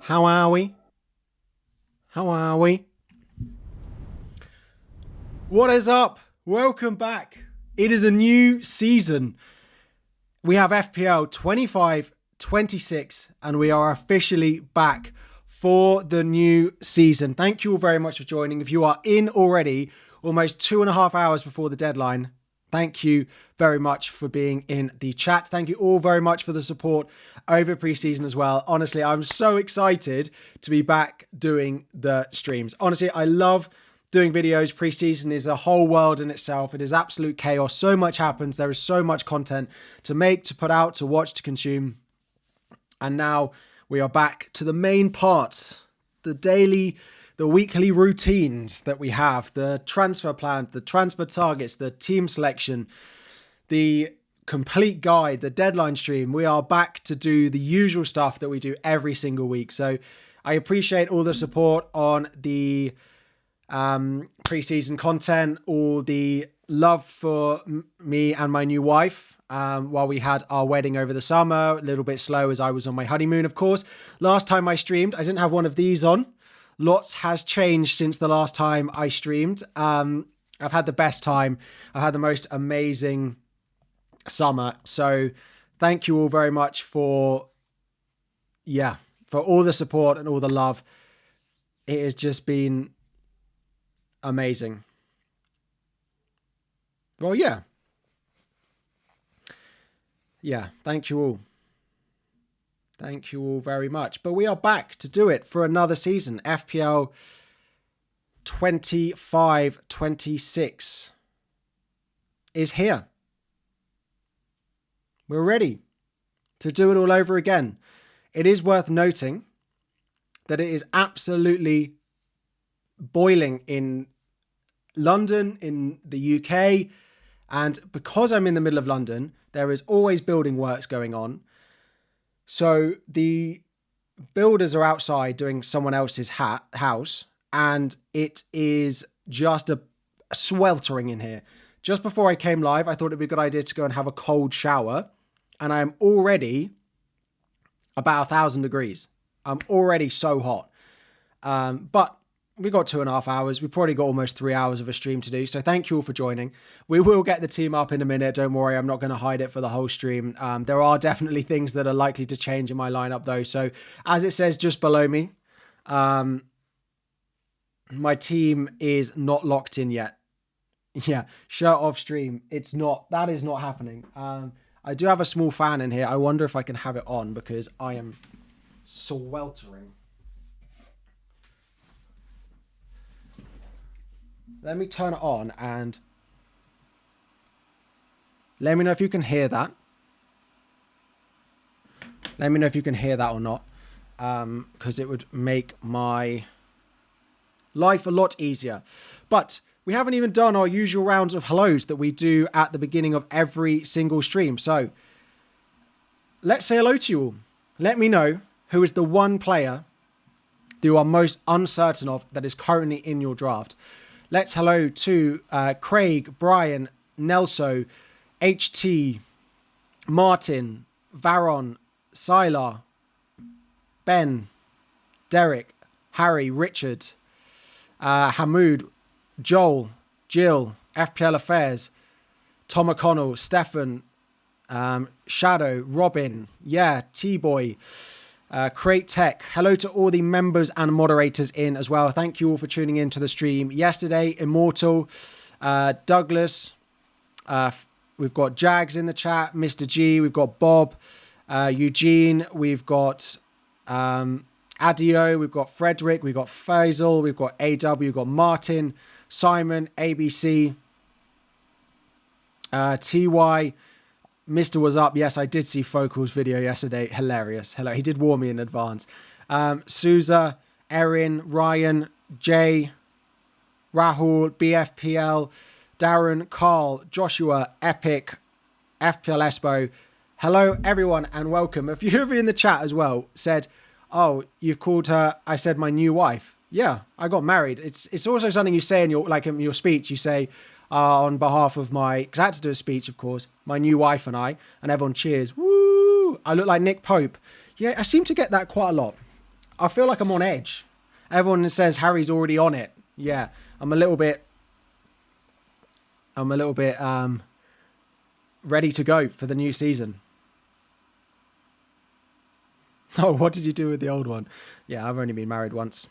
How are we? How are we? What is up? Welcome back. It is a new season. We have FPL 25-26 and we are officially back for the new season. Thank you all very much for joining. If you are in already, almost 2.5 hours before the deadline, thank you very much for being in the chat. Thank you all very much for the support over pre-season as well. Honestly, I'm so excited to be back doing the streams. Honestly, I love doing videos. Pre-season is a whole world in itself. It is absolute chaos. So much happens. There is so much content to make, to put out, to watch, to consume. And now we are back to the main parts, the weekly routines that we have, the transfer plans, the transfer targets, the team selection, the complete guide, the deadline stream. We are back to do the usual stuff that we do every single week. So I appreciate all the support on the pre-season content, all the love for me and my new wife while we had our wedding over the summer. A little bit slow as I was on my honeymoon, of course. Last time I streamed, I didn't have one of these on. Lots has changed since the last time I streamed. I've had the best time. I've had the most amazing summer. So thank you all very much for all the support and all the love. It has just been amazing. Well, yeah. Thank you all. Thank you all very much. But we are back to do it for another season. FPL 25-26 is here. We're ready to do it all over again. It is worth noting that it is absolutely boiling in London, in the UK. And because I'm in the middle of London, there is always building works going on. So the builders are outside doing someone else's house, and it is just a sweltering in here. Just before I came live, I thought it'd be a good idea to go and have a cold shower, and I am already about 1,000 degrees. I'm already so hot. But we got 2.5 hours. We've probably got almost 3 hours of a stream to do. So thank you all for joining. We will get the team up in a minute. Don't worry. I'm not going to hide it for the whole stream. There are definitely things that are likely to change in my lineup though. So as it says just below me, my team is not locked in yet. Yeah. Shirt off stream. That is not happening. I do have a small fan in here. I wonder if I can have it on because I am sweltering. Let me turn it on and let me know if you can hear that. Let me know if you can hear that or not, because it would make my life a lot easier. But we haven't even done our usual rounds of hellos that we do at the beginning of every single stream. So let's say hello to you all. Let me know who is the one player that you are most uncertain of that is currently in your draft. Let's hello to Craig, Brian, Nelso, HT, Martin, Varon, Sylar, Ben, Derek, Harry, Richard, Hamoud, Joel, Jill, FPL Affairs, Tom O'Connell, Stefan, Shadow, Robin, T-Boy, Create Tech. Hello to all the members and moderators in as well. Thank you all for tuning in to the stream yesterday. Immortal, Douglas, we've got Jags in the chat, Mr. G, we've got Bob, Eugene, we've got Adio, we've got Frederick, we've got Faisal, we've got AW, we've got Martin, Simon, ABC, TY, Mr. was up. Yes, I did see Focal's video yesterday. Hilarious. Hello. He did warn me in advance. Souza, Erin, Ryan, Jay, Rahul, BFPL, Darren, Carl, Joshua, Epic, FPL Espo. Hello, everyone, and welcome. A few of you in the chat as well said, oh, you've called her, I said, my new wife. Yeah, I got married. It's also something you say in your speech. You say, on behalf of because I had to do a speech, of course, my new wife and everyone cheers. Woo! I look like Nick Pope. Yeah, I seem to get that quite a lot. I feel like I'm on edge. Everyone says Harry's already on it. Yeah, I'm a little bit ready to go for the new season. Oh, what did you do with the old one? Yeah, I've only been married once.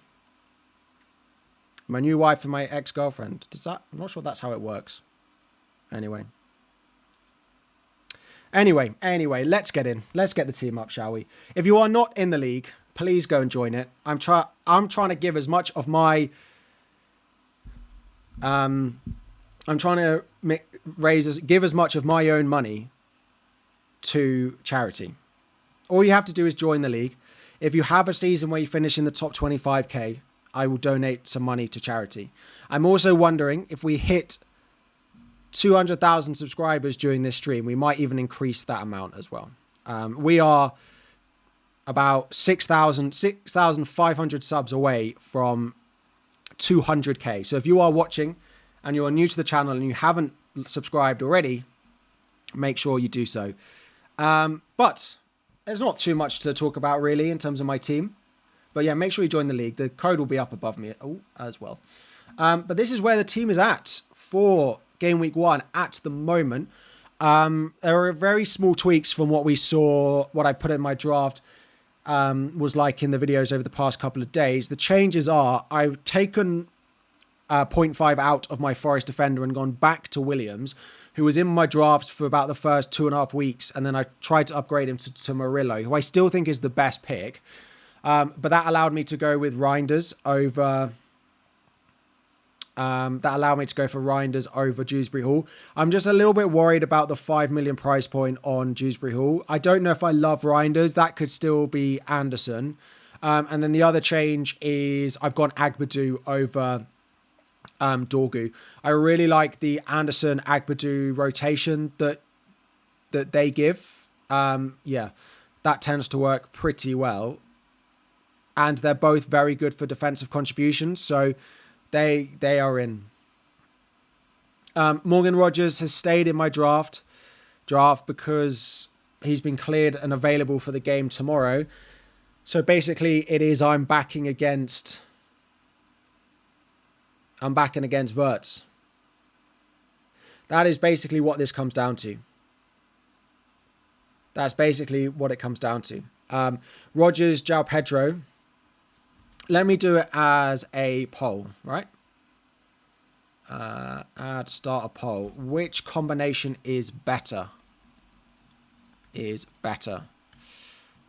My new wife and my ex-girlfriend. I'm not sure that's how it works. Anyway, let's get in. Let's get the team up, shall we? If you are not in the league, please go and join it. I'm trying to give as much of my give as much of my own money to charity. All you have to do is join the league. If you have a season where you finish in the top 25k, I will donate some money to charity. I'm also wondering if we hit 200,000 subscribers during this stream, we might even increase that amount as well. We are about 6,500 subs away from 200k. So if you are watching and you're new to the channel and you haven't subscribed already, make sure you do so. But there's not too much to talk about really in terms of my team. But yeah, make sure you join the league. The code will be up above me as well. But this is where the team is at for Game Week 1 at the moment. There are very small tweaks from what we saw, what I put in my draft was like in the videos over the past couple of days. The changes are I've taken 0.5 out of my Forest defender and gone back to Williams, who was in my drafts for about the first 2.5 weeks. And then I tried to upgrade him to Murillo, who I still think is the best pick. But that allowed me to go with Reinders over... that allowed me to go for Reinders over Dewsbury Hall. I'm just a little bit worried about the 5 million price point on Dewsbury Hall. I don't know if I love Reinders. That could still be Anderson. And then the other change is I've gone Agbadu over Dorgu. I really like the Anderson Agbadu rotation that they give. Yeah, that tends to work pretty well. And they're both very good for defensive contributions. So they are in. Morgan Rogers has stayed in my draft because he's been cleared and available for the game tomorrow. So basically it is I'm backing against Wirtz. That is basically what this comes down to. That's basically what it comes down to. Rogers, João Pedro. Let me do it as a poll, right? Add start a poll. Which combination is better?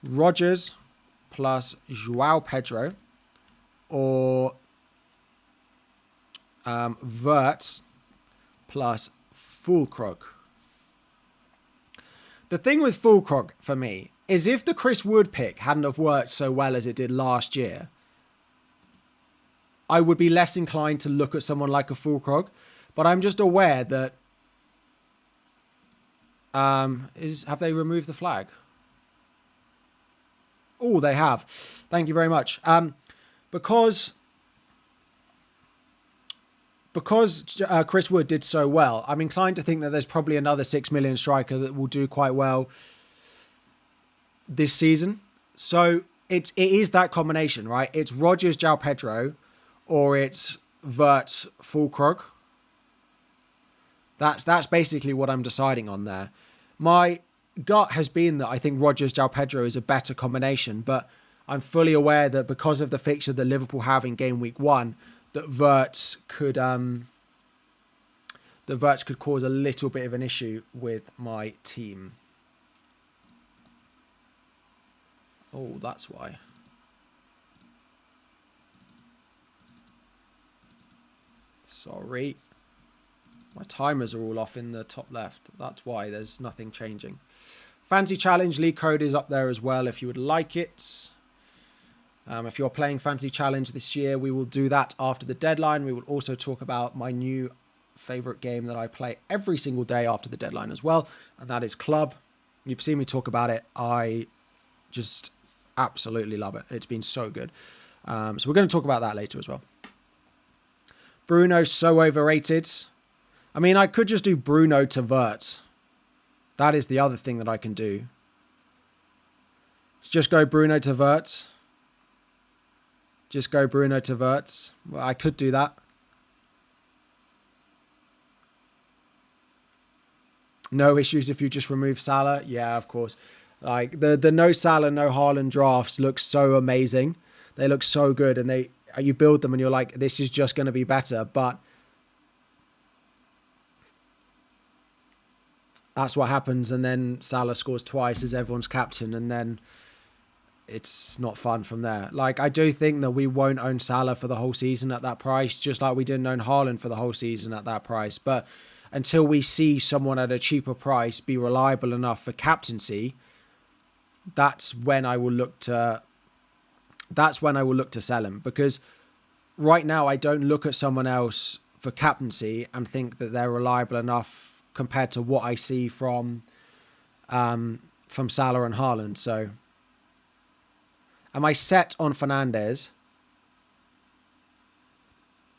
Rogers plus João Pedro or Wirtz plus Fulkrug. The thing with Fulkrug for me is if the Chris Wood pick hadn't have worked so well as it did last year, I would be less inclined to look at someone like a Fulkrug, but I'm just aware that have they removed the flag? Oh, they have. Thank you very much. Because Chris Wood did so well, I'm inclined to think that there's probably another 6 million striker that will do quite well this season. So it is that combination, right? It's Rogers, João Pedro, or it's Wirtz, Fulkrug. That's basically what I'm deciding on there. My gut has been that I think Rogers, João Pedro is a better combination, but I'm fully aware that because of the fixture that Liverpool have in Game Week 1, that Wirtz could cause a little bit of an issue with my team. Oh, that's why. Sorry. My timers are all off in the top left. That's why there's nothing changing. Fantasy Challenge league code is up there as well if you would like it. If you're playing Fantasy Challenge this year, we will do that after the deadline. We will also talk about my new favorite game that I play every single day after the deadline as well, and that is Club. You've seen me talk about it. I just absolutely love it. It's been so good. So we're going to talk about that later as well. Bruno's so overrated. I mean, I could just do Bruno to Wirtz. That is the other thing that I can do. Just go Bruno to Wirtz. Just go Bruno to Wirtz. Well, I could do that. No issues if you just remove Salah. Yeah, of course. Like the no Salah, no Haaland drafts look so amazing. They look so good, and you build them and you're like, this is just going to be better. But that's what happens, and then Salah scores twice as everyone's captain, and then it's not fun from there. Like, I do think that we won't own Salah for the whole season at that price, just like we didn't own Haaland for the whole season at that price. But until we see someone at a cheaper price be reliable enough for captaincy, that's when I will look to sell him. Because right now I don't look at someone else for captaincy and think that they're reliable enough compared to what I see from Salah and Haaland. So am I set on Fernandes?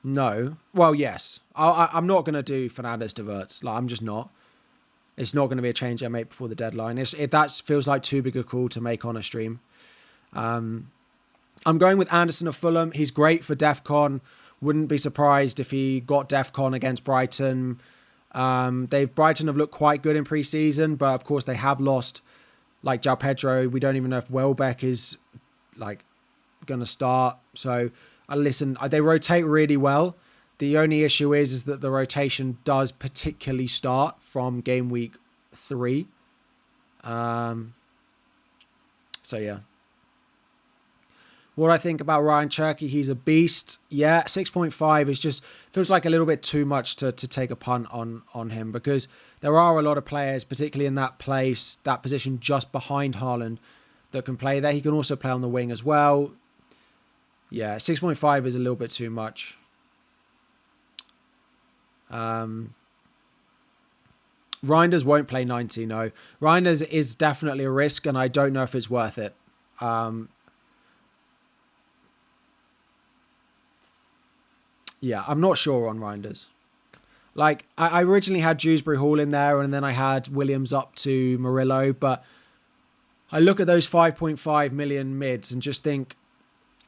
No. Well, yes. I'm not going to do Fernandes to Wirtz. Like, I'm just not. It's not going to be a change I make before the deadline. That feels like too big a call to make on a stream. I'm going with Anderson of Fulham. He's great for Defcon. Wouldn't be surprised if he got Defcon against Brighton. Brighton have looked quite good in pre-season, but of course they have lost like João Pedro. We don't even know if Welbeck is like going to start. So they rotate really well. The only issue is that the rotation does particularly start from game week 3. So yeah. What I think about Ryan Cherky, he's a beast. Yeah, 6.5 is just feels like a little bit too much to take a punt on him, because there are a lot of players, particularly in that position just behind Haaland, that can play there. He can also play on the wing as well. Yeah, 6.5 is a little bit too much. Reinders won't play 90, no. Reinders is definitely a risk, and I don't know if it's worth it. Yeah, I'm not sure on Reinders. Like, I originally had Dewsbury Hall in there, and then I had Williams up to Murillo, but I look at those 5.5 million mids and just think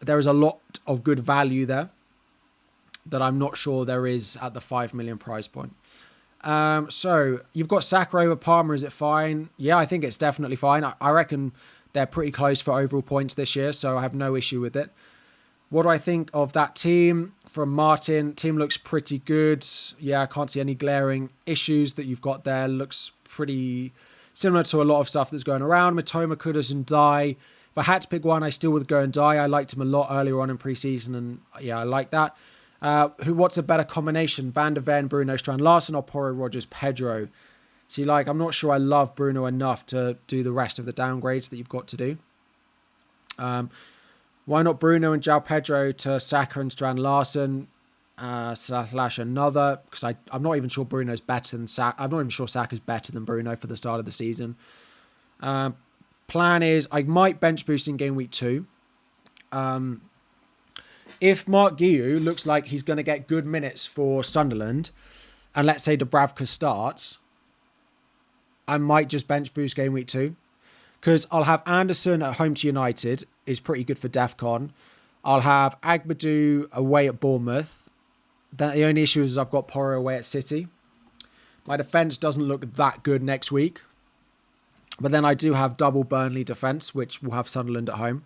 there is a lot of good value there that I'm not sure there is at the 5 million price point. So you've got Saka over Palmer. Is it fine? Yeah, I think it's definitely fine. I reckon they're pretty close for overall points this year, so I have no issue with it. What do I think of that team? From Martin, team looks pretty good. Yeah, I can't see any glaring issues that you've got there. Looks pretty similar to a lot of stuff that's going around. Matoma, Kudus and Dye. If I had to pick one, I still would go and Dye. I liked him a lot earlier on in pre-season, and yeah, I like that. What's a better combination? Van der Ven, Bruno, Strand Larsen, or Porro, Rogers, Pedro? See, like, I'm not sure I love Bruno enough to do the rest of the downgrades that you've got to do. Why not Bruno and João Pedro to Saka and Strand Larsen / another? Because I'm not even sure Bruno's better than Saka. I'm not even sure Saka's better than Bruno for the start of the season. Plan is I might bench boost in game week 2. If Mark Guiu looks like he's going to get good minutes for Sunderland, and let's say Dubravka starts, I might just bench boost game week 2. Because I'll have Anderson at home to United, is pretty good for Defcon. I'll have Agbadou away at Bournemouth. The only issue is I've got Porro away at City. My defence doesn't look that good next week. But then I do have double Burnley defence, which will have Sunderland at home.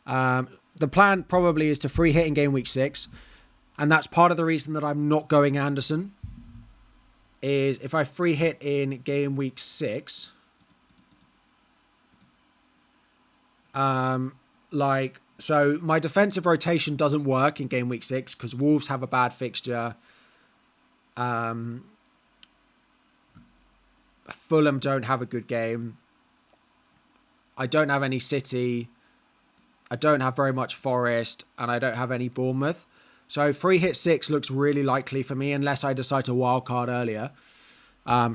The plan probably is to free hit in game week 6. And that's part of the reason that I'm not going Anderson. Is if I free hit in game week 6... so my defensive rotation doesn't work in game week 6 because Wolves have a bad fixture. Fulham don't have a good game. I don't have any City. I don't have very much Forest, and I don't have any Bournemouth. So free hit 6 looks really likely for me unless I decide to wildcard earlier.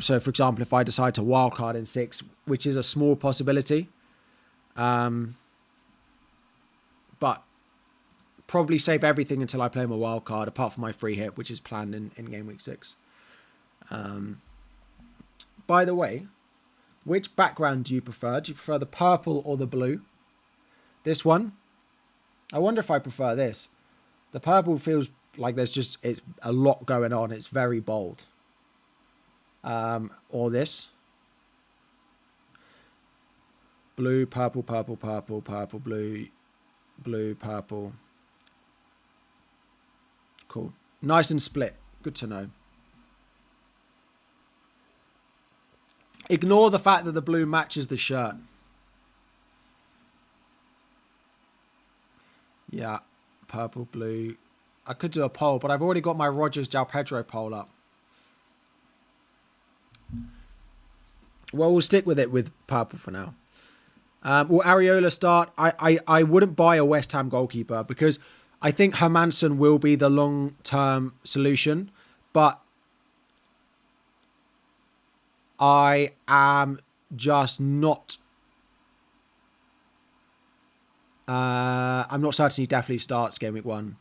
So for example, if I decide to wildcard in 6, which is a small possibility. But probably save everything until I play my wild card, apart from my free hit, which is planned in game week 6. By the way, which background do you prefer? Do you prefer the purple or the blue? This one I wonder if I prefer this. The purple feels like it's a lot going on. It's very bold. Or this. Blue, purple, purple, purple, purple, blue, blue, purple. Cool. Nice and split. Good to know. Ignore the fact that the blue matches the shirt. Yeah. Purple, blue. I could do a poll, but I've already got my Rogers João Pedro poll up. Well, we'll stick with it with purple for now. Will Areola start? I wouldn't buy a West Ham goalkeeper because I think Hermansen will be the long-term solution, but I am just not... I'm not certain he definitely starts game week 1.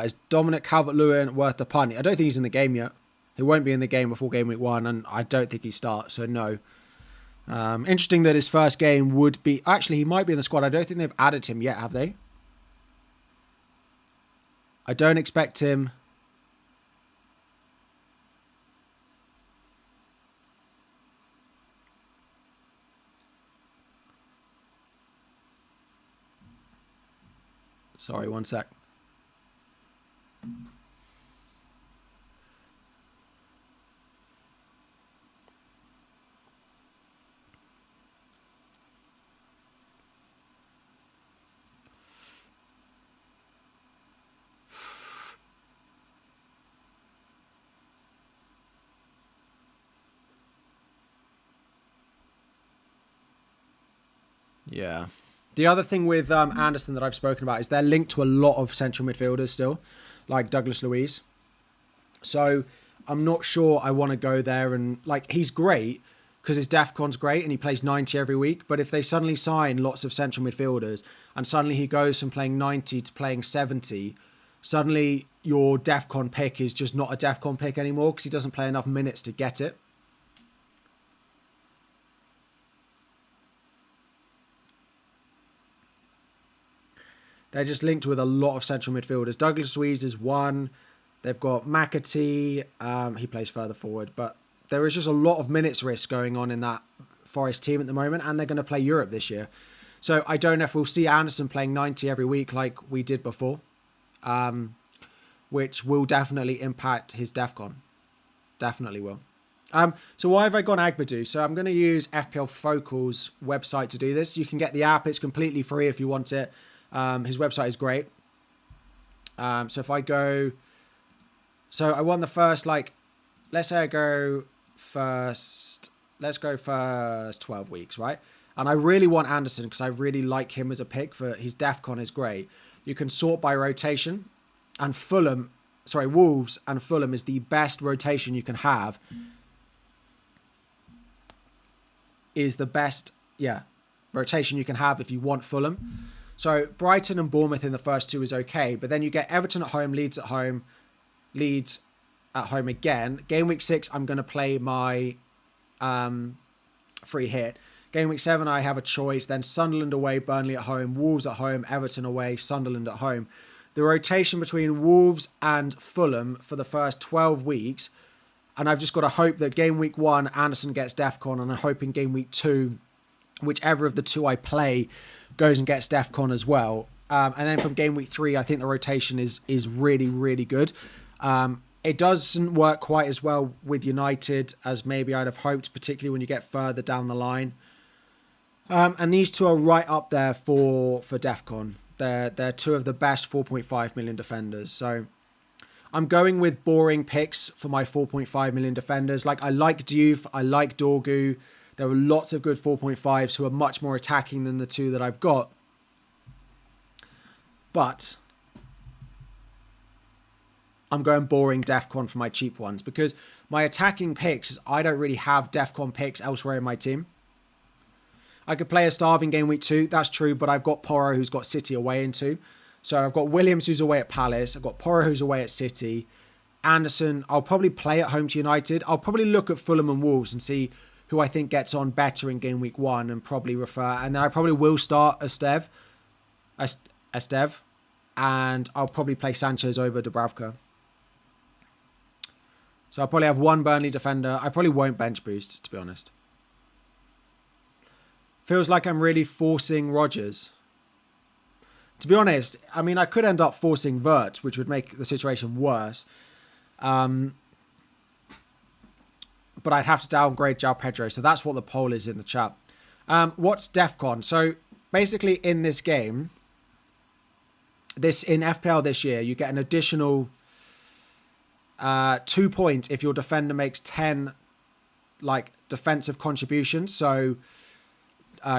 Is Dominic Calvert-Lewin worth the punt? I don't think he's in the game yet. He won't be in the game before game week 1, and I don't think he starts, so no. Interesting that his first game would be... Actually, he might be in the squad. I don't think they've added him yet, have they? I don't expect him... Sorry, one sec. Yeah. The other thing with Anderson that I've spoken about is they're linked to a lot of central midfielders still, like Douglas Luiz. So I'm not sure I want to go there and... Like, he's great because his Defcon's great and he plays 90 every week. But if they suddenly sign lots of central midfielders and suddenly he goes from playing 90 to playing 70, suddenly your Defcon pick is just not a Defcon pick anymore because he doesn't play enough minutes to get it. They're just linked with a lot of central midfielders. Douglas Luiz is one. They've got McAtee. He plays further forward. But there is just a lot of minutes risk going on in that Forest team at the moment. And they're going to play Europe this year. So I don't know if we'll see Anderson playing 90 every week like we did before. Which will definitely impact his Defcon. Definitely will. So why have I gone Agbadou? So I'm going to use FPL Focal's website to do this. You can get the app. It's completely free if you want it. His website is great. So if I go... So I won the first, like... Let's say I go first... Let's go first 12 weeks, right? And I really want Anderson because I really like him as a pick. For his Defcon is great. You can sort by rotation. And Fulham... Sorry, Wolves and Fulham is the best rotation you can have. Is the best... Yeah. Rotation you can have if you want Fulham. So Brighton and Bournemouth in the first 2 is okay, but then you get Everton at home, Leeds at home, Leeds at home again. Game week 6, I'm going to play my free hit. Game week 7, I have a choice. Then Sunderland away, Burnley at home, Wolves at home, Everton away, Sunderland at home. The rotation between Wolves and Fulham for the first 12 weeks, and I've just got to hope that game week 1, Anderson gets Defcon, and I'm hoping game week 2, whichever of the 2 I play goes and gets Defcon as well. And then from game week 3, I think the rotation is really, really good. It doesn't work quite as well with United as maybe I'd have hoped, particularly when you get further down the line. And these 2 are right up there for Defcon. They're 2 of the best 4.5 million defenders. So I'm going with boring picks for my 4.5 million defenders. Like, I like Diouf, I like Dorgu. There are lots of good 4.5s who are much more attacking than the 2 that I've got. But I'm going boring Defcon for my cheap ones because my attacking picks, I don't really have Defcon picks elsewhere in my team. I could play a starving game week 2, that's true, but I've got Porro who's got City away in 2. So I've got Williams, who's away at Palace. I've got Porro, who's away at City. Anderson, I'll probably play at home to United. I'll probably look at Fulham and Wolves and see who I think gets on better in game week 1 and probably refer. And then I probably will start Estev. And I'll probably play Sanchez over Dubravka. So I'll probably have one Burnley defender. I probably won't bench boost, to be honest. Feels like I'm really forcing Rodgers. To be honest, I mean, I could end up forcing Vert, which would make the situation worse. But I'd have to downgrade João Pedro. So that's what the poll is in the chat. What's Defcon? So basically in this game, in FPL this year, you get an additional 2 points if your defender makes 10 defensive contributions. So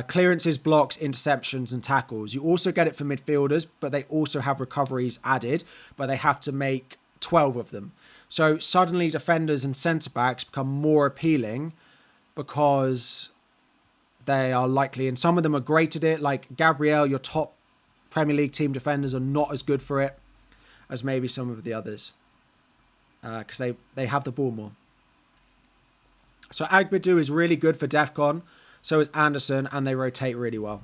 clearances, blocks, interceptions, and tackles. You also get it for midfielders, but they also have recoveries added, but they have to make 12 of them. So suddenly defenders and centre-backs become more appealing because they are likely, and some of them are great at it, like Gabriel, your top Premier League team defenders are not as good for it as maybe some of the others because they have the ball more. So Agbadou is really good for Defcon. So is Anderson, and they rotate really well.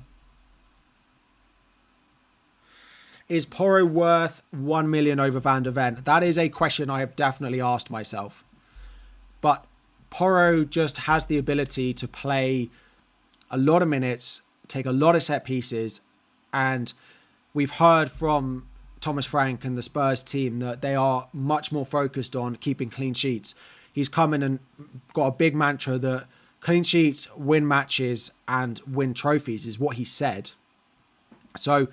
Is Porro worth 1 million over Van der Ven? That is a question I have definitely asked myself. But Porro just has the ability to play a lot of minutes, take a lot of set pieces, and we've heard from Thomas Frank and the Spurs team that they are much more focused on keeping clean sheets. He's come in and got a big mantra that clean sheets, win matches, and win trophies is what he said. So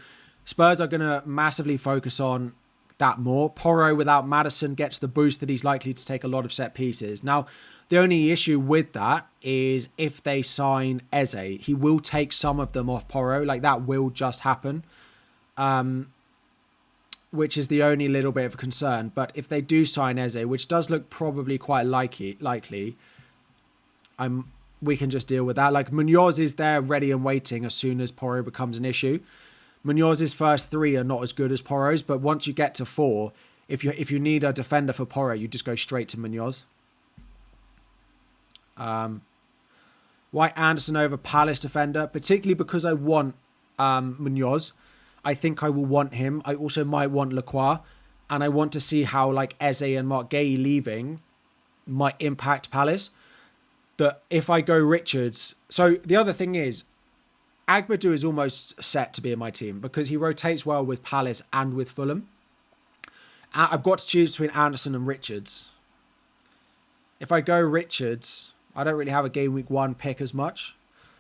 Spurs are going to massively focus on that more. Porro without Maddison gets the boost that he's likely to take a lot of set pieces. Now, the only issue with that is if they sign Eze, he will take some of them off Porro. That will just happen, which is the only little bit of a concern. But if they do sign Eze, which does look probably quite likely, we can just deal with that. Munoz is there ready and waiting as soon as Porro becomes an issue. Munoz's first 3 are not as good as Porro's, but once you get to 4, if you need a defender for Porro, you just go straight to Munoz. Why Anderson over Palace defender? Particularly because I want Munoz. I think I will want him. I also might want Lacroix. And I want to see how Eze and Mark Gay leaving might impact Palace. That if I go Richards... So the other thing is, Agbadou is almost set to be in my team because he rotates well with Palace and with Fulham. I've got to choose between Anderson and Richards. If I go Richards, I don't really have a game week 1 pick as much.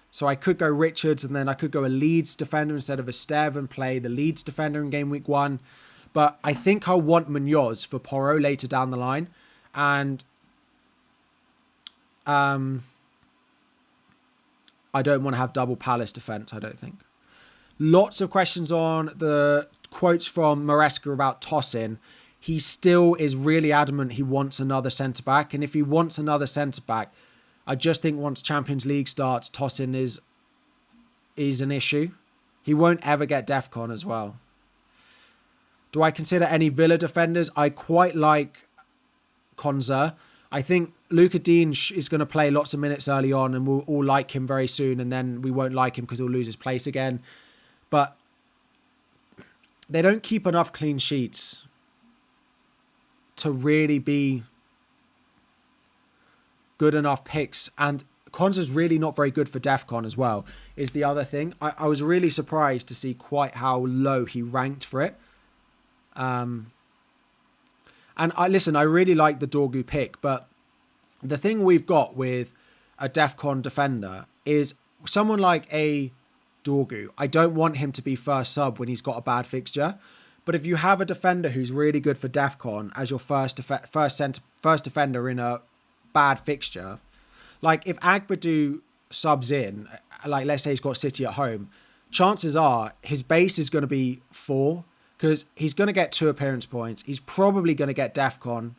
So I could go Richards and then I could go a Leeds defender instead of a Estev and play the Leeds defender in game week 1. But I think I'll want Munoz for Porro later down the line. And I don't want to have double Palace defense, I don't think. Lots of questions on the quotes from Maresca about Tosin. He still is really adamant he wants another centre-back. And if he wants another centre-back, I just think once Champions League starts, Tosin is an issue. He won't ever get Defcon as well. Do I consider any Villa defenders? I quite like Konza. I think Luca Dean is going to play lots of minutes early on and we'll all like him very soon, and then we won't like him because he'll lose his place again. But they don't keep enough clean sheets to really be good enough picks. And Konza's really not very good for Defcon as well, is the other thing. I was really surprised to see quite how low he ranked for it. And I really like the Dorgu pick, but the thing we've got with a Defcon defender is someone like a Dorgu. I don't want him to be first sub when he's got a bad fixture. But if you have a defender who's really good for Defcon as your first defender in a bad fixture, like if Agbadou subs in, let's say he's got City at home, chances are his base is going to be 4 because he's going to get 2 appearance points. He's probably going to get Defcon.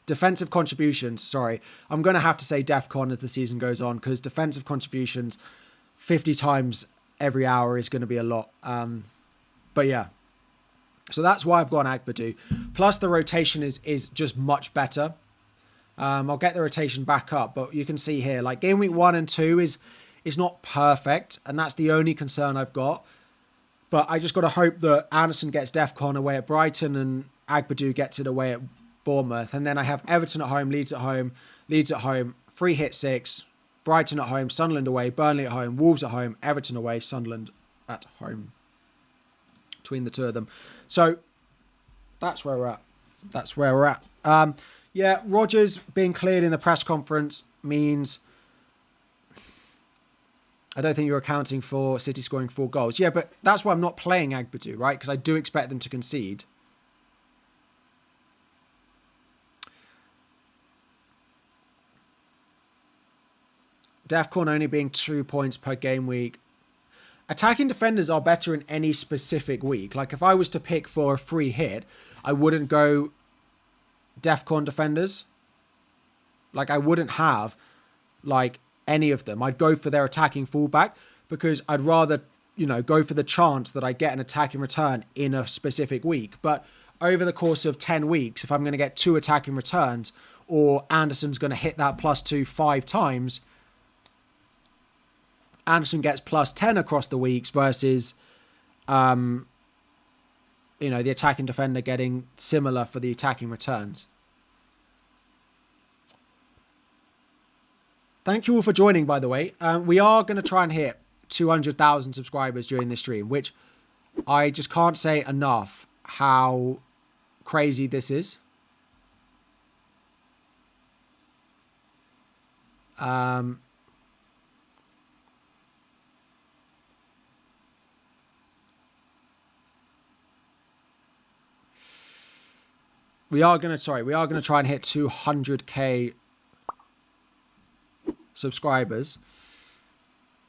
Defensive contributions, sorry. I'm going to have to say Defcon as the season goes on because defensive contributions 50 times every hour is going to be a lot. But yeah. So that's why I've gone Agbadu. Plus the rotation is just much better. I'll get the rotation back up, but you can see here, like game week 1 and 2 is not perfect, and that's the only concern I've got. But I just got to hope that Anderson gets Defcon away at Brighton and Agbadu gets it away at Bournemouth. And then I have Everton at home, Leeds at home, free hit 6, Brighton at home, Sunderland away, Burnley at home, Wolves at home, Everton away, Sunderland at home. Between the two of them. So that's where we're at. Yeah, Rodgers being cleared in the press conference means I don't think you're accounting for City scoring 4 goals. Yeah, but that's why I'm not playing Agbadu, right? Because I do expect them to concede. Defcon only being 2 points per game week. Attacking defenders are better in any specific week. Like if I was to pick for a free hit, I wouldn't go Defcon defenders. Like I wouldn't have like any of them. I'd go for their attacking fullback because I'd rather, go for the chance that I get an attacking return in a specific week. But over the course of 10 weeks, if I'm going to get 2 attacking returns or Anderson's going to hit that +2 5 times, Anderson gets +10 across the weeks versus, the attacking defender getting similar for the attacking returns. Thank you all for joining, by the way. We are going to try and hit 200,000 subscribers during this stream, which I just can't say enough how crazy this is. We are going to try and hit 200k subscribers.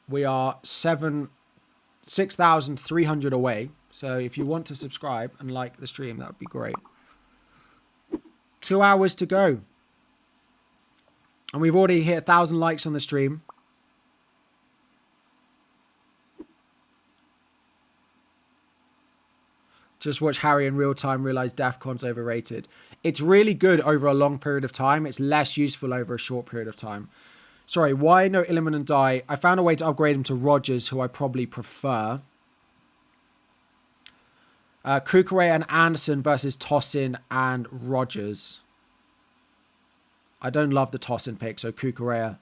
We are 6,300 away. So if you want to subscribe and like the stream, that would be great. 2 hours to go. And we've already hit 1,000 likes on the stream. Just watch Harry in real time, realize Defcon's overrated. It's really good over a long period of time. It's less useful over a short period of time. Sorry, why no Illiman and Dye? I found a way to upgrade him to Rodgers, who I probably prefer. Kukurea and Anderson versus Tossin and Rodgers. I don't love the Tossin pick, so Kukurea.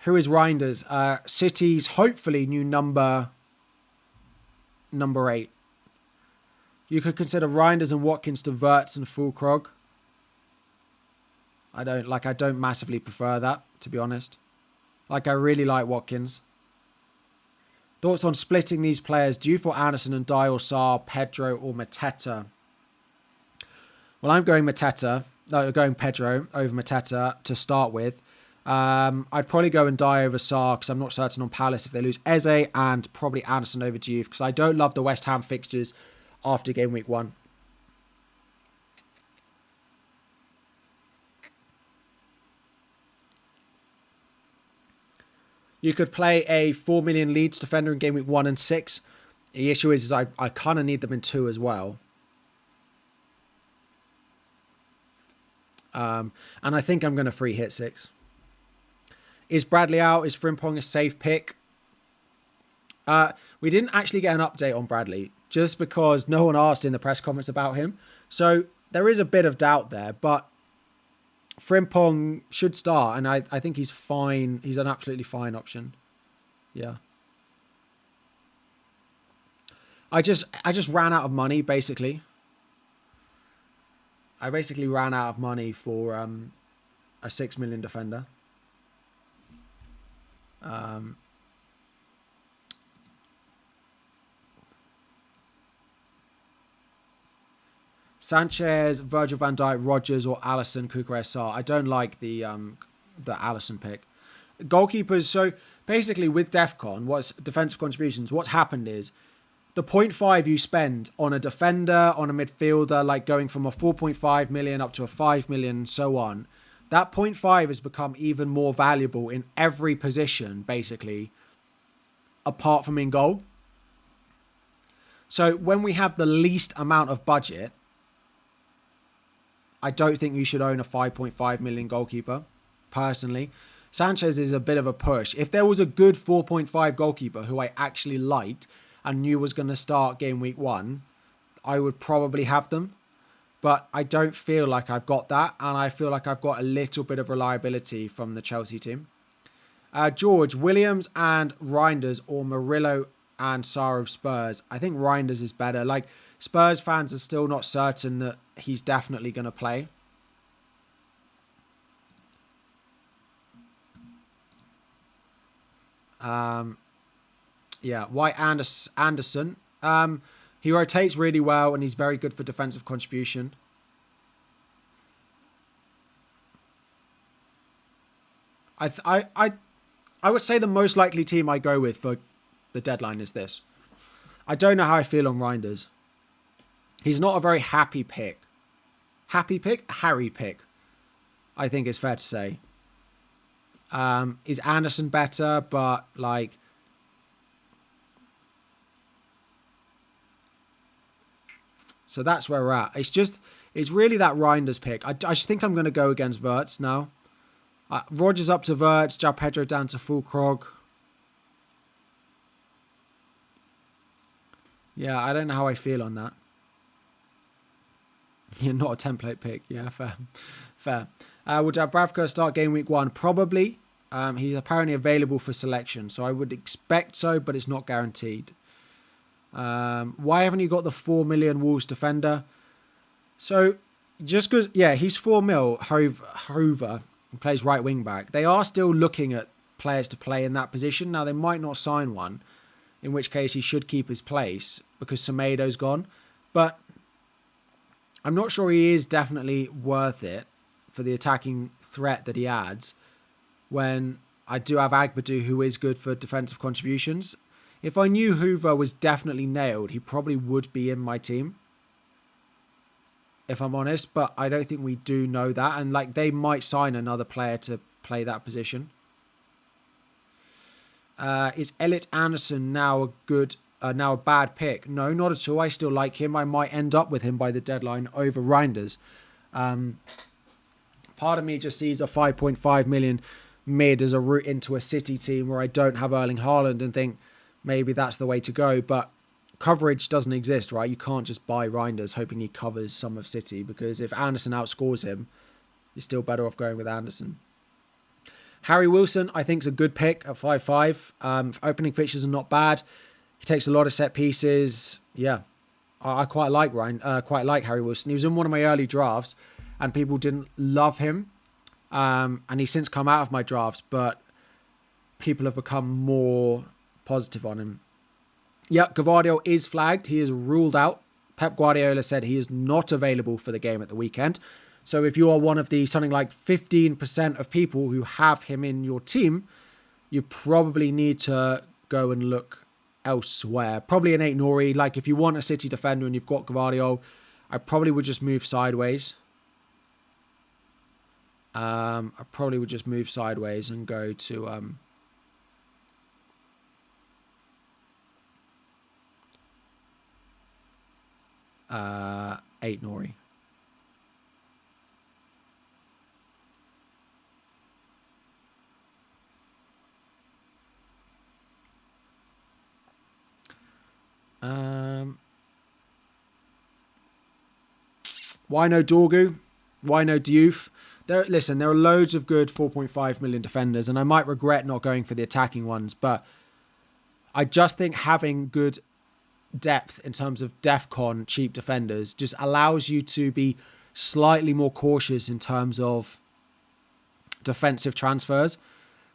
Who is Reinders? City's hopefully new number 8. You could consider Reinders and Watkins to Wirtz and Fulkrog. I don't massively prefer that, to be honest. Like, I really like Watkins. Thoughts on splitting these players? Do you for Anderson and Dye or Sarr, Pedro or Mateta? Well, I'm going Pedro over Mateta to start with. I'd probably go and Dye over Sarr because I'm not certain on Palace if they lose Eze, and probably Anderson over Diouf because I don't love the West Ham fixtures after game week 1. You could play a 4 million Leeds defender in game week 1 and 6. The issue is I kind of need them in 2 as well. And I think I'm going to free hit 6. Is Bradley out? Is Frimpong a safe pick? We didn't actually get an update on Bradley just because no one asked in the press conference about him. So there is a bit of doubt there, but Frimpong should start, and I think he's fine. He's an absolutely fine option. Yeah. I just ran out of money, basically. I basically ran out of money for a 6 million defender. Sanchez, Virgil van Dijk, Rodgers, or Alisson, Kukurea, Sarr. I don't like the Alisson pick. Goalkeepers. So basically, with Defcon, what's defensive contributions? What's happened is the 0.5 you spend on a defender, on a midfielder, like going from a 4.5 million up to a 5 million, and so on. That 0.5 has become even more valuable in every position, basically, apart from in goal. So when we have the least amount of budget, I don't think you should own a 5.5 million goalkeeper, personally. Sanchez is a bit of a push. If there was a good 4.5 goalkeeper who I actually liked and knew was going to start game week 1, I would probably have them. But I don't feel like I've got that, and I feel like I've got a little bit of reliability from the Chelsea team. George, Williams and Reinders, or Murillo and Sarr of Spurs. I think Reinders is better. Like, Spurs fans are still not certain that he's definitely going to play. Yeah, White Anderson. He rotates really well, and he's very good for defensive contribution. I would say the most likely team I go with for the deadline is this. I don't know how I feel on Reinders. He's not a very happy pick. Happy pick? Harry pick, I think is fair to say. Is Anderson better? But, like... So that's where we're at. It's really that Reinders pick. I just think I'm going to go against Wirtz now. Rodgers up to Wirtz, João Pedro down to Fulkrog. Yeah, I don't know how I feel on that. You're not a template pick. Yeah, fair. Fair. Would Dubravka start game week 1? Probably. He's apparently available for selection, so I would expect so, but it's not guaranteed. Why haven't you got the 4 million Wolves defender? So, just because, yeah, he's 4 mil, Hoover, he plays right wing back. They are still looking at players to play in that position. Now, they might not sign one, in which case he should keep his place because Semedo's gone. But I'm not sure he is definitely worth it for the attacking threat that he adds when I do have Agbadu, who is good for defensive contributions. If I knew Hoover was definitely nailed, he probably would be in my team, if I'm honest. But I don't think we do know that. And like, they might sign another player to play that position. Is Elliot Anderson now a bad pick? No, not at all. I still like him. I might end up with him by the deadline over Reinders. Part of me just sees a 5.5 million mid as a route into a City team where I don't have Erling Haaland and think maybe that's the way to go. But coverage doesn't exist, right? You can't just buy Reinders hoping he covers some of City, because if Anderson outscores him, you're still better off going with Anderson. Harry Wilson, I think, is a good pick at 5.5. Opening fixtures are not bad. He takes a lot of set pieces. Yeah, I quite like Harry Wilson. He was in one of my early drafts, and people didn't love him. And he's since come out of my drafts, but people have become more positive on him. Yeah, Gvardiol is flagged. He is ruled out. Pep Guardiola said he is not available for the game at the weekend. So if you are one of the something like 15% of people who have him in your team, you probably need to go and look elsewhere. Probably an 8 Nori. Like, if you want a City defender and you've got Gvardiol, I probably would just move sideways. I probably would just move sideways and go to 8 Nori. Why no Dorgu? Why no Diouf? There are loads of good 4.5 million defenders, and I might regret not going for the attacking ones, but I just think having good depth in terms of Defcon cheap defenders just allows you to be slightly more cautious in terms of defensive transfers.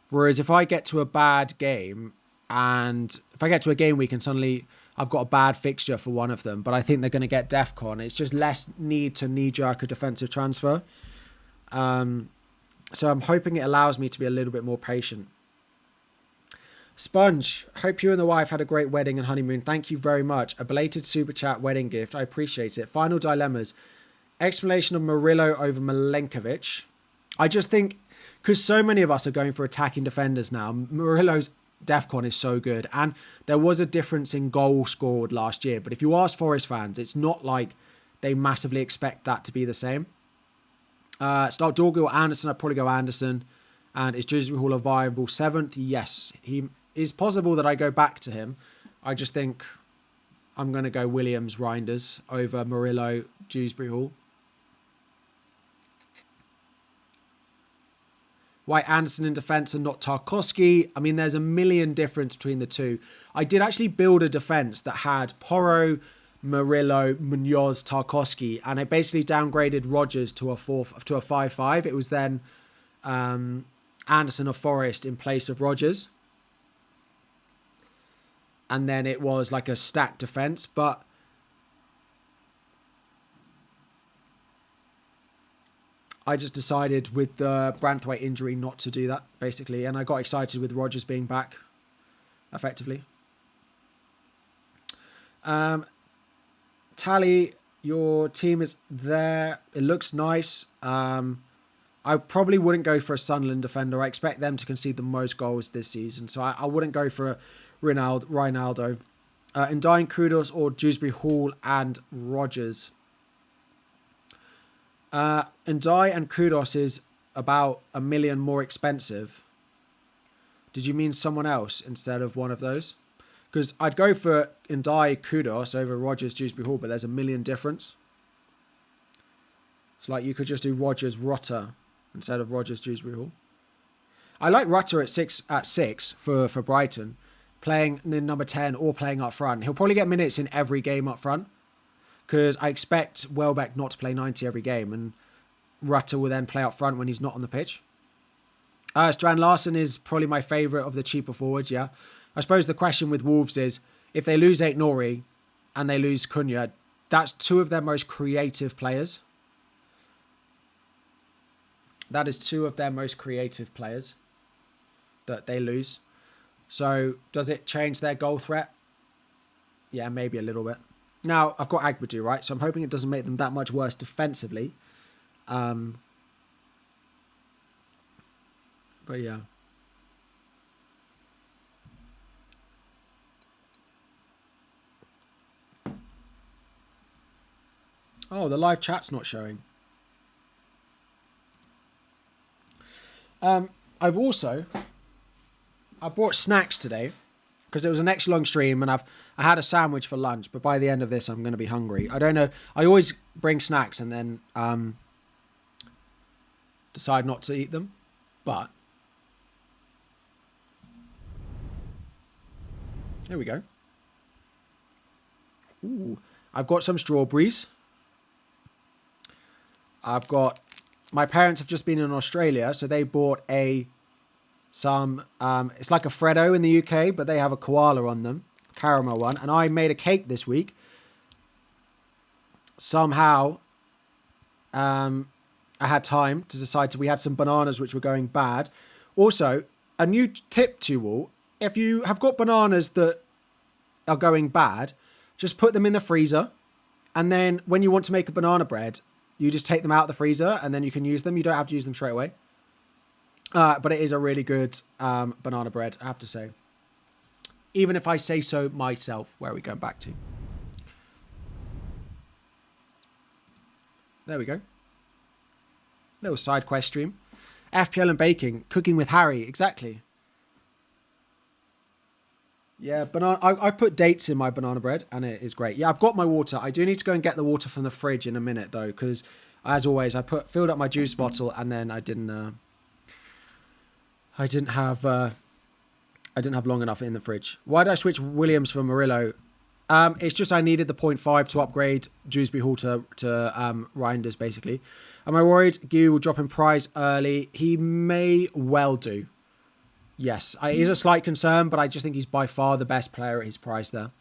Whereas if I get to a bad game, and if I get to a game week and suddenly I've got a bad fixture for one of them, but I think they're going to get Defcon, it's just less need to knee-jerk a defensive transfer. So I'm hoping it allows me to be a little bit more patient. Sponge, hope you and the wife had a great wedding and honeymoon. Thank you very much. A belated super chat wedding gift. I appreciate it. Final dilemmas. Explanation of Murillo over Milenkovic. I just think, because so many of us are going for attacking defenders now, Murillo's Defcon is so good. And there was a difference in goals scored last year. But if you ask Forest fans, it's not like they massively expect that to be the same. Start Dorgu or Anderson, I'd probably go Anderson. And is Dewsbury Hall a viable 7th? Yes. He is possible that I go back to him. I just think I'm going to go Williams, Reinders over Murillo, Dewsbury Hall. Why Anderson in defence and not Tarkowski? I mean, there's a million difference between the two. I did actually build a defence that had Porro, Murillo, Munoz, Tarkowski, and I basically downgraded Rodgers to a 5-5. It was then Anderson or Forrest in place of Rodgers. And then it was like a stacked defence, but I just decided with the Branthwaite injury not to do that, basically. And I got excited with Rodgers being back, effectively. Tally, your team is there. It looks nice. I probably wouldn't go for a Sunderland defender. I expect them to concede the most goals this season. So I wouldn't go for a Ronaldo. Ndiaye, Kudos, or Dewsbury Hall and Rodgers. Ndiaye and Kudos is about $1 million more expensive. Did you mean someone else instead of one of those? Because I'd go for Ndiaye, Kudos over Rodgers, Dewsbury Hall, but there's $1 million difference. It's like you could just do Rodgers, Rutter instead of Rodgers, Dewsbury Hall. I like Rutter at six for Brighton, playing in number 10 or playing up front. He'll probably get minutes in every game up front, because I expect Welbeck not to play 90 every game, and Rutter will then play up front when he's not on the pitch. Strand Larsen is probably my favourite of the cheaper forwards, yeah. I suppose the question with Wolves is, if they lose Aït-Nouri and they lose Cunha, that's two of their most creative players. That is two of their most creative players that they lose. So does it change their goal threat? Yeah, maybe a little bit. Now, I've got Agbadu, right? So I'm hoping it doesn't make them that much worse defensively. But yeah. Oh, the live chat's not showing. I brought snacks today because it was an extra long stream, and I had a sandwich for lunch, but by the end of this I'm going to be hungry. I don't know. I always bring snacks and then decide not to eat them, but there we go. Ooh, I've got some strawberries. My parents have just been in Australia, so they bought some, it's like a Freddo in the UK, but they have a koala on them, caramel one. And I made a cake this week. Somehow, I had time to decide we had some bananas which were going bad. Also, a new tip to you all, if you have got bananas that are going bad, just put them in the freezer. And then when you want to make a banana bread, you just take them out of the freezer and then you can use them. You don't have to use them straight away. But it is a really good banana bread, I have to say. Even if I say so myself. Where are we going back to? There we go. Little side quest stream. FPL and baking. Cooking with Harry. Exactly. Yeah, I put dates in my banana bread and it is great. Yeah, I've got my water. I do need to go and get the water from the fridge in a minute though, because as always, I filled up my juice bottle and then I didn't have long enough in the fridge. Why did I switch Williams for Murillo? It's just I needed the 0.5 to upgrade Dewsbury Hall to Reinders, basically. Am I worried Gu will drop in price early? He may well do. Yes, it is a slight concern, but I just think he's by far the best player at his price there.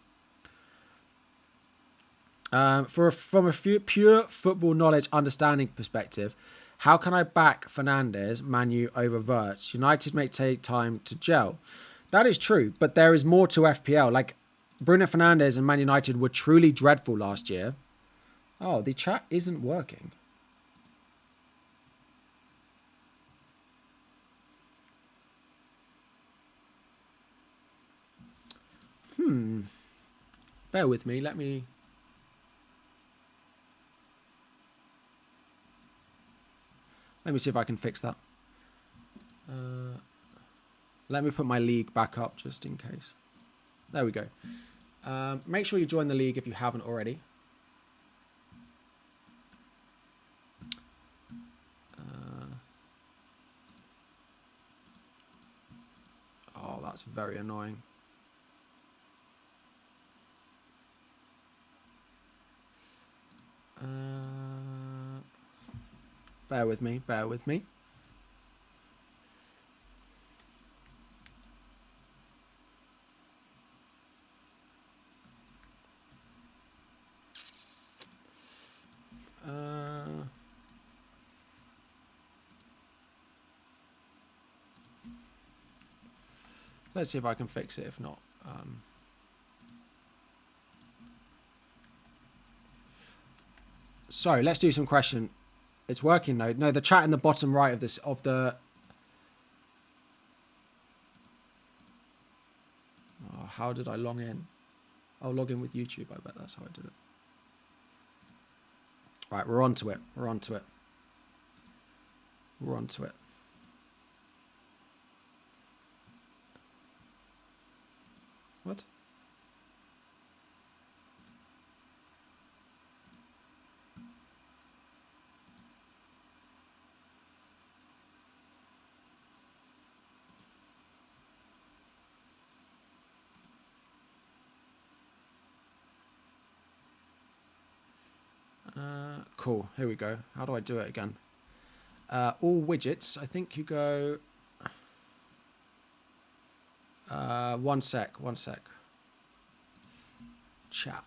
From a pure football knowledge understanding perspective, how can I back Fernandes, Manu over Wirtz? United may take time to gel. That is true, but there is more to FPL. Like, Bruno Fernandes and Man United were truly dreadful last year. Oh, the chat isn't working. Bear with me. Let me see if I can fix that. Let me put my league back up just in case. There we go. Make sure you join the league if you haven't already. Oh, that's very annoying. Bear with me. Bear with me. Let's see if I can fix it. If not, so let's do some question. It's working though. No, the chat in the bottom right of this Oh, how did I log in? I'll log in with YouTube. I bet that's how I did it. Right, we're on to it. We're on to it. We're on to it. What? Cool. Here we go. How do I do it again? All widgets. I think you go. One sec. Chat.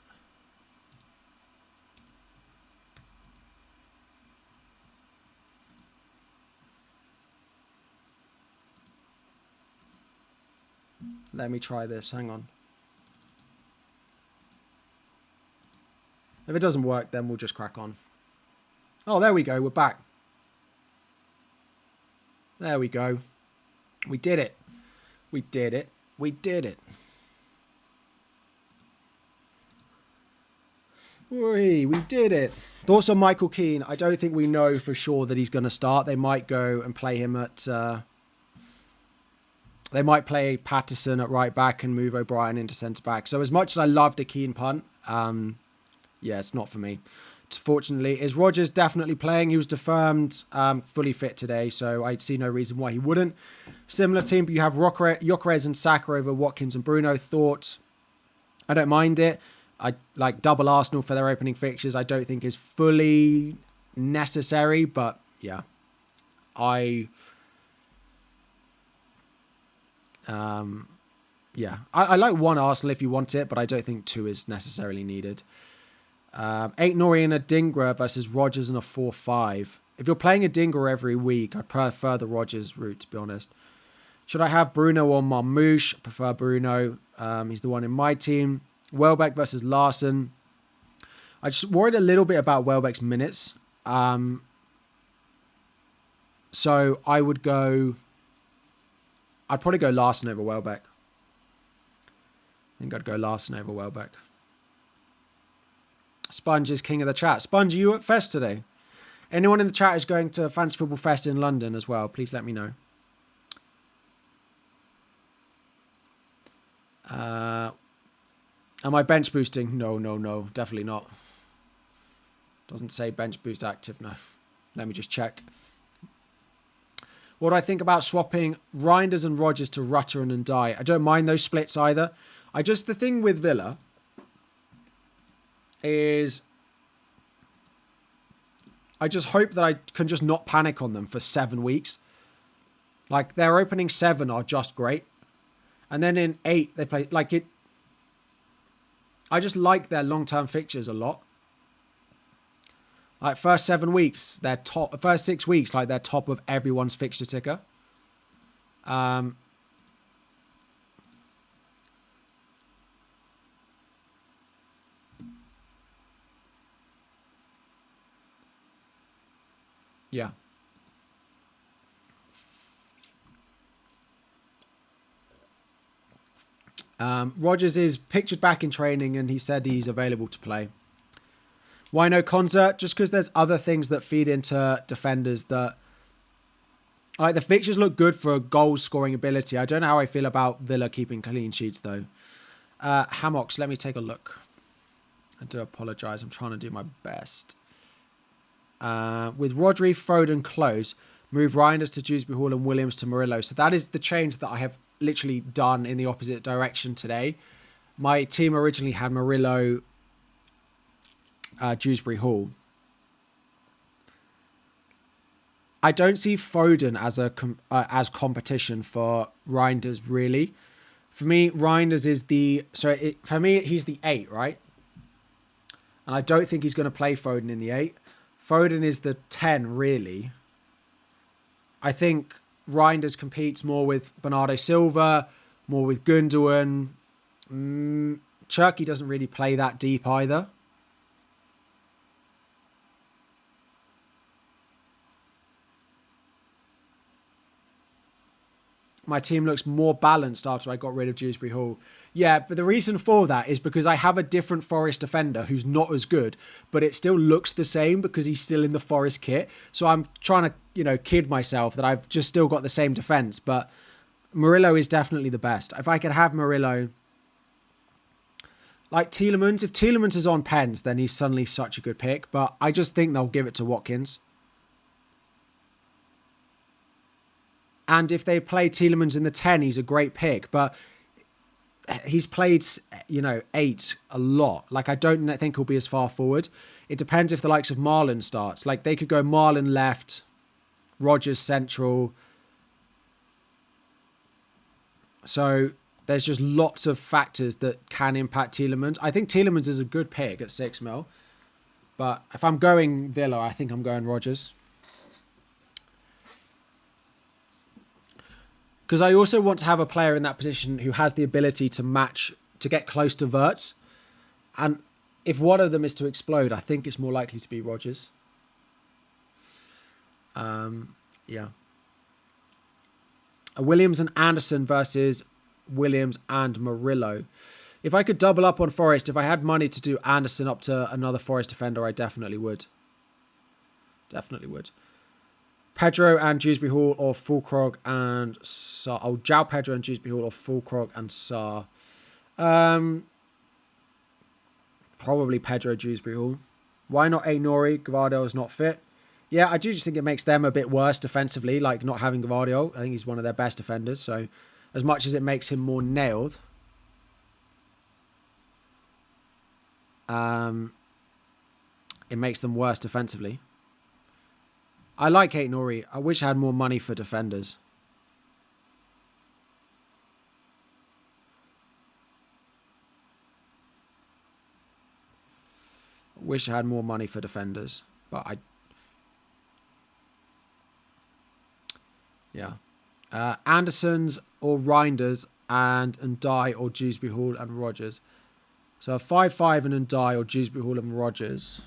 Let me try this. Hang on. If it doesn't work, then we'll just crack on. Oh, there we go. We're back. There we go. We did it. We did it. We did it. We did it. Thoughts on Michael Keane? I don't think we know for sure that he's going to start. They might go and play him at... they might play Patterson at right back and move O'Brien into centre back. So as much as I loved a Keane punt, yeah, it's not for me. Fortunately, is Rodgers definitely playing? He was confirmed fully fit today, so I see no reason why he wouldn't. Similar team, but you have Gyökeres and Saka over Watkins and Bruno. Thoughts? I don't mind it. I like double Arsenal for their opening fixtures. I don't think is fully necessary, but yeah, I like one Arsenal if you want it, but I don't think two is necessarily needed. 8 Nori and a Dingra versus Rodgers and a 4-5. If you're playing a Dingra every week, I prefer the Rodgers route, to be honest. Should I have Bruno or Marmouche? I prefer Bruno. He's the one in my team. Welbeck versus Larson. I just worried a little bit about Welbeck's minutes. So I would go... I'd probably go Larson over Welbeck. I think I'd go Larson over Welbeck. Sponge is king of the chat. Sponge, are you at Fest today? Anyone in the chat is going to Fantasy Football Fest in London as well. Please let me know. Am I bench boosting? No. Definitely not. Doesn't say bench boost active, no. Let me just check. What do I think about swapping Reinders and Rodgers to Rutter and Ndai? I don't mind those splits either. The thing with Villa is I just hope that I can just not panic on them for 7 weeks. Like, their opening 7 are just great. And then in 8, they play... Like, it... I just like their long-term fixtures a lot. Like, first 7 weeks, they're top... First 6 weeks, like, they're top of everyone's fixture ticker. Yeah. Rodgers is pictured back in training and he said he's available to play. Why no concert? Just because there's other things that feed into defenders that... Like, the fixtures look good for goal scoring ability. I don't know how I feel about Villa keeping clean sheets, though. Hammocks, let me take a look. I do apologise. I'm trying to do my best. With Rodri, Foden close, move Reinders to Dewsbury Hall and Williams to Murillo. So that is the change that I have literally done in the opposite direction today. My team originally had Murillo, Dewsbury Hall. I don't see Foden as as competition for Reinders, really. For me, Reinders is the... for me, he's the 8, right? And I don't think he's going to play Foden in the 8. Foden is the 10, really. I think Reinders competes more with Bernardo Silva, more with Gundogan. Cherky doesn't really play that deep either. My team looks more balanced after I got rid of Dewsbury Hall. Yeah, but the reason for that is because I have a different Forest defender who's not as good, but it still looks the same because he's still in the Forest kit. So I'm trying to, kid myself that I've just still got the same defense, but Murillo is definitely the best. If I could have Murillo, like Tielemans, if Tielemans is on pens, then he's suddenly such a good pick, but I just think they'll give it to Watkins. And if they play Tielemans in the 10, he's a great pick. But he's played, 8 a lot. Like, I don't think he'll be as far forward. It depends if the likes of Marlon starts. Like, they could go Marlon left, Rodgers central. So there's just lots of factors that can impact Tielemans. I think Tielemans is a good pick at 6 mil. But if I'm going Villa, I think I'm going Rodgers. Because I also want to have a player in that position who has the ability to match, to get close to Wirtz. And if one of them is to explode, I think it's more likely to be Rodgers. Yeah. Williams and Anderson versus Williams and Murillo. If I could double up on Forest, if I had money to do Anderson up to another Forest defender, I definitely would. Definitely would. Pedro and Dewsbury Hall or Fulkrog and Sarr. Oh, João Pedro and Dewsbury Hall or Fulkrog and Sarr. Probably Pedro, Dewsbury Hall. Why not Nori? Gvardiol is not fit. Yeah, I do just think it makes them a bit worse defensively, like not having Gvardiol. I think he's one of their best defenders. So as much as it makes him more nailed, it makes them worse defensively. I like Nori. I wish I had more money for defenders. Wish I had more money for defenders, but yeah. Andersons or Reinders and Ndai or Dewsbury Hall and Rodgers. So 5-5 and Ndai or Dewsbury Hall and Rodgers.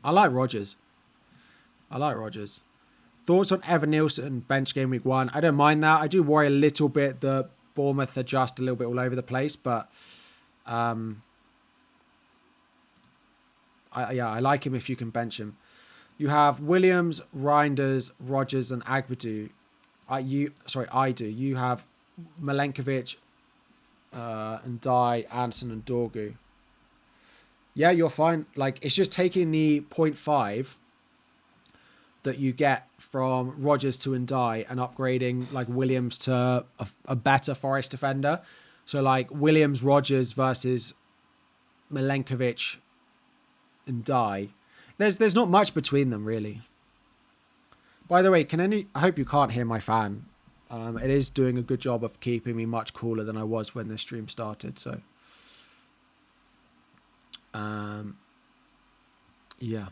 I like Rodgers. Thoughts on Evan Nielsen, bench game week 1? I don't mind that. I do worry a little bit that Bournemouth are just a little bit all over the place, but I like him if you can bench him. You have Williams, Reinders, Rodgers, and Agbadu. I do. You have Milenkovic, Ndai, Anderson, and Dorgu. Yeah, you're fine. Like, it's just taking the 0.5 that you get from Rodgers to Ndai and upgrading, like, Williams to a better Forest defender. So, like, Williams, Rodgers versus Milenkovic, Ndai. There's not much between them, really. By the way, I hope you can't hear my fan. It is doing a good job of keeping me much cooler than I was when the stream started, so... yeah,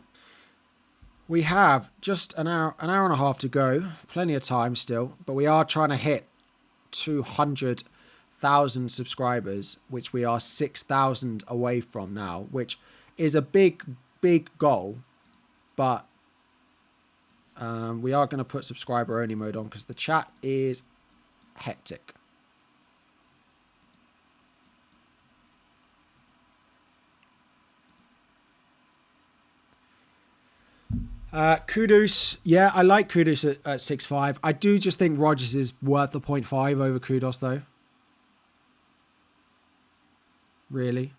we have just an hour and a half to go. Plenty of time still, but we are trying to hit 200,000 subscribers, which we are 6,000 away from now, which is a big goal. But we are going to put subscriber only mode on because the chat is hectic. Kudus. Yeah, I like Kudus at 6.5. I do just think Rodgers is worth the 0.5 over Kudus, though. Really.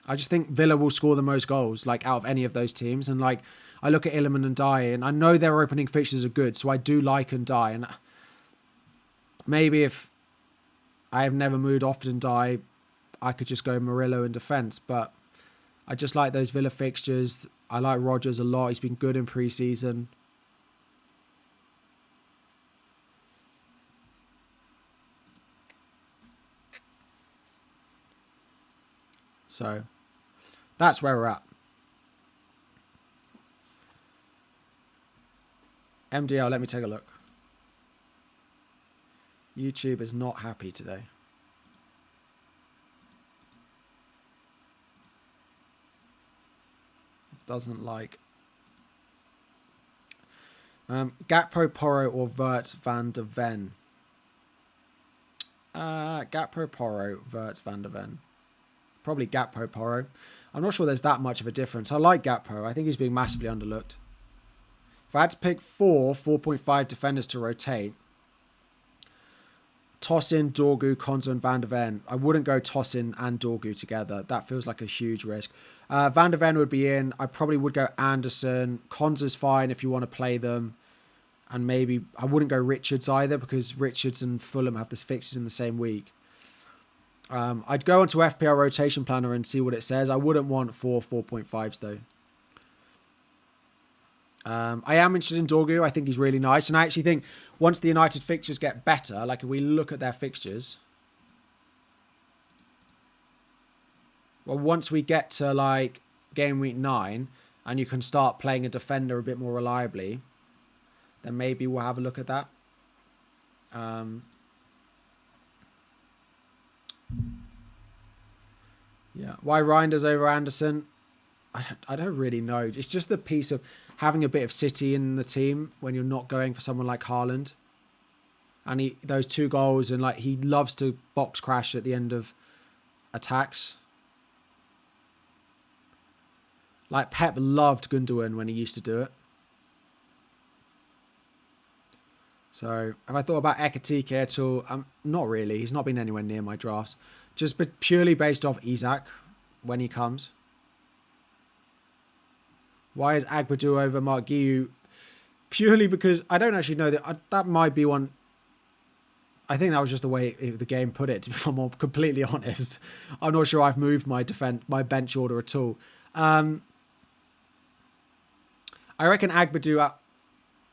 I just think Villa will score the most goals, like, out of any of those teams. And, like, I look at Illiman and Dye, and I know their opening fixtures are good, so I do like and Dye. And maybe if I have never moved often Dye, I could just go Murillo in defence. But I just like those Villa fixtures. I like Rodgers a lot. He's been good in pre-season. So that's where we're at. MDL, let me take a look. YouTube is not happy today. Doesn't like. Gakpo, Porro, or Vert van der Ven? Gakpo, Porro, Vert van der Ven. Probably Gakpo, Porro. I'm not sure there's that much of a difference. I like Gakpo. I think he's being massively underlooked. If I had to pick 4.5 defenders to rotate, Tosin, Dorgu, Konza, and Van der Ven. I wouldn't go Tosin and Dorgu together. That feels like a huge risk. Van der Ven would be in. I probably would go Anderson. Konza's fine if you want to play them. And maybe I wouldn't go Richards either, because Richards and Fulham have the fixtures in the same week. I'd go onto FPL Rotation Planner and see what it says. I wouldn't want 4.5s though. I am interested in Dorgu. I think he's really nice. And I actually think once the United fixtures get better, like if we look at their fixtures, well, once we get to like game week 9 and you can start playing a defender a bit more reliably, then maybe we'll have a look at that. Yeah. Why Reinders over Anderson? I don't really know. It's just the piece of having a bit of City in the team when you're not going for someone like Haaland. And those 2 goals, and like he loves to box crash at the end of attacks. Like Pep loved Gundogan when he used to do it. So have I thought about Ekatike at all? Not really. He's not been anywhere near my drafts. Just purely based off Isak when he comes. Why is Agbadou over Mark Guiu? Purely because I don't actually know that might be one. I think that was just the way the game put it, if I'm completely honest. I'm not sure I've moved my bench order at all. I reckon Agbadou.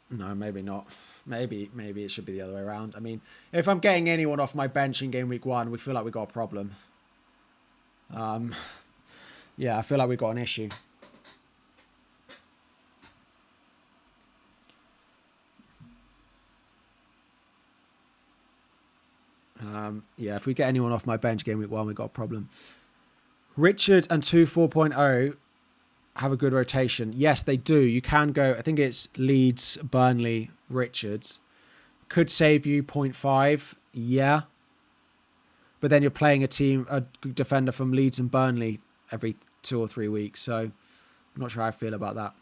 No, maybe not. Maybe it should be the other way around. I mean, if I'm getting anyone off my bench in game week 1, we feel like we've got a problem. Yeah, I feel like we've got an issue. Yeah, if we get anyone off my bench game week 1, we've got a problem. Richard and 4.0 have a good rotation. Yes, they do. You can go, I think it's Leeds, Burnley, Richards. Could save you 0.5. Yeah. But then you're playing a defender from Leeds and Burnley every 2 or 3 weeks. So I'm not sure how I feel about that.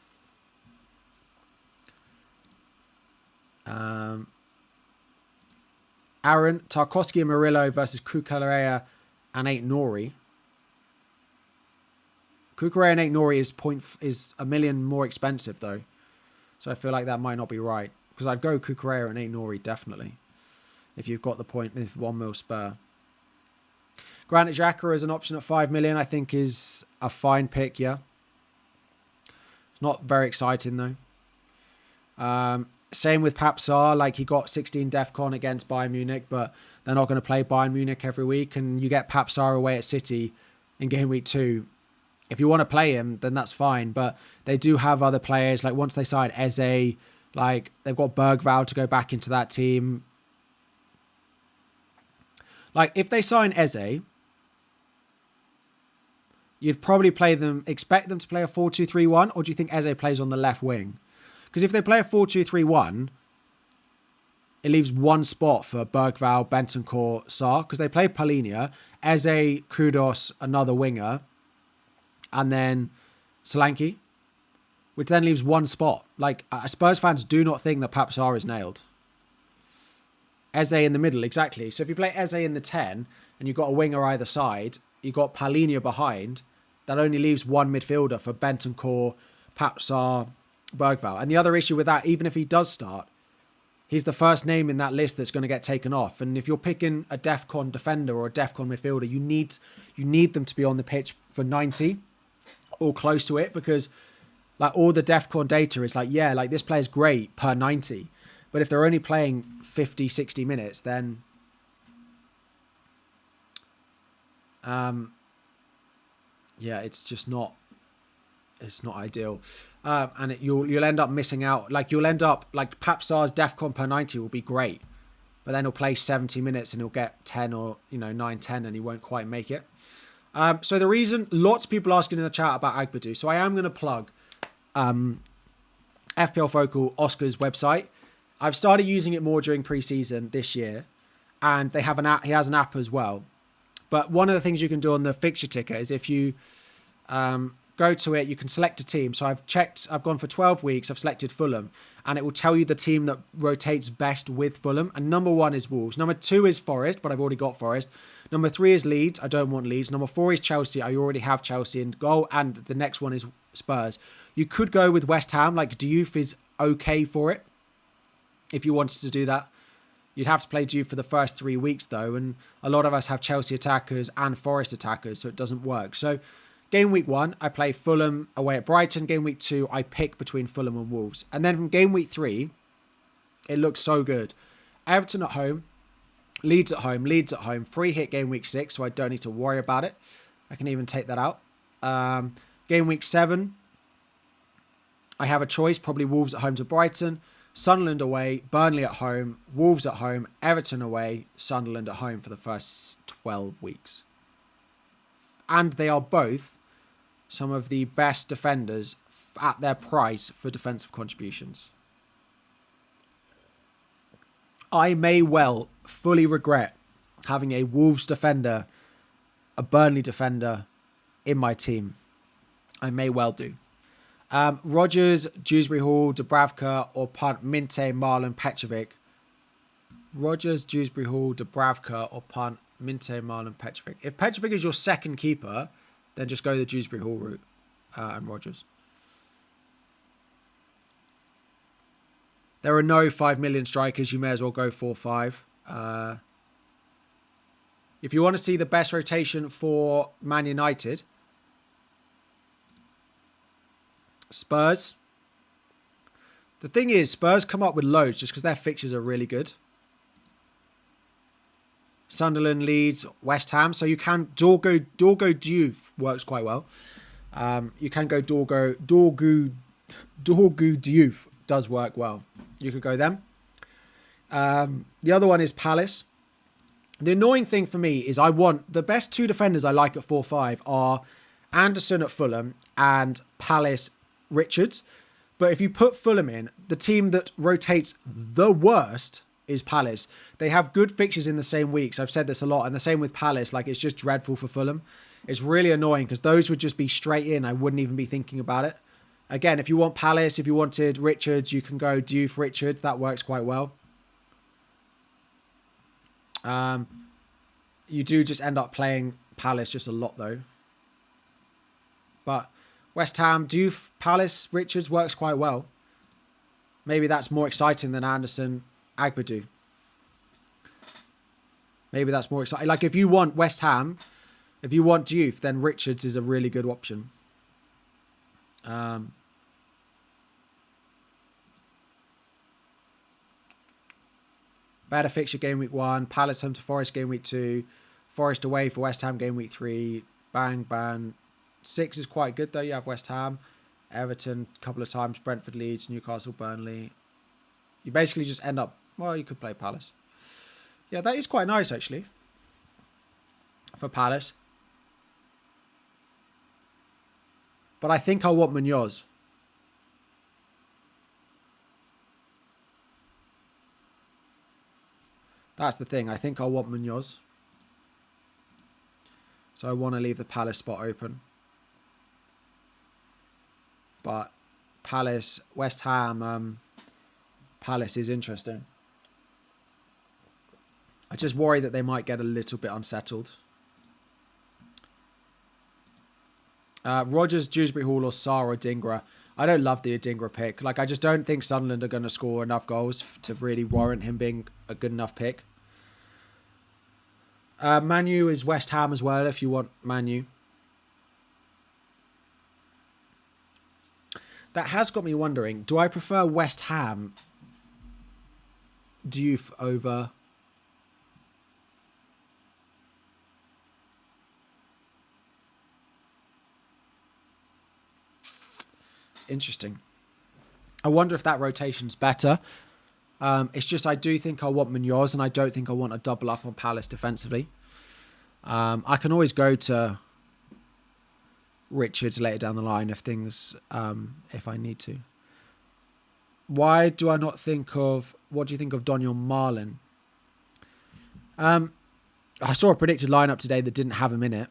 Aaron, Tarkowski and Murillo versus Cucurella and 8 Nori. Cucurella and 8 Nori is $1 million more expensive though. So I feel like that might not be right. Because I'd go Cucurella and 8 Nori definitely. If you've got the point with 1 mil spare. Granit Xhaka as an option at 5 million I think is a fine pick, yeah. It's not very exciting though. Same with Papsar, like he got 16 Defcon against Bayern Munich, but they're not going to play Bayern Munich every week, and you get Papsar away at City in game week 2. If you want to play him, then that's fine, but they do have other players, like once they sign Eze, like they've got Bergvall to go back into that team. Like if they sign Eze, you'd probably expect them to play a 4-2-3-1, or do you think Eze plays on the left wing? Because if they play a 4-2-3-1, it leaves one spot for Bergvall, Bentancur, Sarr. Because they play Polinia, Eze, Kudos, another winger. And then Solanke, which then leaves one spot. Like, Spurs fans do not think that Pape Sarr is nailed. Eze in the middle, exactly. So if you play Eze in the 10 and you've got a winger either side, you've got Palhinha behind, that only leaves one midfielder for Bentancur, Pape Sarr, Bergvall. And the other issue with that, even if he does start, he's the first name in that list that's going to get taken off. And if you're picking a Defcon defender or a Defcon midfielder, you need them to be on the pitch for 90 or close to it, because like all the Defcon data is like, yeah, like this player's great per 90. But if they're only playing 50, 60 minutes, then yeah, it's just not, it's not ideal. And you'll end up missing out. Like you'll end up like Pape Sarr's Defcon per 90 will be great, but then he'll play 70 minutes and he'll get 10 or 9, 10 and he won't quite make it. So the reason, lots of people asking in the chat about Agbadou. So I am going to plug FPL Focal Oscar's website. I've started using it more during pre-season this year, and they have an app. He has an app as well. But one of the things you can do on the fixture ticker is if you go to it, you can select a team. So I've gone for 12 weeks. I've selected Fulham, and it will tell you the team that rotates best with Fulham. And number 1 is Wolves. Number 2 is Forest, but I've already got Forest. Number 3 is Leeds. I don't want Leeds. Number 4 is Chelsea. I already have Chelsea in goal. And the next one is Spurs. You could go with West Ham. Like Diouf is okay for it. If you wanted to do that, you'd have to play Diouf for the first 3 weeks though. And a lot of us have Chelsea attackers and Forest attackers, so it doesn't work. So game week 1, I play Fulham away at Brighton. Game week 2, I pick between Fulham and Wolves. And then from game week 3, it looks so good. Everton at home, Leeds at home, free hit game week 6, so I don't need to worry about it. I can even take that out. Game week 7, I have a choice, probably Wolves at home to Brighton, Sunderland away, Burnley at home, Wolves at home, Everton away, Sunderland at home for the first 12 weeks. And they are both some of the best defenders at their price for defensive contributions. I may well fully regret having a Wolves defender, a Burnley defender in my team. I may well do. Rodgers, Dewsbury Hall, Dubravka, or punt Minte, Marlon, Petrovic. Rodgers, Dewsbury Hall, Dubravka, or punt Minte, Marlon, Petrovic. If Petrovic is your second keeper, then just go the Dewsbury Hall route and Rodgers. There are no 5 million strikers. You may as well go 4-5. If you want to see the best rotation for Man United, Spurs. The thing is, Spurs come up with loads just because their fixtures are really good. Sunderland, Leeds, West Ham. So you can Dorgo Diouf works quite well. You can go Dorgu Diouf does work well. You could go them. The other one is Palace. The annoying thing for me is I want the best 2 defenders I like at 4-5 are Anderson at Fulham and Palace Richards. But if you put Fulham in, the team that rotates the worst is Palace. They have good fixtures in the same weeks. I've said this a lot. And the same with Palace. Like, it's just dreadful for Fulham. It's really annoying because those would just be straight in. I wouldn't even be thinking about it. Again, if you want Palace, if you wanted Richards, you can go Diouf Richards. That works quite well. You do just end up playing Palace just a lot though. But West Ham, Diouf, Palace, Richards works quite well. Maybe that's more exciting than Anderson, Agbadou. Maybe that's more exciting. Like if you want West Ham, if you want Diouf, then Richards is a really good option. Better fixture game week 1. Palace home to Forest game week 2. Forest away for West Ham game week 3. Bang, bang. 6 is quite good though. You have West Ham, Everton a couple of times, Brentford, Leeds, Newcastle, Burnley. You basically just end up, well, you could play Palace. Yeah, that is quite nice actually for Palace. But I think I want Munoz. That's the thing. I think I want Munoz. So I want to leave the Palace spot open. But Palace, West Ham, Palace is interesting. I just worry that they might get a little bit unsettled. Rodgers, Dewsbury Hall, or Sarr or Dingra. I don't love the Adingra pick. Like, I just don't think Sunderland are going to score enough goals to really warrant him being a good enough pick. Manu is West Ham as well, if you want Manu. That has got me wondering, do I prefer West Ham Diouf over... It's interesting. I wonder if that rotation's better. It's just I do think I want Munoz, and I don't think I want a double up on Palace defensively. I can always go to Richards later down the line if I need to. Why do I not think of... What do you think of Daniel Marlin? I saw a predicted lineup today that didn't have him in it.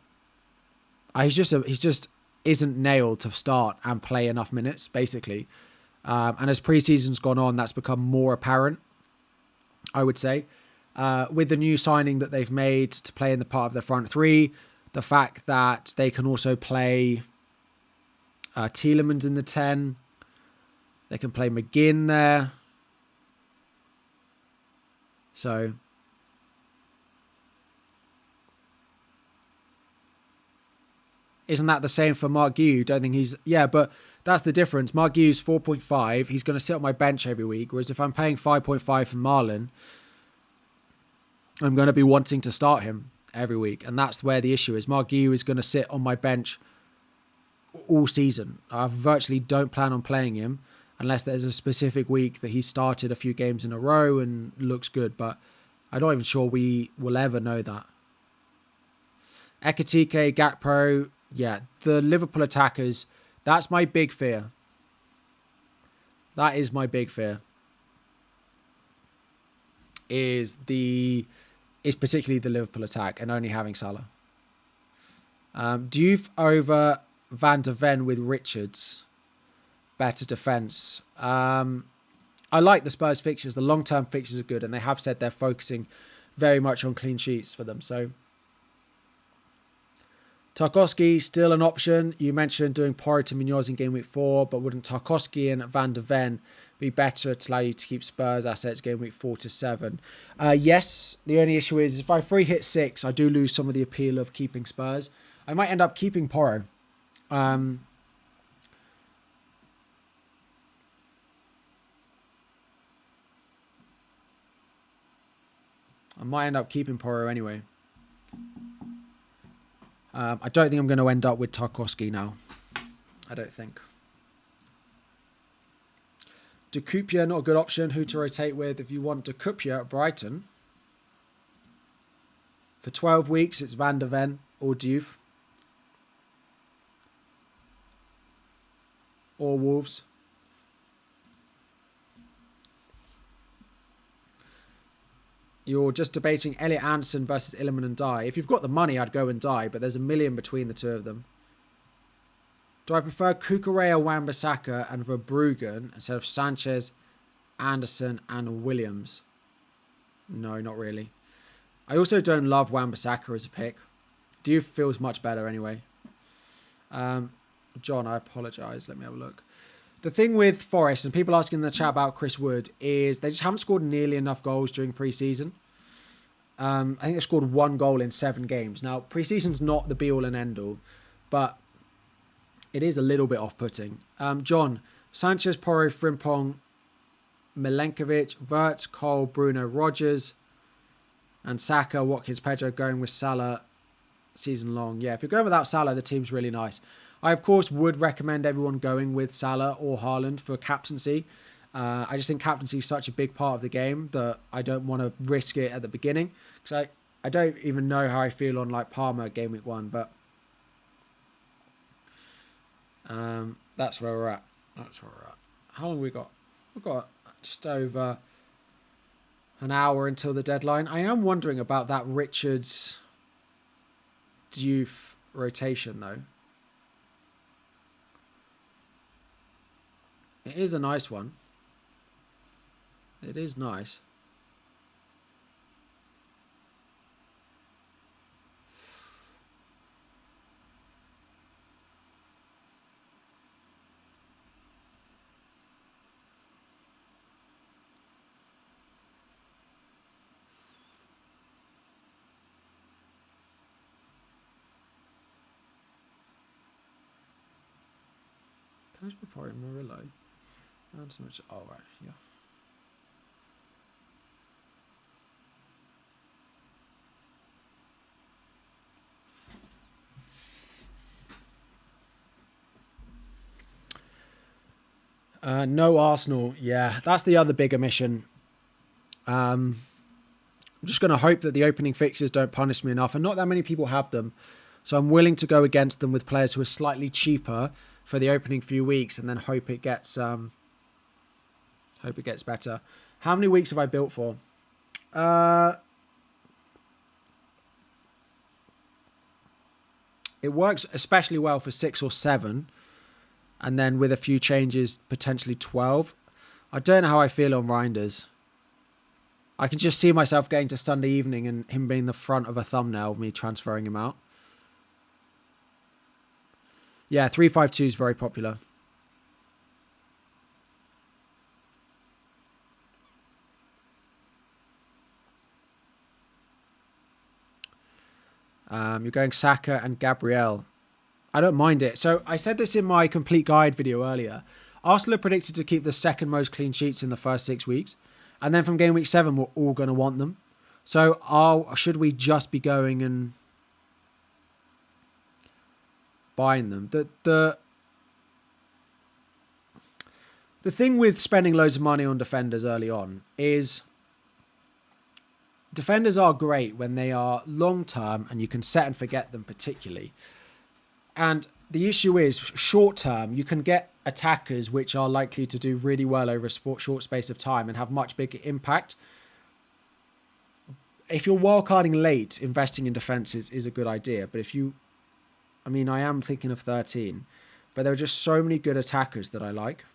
He's just isn't nailed to start and play enough minutes, basically. And as pre-season's gone on, that's become more apparent, I would say. With the new signing that they've made to play in the part of the front three, the fact that they can also play Tielemans in the 10. They can play McGinn there. So... Isn't that the same for Mark Guiu? Don't think he's... Yeah, but that's the difference. Mark Guiu's 4.5. He's going to sit on my bench every week. Whereas if I'm paying 5.5 for Marlon, I'm going to be wanting to start him every week. And that's where the issue is. Mark Guiu is going to sit on my bench all season. I virtually don't plan on playing him unless there's a specific week that he started a few games in a row and looks good. But I'm not even sure we will ever know that. Ekitike, Gakpo... Yeah, the Liverpool attackers, that's my big fear. That is my big fear. Is particularly the Liverpool attack and only having Salah. Diouf over Van der Ven with Richards. Better defence. I like the Spurs fixtures. The long-term fixtures are good, and they have said they're focusing very much on clean sheets for them. So... Tarkowski, still an option. You mentioned doing Porro to Munoz in Game Week 4, but wouldn't Tarkowski and Van der Ven be better to allow you to keep Spurs assets Game Week 4 to 7? Yes, the only issue is if I free hit 6, I do lose some of the appeal of keeping Spurs. I might end up keeping Porro. I might end up keeping Porro anyway. I don't think I'm going to end up with Tarkowski now. I don't think. Decupia, not a good option. Who to rotate with? If you want Decupia at Brighton. For 12 weeks, it's Van der Ven or Diouf. Or Wolves. You're just debating Elliot Anderson versus Illiman and Dye. If you've got the money, I'd go and Dye, but there's a million between the two of them. Do I prefer Kukurea, Wan-Bissaka and Verbruggen instead of Sanchez, Anderson and Williams? No, not really. I also don't love Wan-Bissaka as a pick. Diouf feels much better anyway. John, I apologise. Let me have a look. The thing with Forest, and people asking in the chat about Chris Wood, is they just haven't scored nearly enough goals during pre-season. I think they scored 1 goal in 7 games. Now, pre-season's not the be-all and end-all, but it is a little bit off-putting. John, Sanchez, Porro, Frimpong, Milenkovic, Wirtz, Cole, Bruno, Rodgers, and Saka, Watkins, Pedro going with Salah season long. Yeah, if you're going without Salah, the team's really nice. I, of course, would recommend everyone going with Salah or Haaland for captaincy. I just think captaincy is such a big part of the game that I don't want to risk it at the beginning. Because I don't even know how I feel on like Palmer Game Week 1, but that's where we're at. How long have we got? We've got just over an hour until the deadline. I am wondering about that Richards Diouf rotation, though. It is a nice one. It is nice. Probably Murillo. Not so much. Oh, right. Yeah. No Arsenal. Yeah, that's the other big omission. I'm just going to hope that the opening fixtures don't punish me enough, and not that many people have them. So I'm willing to go against them with players who are slightly cheaper for the opening few weeks, and then hope it gets better. How many weeks have I built for? It works especially well for 6 or 7, and then with a few changes, potentially 12. I don't know how I feel on Reinders. I can just see myself getting to Sunday evening and him being the front of a thumbnail, me transferring him out. Yeah, 3-5-2 is very popular. You're going Saka and Gabriel. I don't mind it. So I said this in my complete guide video earlier. Arsenal are predicted to keep the second most clean sheets in the first 6 weeks. And then from game week 7, we're all going to want them. So should we just be going and buying them? The thing with spending loads of money on defenders early on is defenders are great when they are long-term and you can set and forget them particularly. And the issue is short-term, you can get attackers which are likely to do really well over a short space of time and have much bigger impact. If you're wildcarding late, investing in defenses is a good idea. But if you... I mean, I am thinking of 13. But there are just so many good attackers that I like.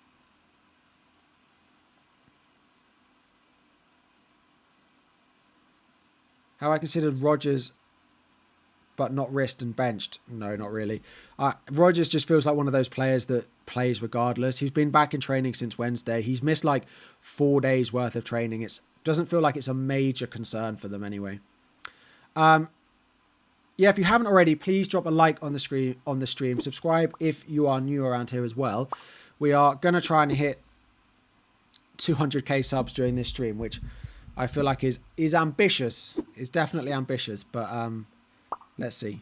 How I considered Rodgers, but not risked and benched? No, not really. Rodgers just feels like one of those players that plays regardless. He's been back in training since Wednesday. He's missed like 4 days worth of training. It doesn't feel like it's a major concern for them anyway. Yeah, if you haven't already, please drop a like on the stream. Subscribe if you are new around here as well. We are going to try and hit 200k subs during this stream, which I feel like is ambitious. Is definitely ambitious, but let's see.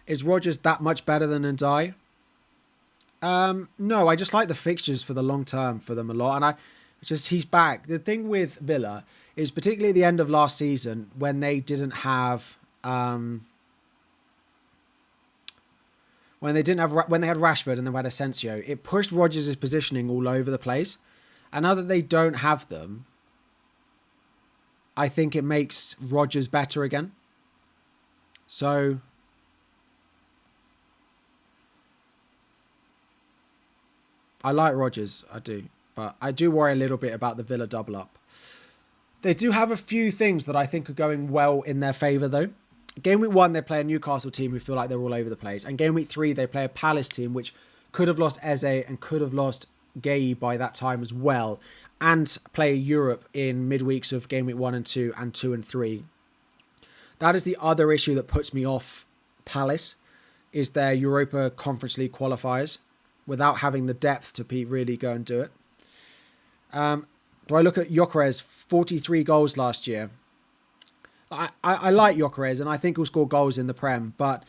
Is Rodgers that much better than Ndai? No, I just like the fixtures for the long term for them a lot, and he's back. The thing with Villa is particularly at the end of last season when they didn't have when they had Rashford and they had Asensio, it pushed Rodgers' positioning all over the place. And now that they don't have them, I think it makes Rodgers better again. So I like Rodgers, I do. But I do worry a little bit about the Villa double up. They do have a few things that I think are going well in their favour, though. Game week 1, they play a Newcastle team who feel like they're all over the place. And game week 3, they play a Palace team which could have lost Eze and could have lost Gay by that time as well. And play Europe in midweeks of game week 1 and 2 and 2 and 3. That is the other issue that puts me off Palace, is their Europa Conference League qualifiers without having the depth to really go and do it. Do I look at Gyökeres, 43 goals last year? I like Gyökeres and I think he'll score goals in the Prem, but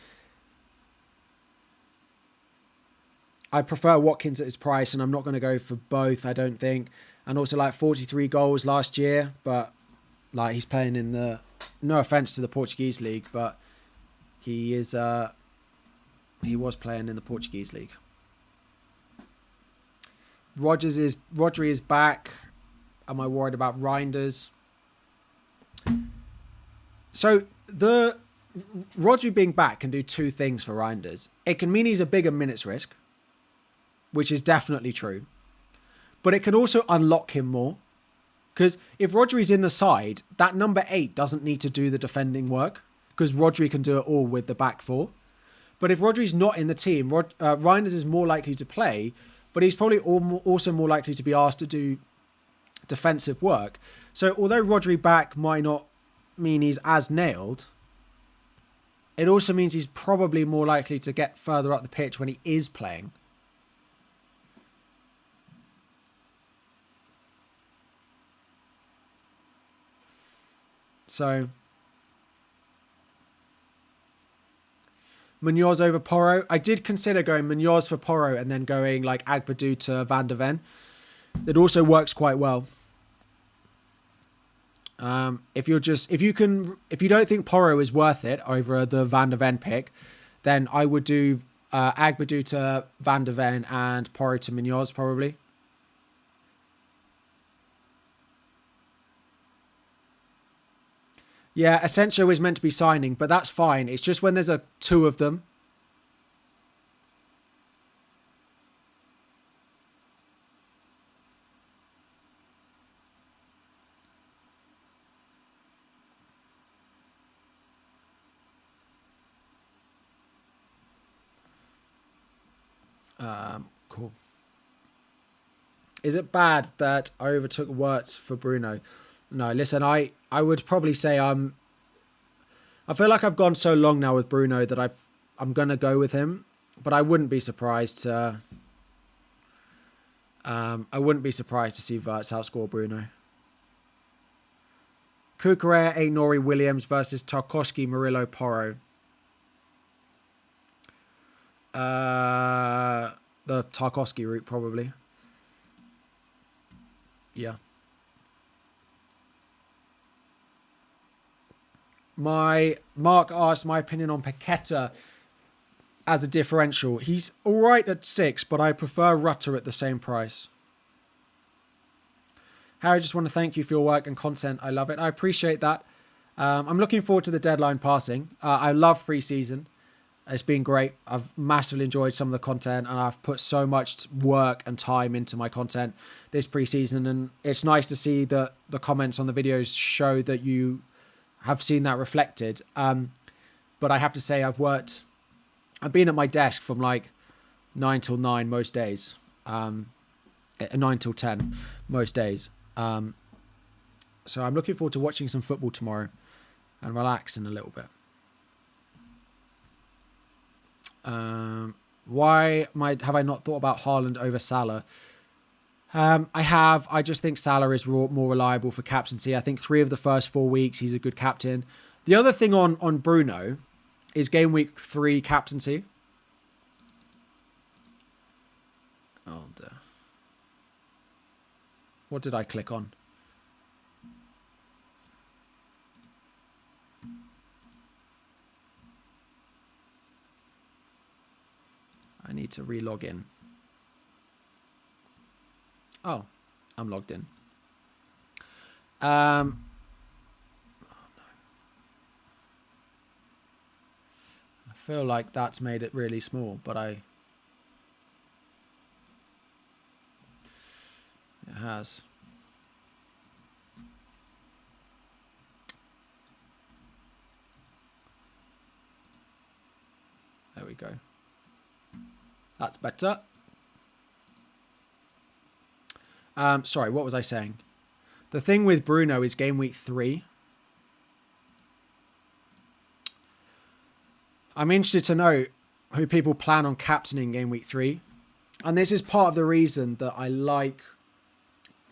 I prefer Watkins at his price and I'm not going to go for both, I don't think. And also like 43 goals last year, but like he's playing in the, no offense to the Portuguese league, but he was playing in the Portuguese league. Rodri is back. Am I worried about Reinders? So the Rodri being back can do two things for Reinders. It can mean he's a bigger minutes risk, which is definitely true. But it can also unlock him more. Because if Rodri's in the side, that number 8 doesn't need to do the defending work. Because Rodri can do it all with the back 4. But if Rodri's not in the team, Reinders is more likely to play. But he's probably also more likely to be asked to do defensive work. So although Rodri back might not mean he's as nailed, it also means he's probably more likely to get further up the pitch when he is playing. So Munoz over Porro. I did consider going Munoz for Porro and then going like Agbadou to Van de Ven. That also works quite well. If you don't think Porro is worth it over the Van de Ven pick, then I would do Agbadou to Van de Ven and Porro to Munoz probably. Yeah, Asensio is meant to be signing, but that's fine. It's just when there's two of them. Cool. Is it bad that I overtook Wirtz for Bruno? No, listen, I would probably say I feel like I've gone so long now with Bruno that I'm going to go with him, but I wouldn't be surprised to see Wirtz outscore Bruno. Kukurea, Nori Williams versus Tarkowski, Murillo, Porro. The Tarkowski route probably. Yeah. Mark asked my opinion on Paqueta as a differential. He's all right at 6, but I prefer Rutter at the same price. Harry, I just want to thank you for your work and content. I love it. I appreciate that. I'm looking forward to the deadline passing. I love preseason. It's been great. I've massively enjoyed some of the content, and I've put so much work and time into my content this preseason. And it's nice to see that the comments on the videos show that you have seen that reflected. But I have to say I've been at my desk from like 9 till 9 most days. 9 till 10 most days. So I'm looking forward to watching some football tomorrow and relaxing a little bit. Why have I not thought about Haaland over Salah? I have. I just think Salah is more reliable for captaincy. I think 3 of the first 4 weeks he's a good captain. The other thing on Bruno is game week 3 captaincy. Oh dear. What did I click on? I need to re-log in. Oh, I'm logged in. Oh no. I feel like that's made it really small, but it has. There we go. That's better. Sorry, what was I saying? The thing with Bruno is game week 3. I'm interested to know who people plan on captaining game week 3. And this is part of the reason that I like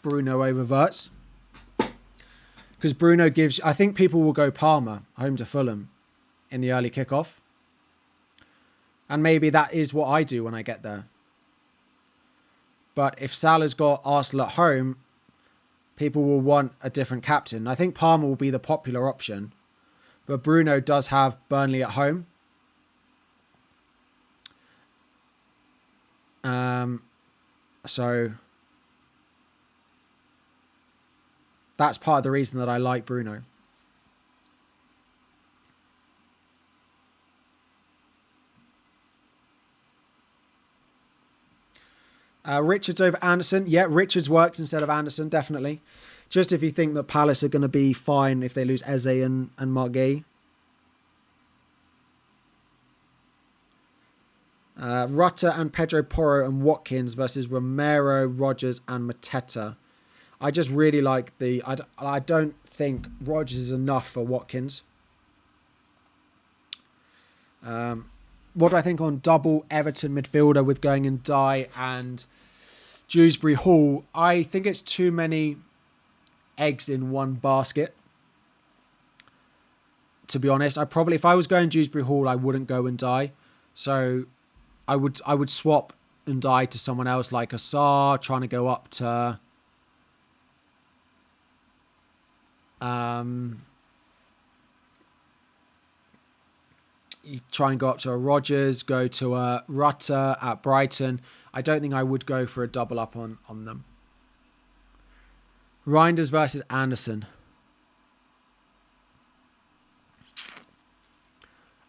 Bruno over Wirtz. Because Bruno gives... I think people will go Palmer home to Fulham in the early kickoff. And maybe that is what I do when I get there. But if Salah's got Arsenal at home, people will want a different captain. I think Palmer will be the popular option. But Bruno does have Burnley at home. So that's part of the reason that I like Bruno. Richards over Anderson. Yeah, Richards works instead of Anderson, definitely. Just if you think that Palace are going to be fine if they lose Eze and Mark Gay. Rutter and Pedro Porro and Watkins versus Romero, Rodgers and Mateta. I just really like the... I don't think Rodgers is enough for Watkins. What do I think on double Everton midfielder with going in Dye and Dewsbury Hall? I think it's too many eggs in one basket. To be honest, if I was going Dewsbury Hall, I wouldn't go and Dye. So I would swap and Dye to someone else like Assar, trying to go up to you try and go up to a Rodgers, go to a Rutter at Brighton. I don't think I would go for a double up on them. Reinders versus Anderson.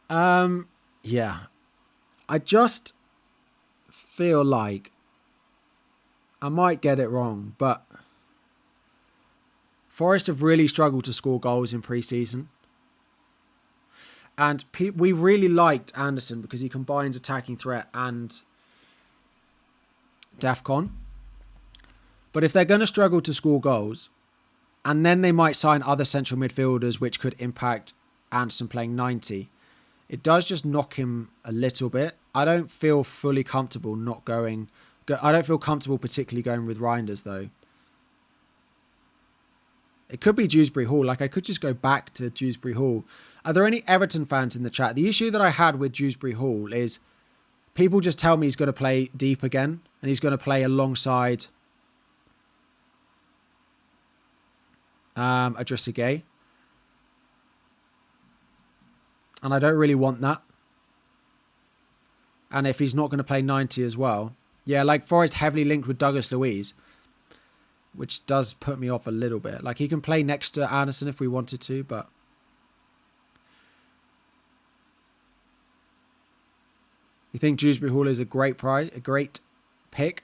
Yeah. I just feel like I might get it wrong, but Forest have really struggled to score goals in pre-season. And we really liked Anderson because he combines attacking threat and Defcon. But if they're going to struggle to score goals, and then they might sign other central midfielders which could impact Anderson playing 90, it does just knock him a little bit. I don't feel fully comfortable not going... I don't feel comfortable particularly going with Reinders, though. It could be Dewsbury Hall. Like, I could just go back to Dewsbury Hall. Are there any Everton fans in the chat? The issue that I had with Dewsbury Hall is people just tell me he's going to play deep again, and he's going to play alongside Idrissa Gueye. And I don't really want that. And if he's not going to play 90 as well. Yeah, like Forest heavily linked with Douglas Luiz, which does put me off a little bit. Like, he can play next to Anderson if we wanted to, but... You think Dewsbury Hall is a great prize, a great pick?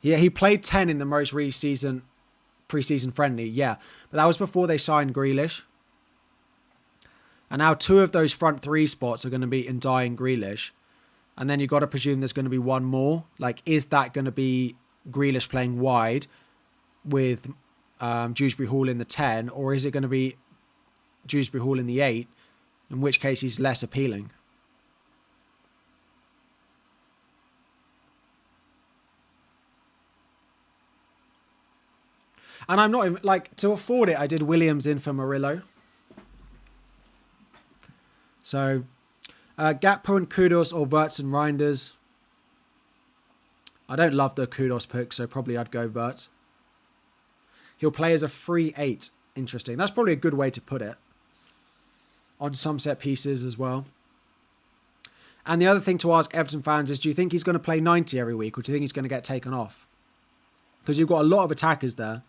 Yeah, he played 10 in the most recent pre-season friendly, yeah. But that was before they signed Grealish. And now 2 of those front 3 spots are going to be Ndiaye and Grealish. And then you've got to presume there's going to be one more. Like, is that going to be Grealish playing wide with Dewsbury Hall in the 10? Or is it going to be Dewsbury Hall in the 8? In which case he's less appealing. And I'm not... Like, to afford it, I did Williams in for Murillo. So... Gakpo and Kudos or Wirtz and Reinders. I don't love the Kudos pick, so probably I'd go Wirtz. He'll play as a free 8. Interesting. That's probably a good way to put it. On some set pieces as well. And the other thing to ask Everton fans is, do you think he's going to play 90 every week, or do you think he's going to get taken off? Because you've got a lot of attackers there.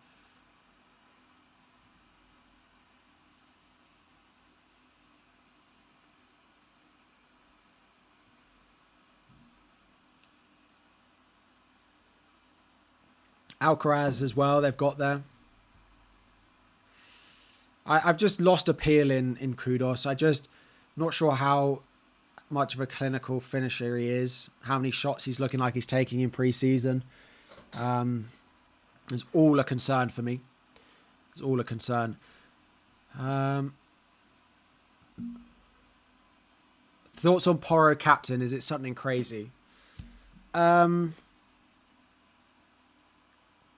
Alcaraz as well, they've got there. I've just lost appeal in Kudos. I just not sure how much of a clinical finisher he is, how many shots he's looking like he's taking in pre-season. It's all a concern for me. It's all a concern. Thoughts on Porro captain? Is it something crazy?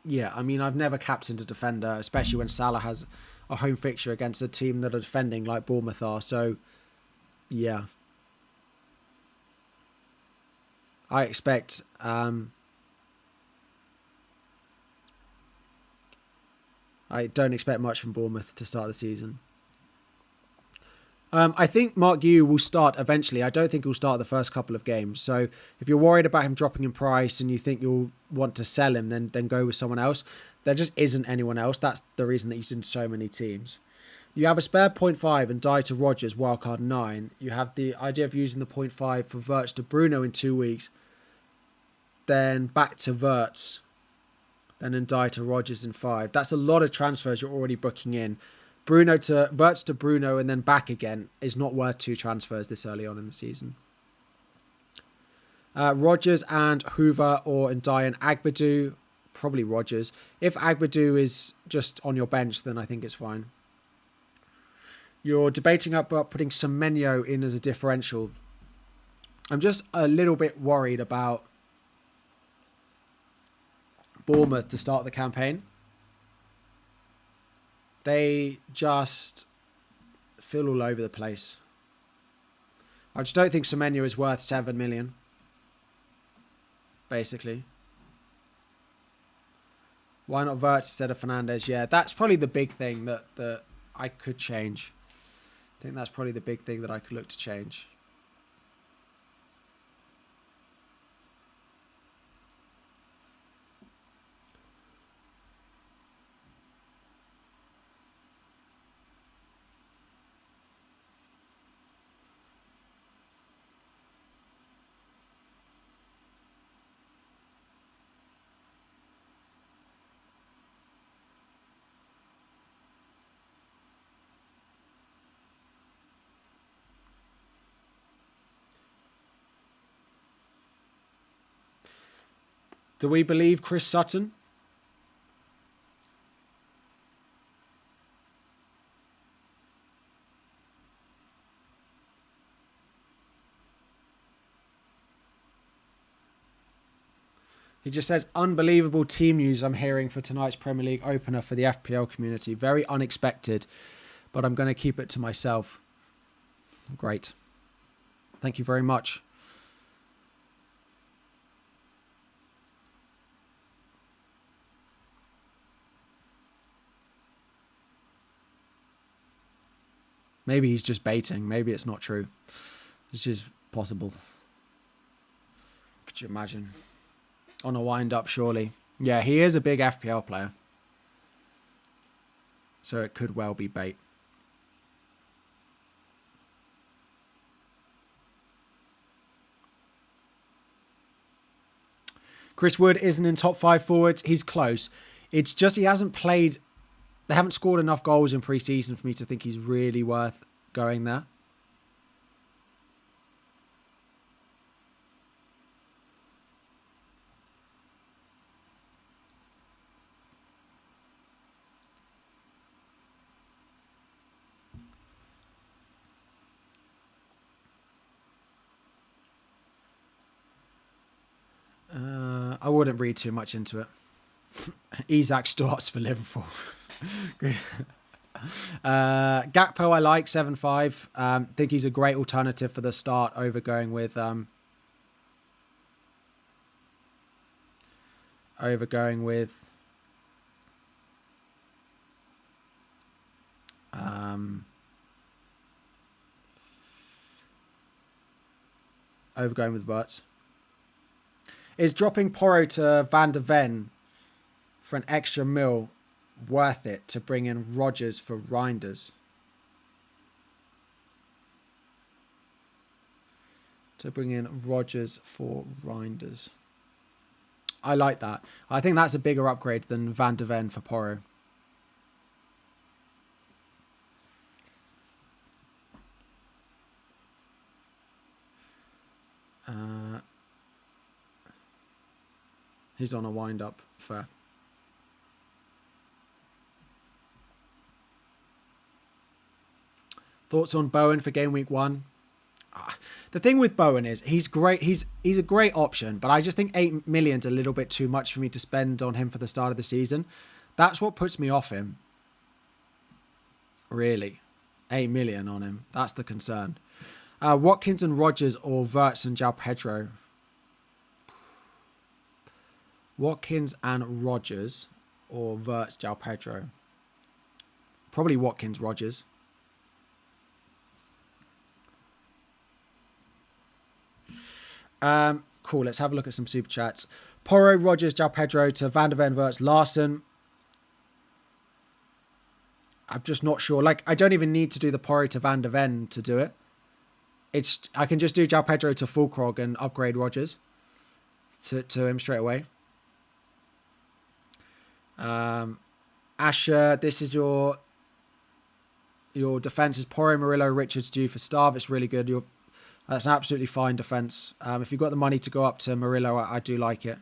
Yeah, I mean, I've never captained a defender, especially when Salah has a home fixture against a team that are defending like Bournemouth are. So, yeah. I expect... I don't expect much from Bournemouth to start the season. I think Mark Yu will start eventually. I don't think he'll start the first couple of games. So if you're worried about him dropping in price and you think you'll want to sell him, then go with someone else. There just isn't anyone else. That's the reason that he's in so many teams. You have a spare 0.5 and die to Rodgers, wildcard 9. You have the idea of using the 0.5 for Wirtz to Bruno in 2 weeks. Then back to Wirtz. Then and die to Rodgers in 5. That's a lot of transfers you're already booking in. Wirtz to Bruno and then back again is not worth 2 transfers this early on in the season. Rodgers and Hoover or Ndiaye and Agbadu. Probably Rodgers. If Agbadu is just on your bench, then I think it's fine. You're debating about putting Semenyo in as a differential. I'm just a little bit worried about Bournemouth to start the campaign. They just feel all over the place. I just don't think Semenyo is worth 7 million. Basically. Why not Wirtz instead of Fernandes? Yeah, that's probably the big thing that I could change. I think that's probably the big thing that I could look to change. Do we believe Chris Sutton? He just says, unbelievable team news I'm hearing for tonight's Premier League opener for the FPL community. Very unexpected, but I'm going to keep it to myself. Great. Thank you very much. Maybe he's just baiting. Maybe it's not true. It's just possible. Could you imagine? On a wind-up, surely. Yeah, he is a big FPL player. So it could well be bait. Chris Wood isn't in top 5 forwards. He's close. It's just he hasn't played... They haven't scored enough goals in pre-season for me to think he's really worth going there. I wouldn't read too much into it. Isak starts for Liverpool. Gakpo I like 7.5. Think he's a great alternative for the start over going with Wirtz. Is dropping Porro to Van de Ven for an extra mil worth it to bring in Rodgers for Reinders? I like that. I think that's a bigger upgrade than Van de Ven for Porro. He's on a wind-up. Fair. Thoughts on Bowen for game week 1? The thing with Bowen is he's great. He's a great option, but I just think 8 million's a little bit too much for me to spend on him for the start of the season. That's what puts me off him. Really. 8 million on him. That's the concern. Watkins and Rodgers or Wirtz and João Pedro? Watkins and Rodgers or Wirtz, João Pedro? Probably Watkins, Rodgers. Cool, let's have a look at some super chats. Porro, Rodgers, João Pedro to Van de Ven, Wirtz, Larson. I'm just not sure. Like, I don't even need to do the Porro to Van der Ven to do it. I can just do João Pedro to Fulkrog and upgrade Rodgers to him straight away. Asher, this is your defense is Porro, Murillo, Richards due for Starve. It's really good. That's an absolutely fine defense. If you've got the money to go up to Murillo, I do like it.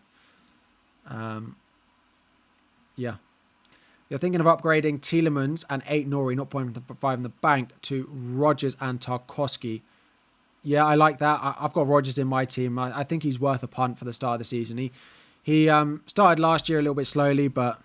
Yeah. You're thinking of upgrading Tielemans and 8 Nori, 0.5 in the bank, to Rodgers and Tarkowski. Yeah, I like that. I've got Rodgers in my team. I think he's worth a punt for the start of the season. He started last year a little bit slowly, but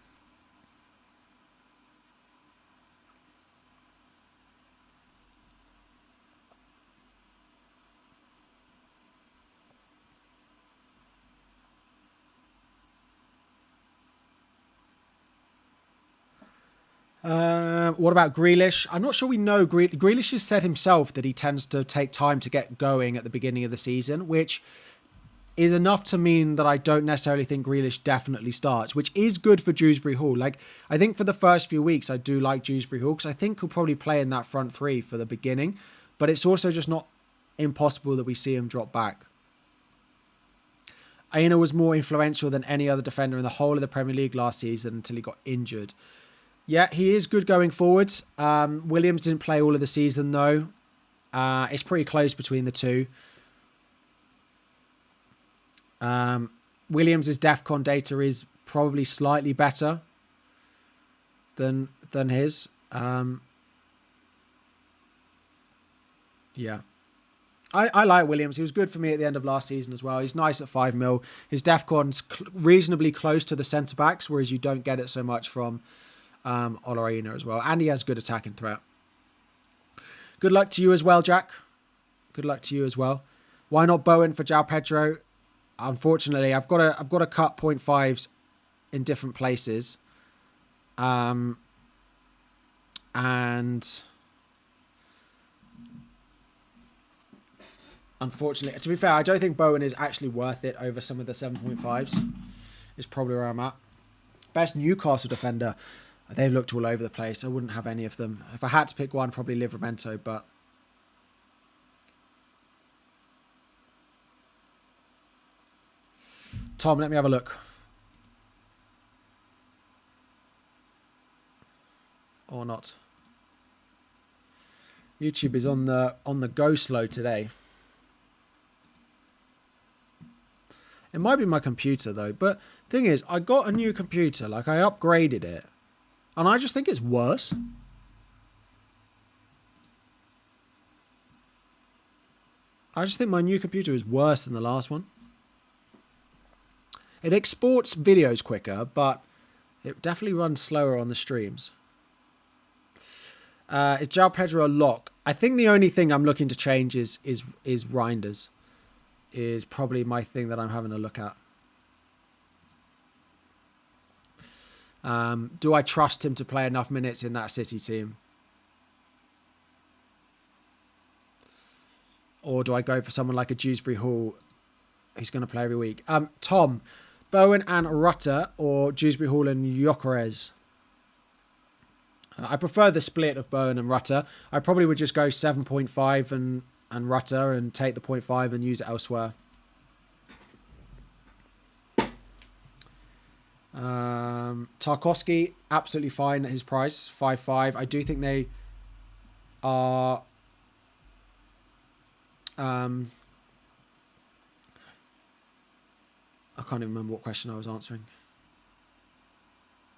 what about Grealish? I'm not sure we know. Grealish has said himself that he tends to take time to get going at the beginning of the season, which is enough to mean that I don't necessarily think Grealish definitely starts, which is good for Dewsbury Hall. Like, I think for the first few weeks, I do like Dewsbury Hall because I think he'll probably play in that front three for the beginning, but it's also just not impossible that we see him drop back. Aina was more influential than any other defender in the whole of the Premier League last season until he got injured. Yeah, he is good going forwards. Williams didn't play all of the season, though. It's pretty close between the two. Williams' Defcon data is probably slightly better than his. Yeah. I like Williams. He was good for me at the end of last season as well. He's nice at 5 mil. His Defcon's reasonably close to the centre-backs, whereas you don't get it so much from Olareina as well. And he has good attacking threat. Good luck to you as well, Jack. Good luck to you as well. Why not Bowen for João Pedro? Unfortunately, I've got to cut 0.5s in different places. And unfortunately, to be fair, I don't think Bowen is actually worth it over some of the 7.5s. Is probably where I'm at. Best Newcastle defender. They've looked all over the place. I wouldn't have any of them. If I had to pick one, probably Livramento, but Tom, let me have a look. Or not. YouTube is on the go slow today. It might be my computer though, but thing is, I got a new computer, like I upgraded it, and I just think it's worse. I just think my new computer is worse than the last one. It exports videos quicker, but it definitely runs slower on the streams. Is João Pedro a lock? I think the only thing I'm looking to change is Reinders. Is probably my thing that I'm having a look at. Do I trust him to play enough minutes in that City team? Or do I go for someone like a Dewsbury Hall who's going to play every week? Tom, Bowen and Rutter or Dewsbury Hall and Gyökeres? I prefer the split of Bowen and Rutter. I probably would just go 7.5 and Rutter and take the 0.5 and use it elsewhere. Tarkowski, absolutely fine at his price, 5.5. I do think they are... I can't even remember what question I was answering.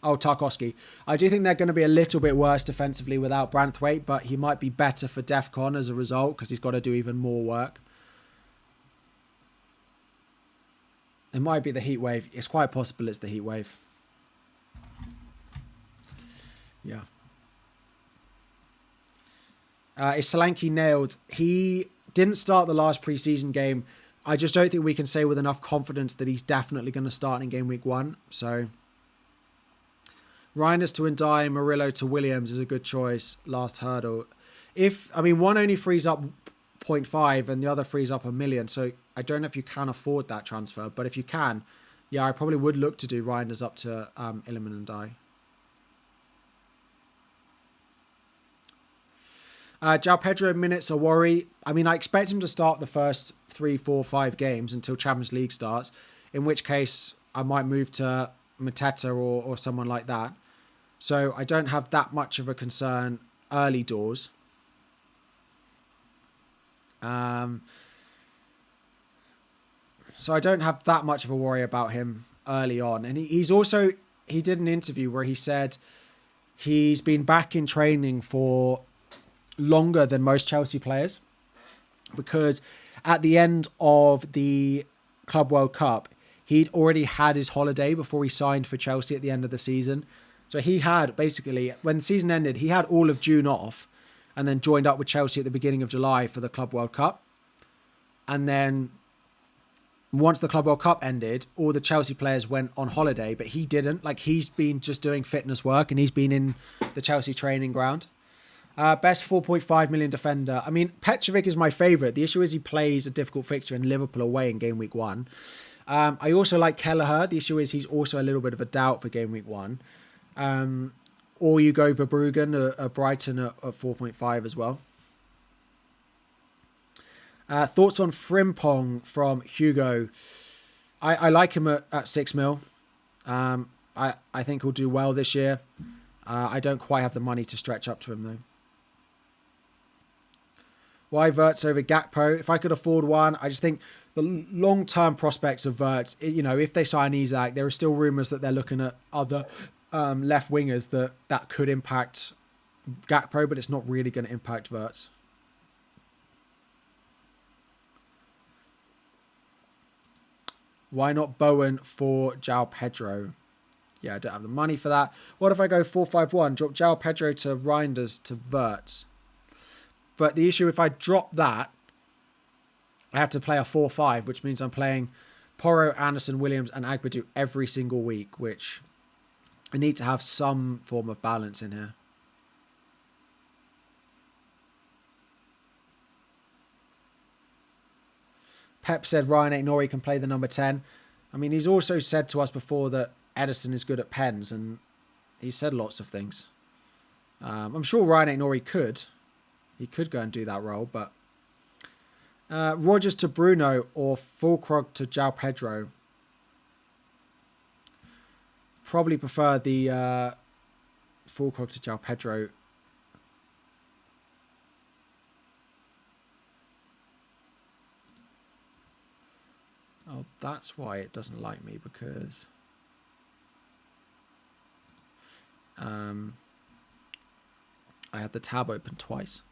Oh, Tarkowski. I do think they're going to be a little bit worse defensively without Branthwaite, but he might be better for Defcon as a result because he's got to do even more work. It might be the heat wave. It's quite possible it's the heat wave. Yeah. Is Solanke nailed? He didn't start the last preseason game. I just don't think we can say with enough confidence that he's definitely going to start in game week 1. So... Reinders to Ndai, Murillo to Williams is a good choice. Last hurdle. One only frees up 0.5 and the other frees up 1 million. So I don't know if you can afford that transfer. But if you can, yeah, I probably would look to do Reinders up to Illiman and Ndai. João Pedro minutes a worry. I mean, I expect him to start the first 3, 4, 5 games until Champions League starts, in which case I might move to Mateta or someone like that. So I don't have that much of a concern early doors. So I don't have that much of a worry about him early on. And he did an interview where he said he's been back in training for longer than most Chelsea players, because at the end of the Club World Cup, he'd already had his holiday before he signed for Chelsea at the end of the season. So he had basically, when the season ended, he had all of June off and then joined up with Chelsea at the beginning of July for the Club World Cup. And then once the Club World Cup ended, all the Chelsea players went on holiday, but he didn't. Like, he's been just doing fitness work and he's been in the Chelsea training ground. Best 4.5 million defender. I mean, Petrovic is my favourite. The issue is he plays a difficult fixture in Liverpool away in Game Week 1. I also like Kelleher. The issue is he's also a little bit of a doubt for Game Week 1. Or you go Verbruggen, a Brighton at 4.5 as well. Thoughts on Frimpong from Hugo. I like him at 6 mil. I think he'll do well this year. I don't quite have the money to stretch up to him though. Why Wirtz over Gakpo? If I could afford one, I just think the long-term prospects of Wirtz, if they sign Isak, there are still rumours that they're looking at other left wingers that could impact Gakpo, but it's not really going to impact Wirtz. Why not Bowen for João Pedro? Yeah, I don't have the money for that. What if I go 4-5-1, drop João Pedro to Reinders to Wirtz? But the issue, if I drop that, I have to play a 4-5, which means I'm playing Porro, Anderson, Williams, and Agbadu every single week, which I need to have some form of balance in here. Pep said Ryan Aït-Nouri can play the number 10. I mean, he's also said to us before that Edison is good at pens, and he said lots of things. I'm sure Ryan Aït-Nouri could. He could go and do that role, but... Rodgers to Bruno or Fulkrog to João Pedro. Probably prefer the Fulkrog to João Pedro. Oh, that's why it doesn't like me, because I had the tab open twice.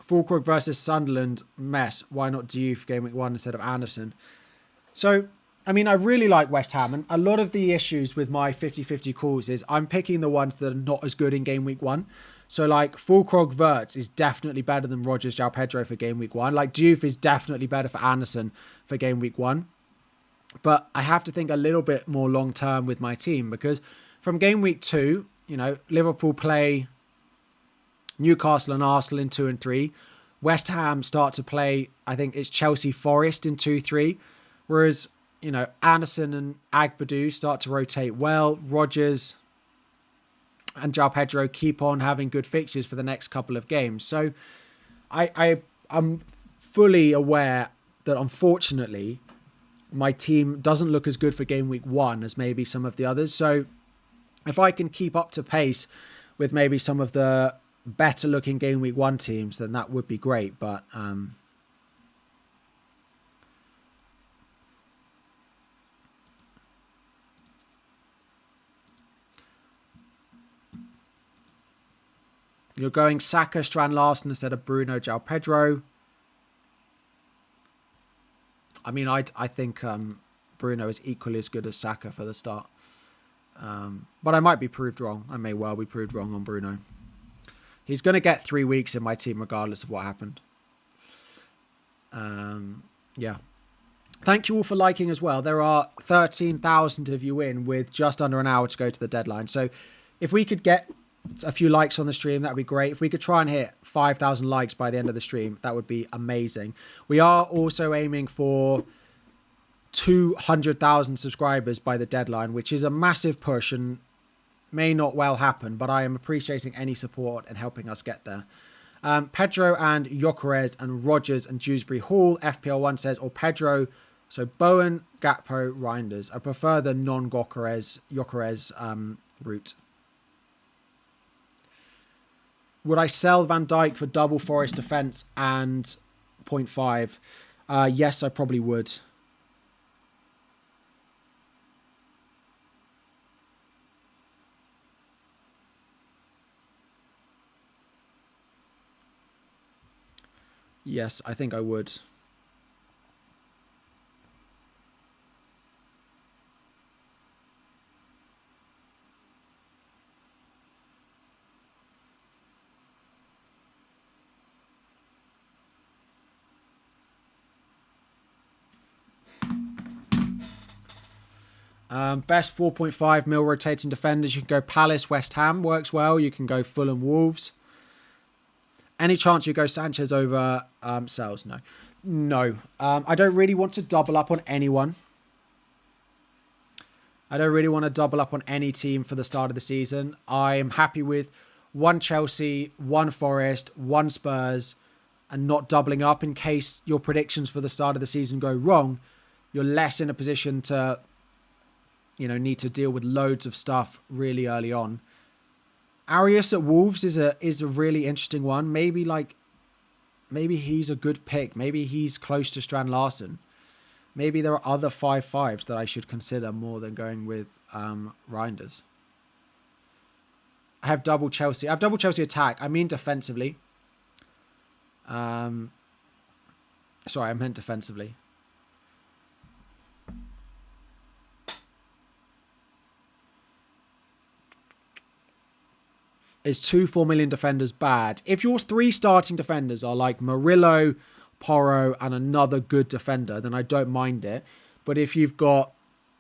Fulkrug versus Sunderland, mess. Why not Diouf Game Week 1 instead of Anderson? So, I mean, I really like West Ham, and a lot of the issues with my 50-50 calls is I'm picking the ones that are not as good in Game Week 1. So, like, Fulkrug Wirtz is definitely better than Rodgers João Pedro for Game Week 1. Like, Diouf is definitely better for Anderson for Game Week 1. But I have to think a little bit more long-term with my team, because from Game Week 2, Liverpool play Newcastle and Arsenal in 2 and 3. West Ham start to play, I think it's Chelsea Forest in 2-3. Whereas, Anderson and Agbadu start to rotate well. Rodgers and João Pedro keep on having good fixtures for the next couple of games. So I'm fully aware that, unfortunately, my team doesn't look as good for Game Week 1 as maybe some of the others. So if I can keep up to pace with maybe some of the better looking Game Week 1 teams, then that would be great. But you're going Saka, Strand Larsen instead of Bruno, João Pedro. I mean, I think Bruno is equally as good as Saka for the start. But I might be proved wrong. I may well be proved wrong on Bruno. He's going to get 3 weeks in my team regardless of what happened. Yeah. Thank you all for liking as well. There are 13,000 of you in with just under an hour to go to the deadline. So if we could get a few likes on the stream, that would be great. If we could try and hit 5,000 likes by the end of the stream, that would be amazing. We are also aiming for 200,000 subscribers by the deadline, which is a massive push. And may not well happen, but I am appreciating any support and helping us get there. Pedro and Gyökeres and Rogers and Dewsbury Hall. FPL1 says, or Pedro, so Bowen, Gakpo, Reinders. I prefer the non-Gyökeres route. Would I sell Van Dijk for double Forest defence and 0.5? Yes, I probably would. Yes, I think I would. Best 4.5 mil rotating defenders. You can go Palace, West Ham, works well. You can go Fulham, Wolves. Any chance you go Sanchez over Sales? No. No. I don't really want to double up on anyone. I don't really want to double up on any team for the start of the season. I am happy with one Chelsea, one Forest, one Spurs, and not doubling up in case your predictions for the start of the season go wrong. You're less in a position to, need to deal with loads of stuff really early on. Arias at Wolves is a really interesting one. Maybe he's a good pick. Maybe he's close to Strand Larsen. Maybe there are other 5/5s that I should consider more than going with Reinders. I have double Chelsea. I have double Chelsea attack. I mean defensively. Sorry, I meant defensively. Is 2 4 million defenders bad? If your 3 starting defenders are like Murillo, Porro, and another good defender, then I don't mind it. But if you've got,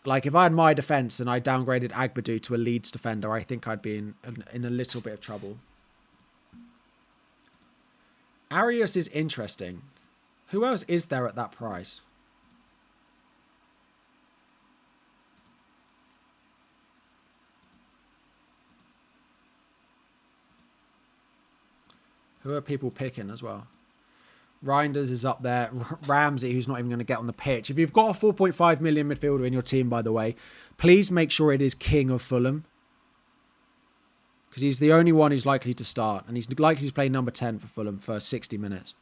if I had my defence and I downgraded Agbadu to a Leeds defender, I think I'd be in a little bit of trouble. Arias is interesting. Who else is there at that price? Who are people picking as well? Reinders is up there. Ramsey, who's not even going to get on the pitch. If you've got a 4.5 million midfielder in your team, by the way, please make sure it is King of Fulham. Because he's the only one who's likely to start. And he's likely to play number 10 for Fulham for 60 minutes.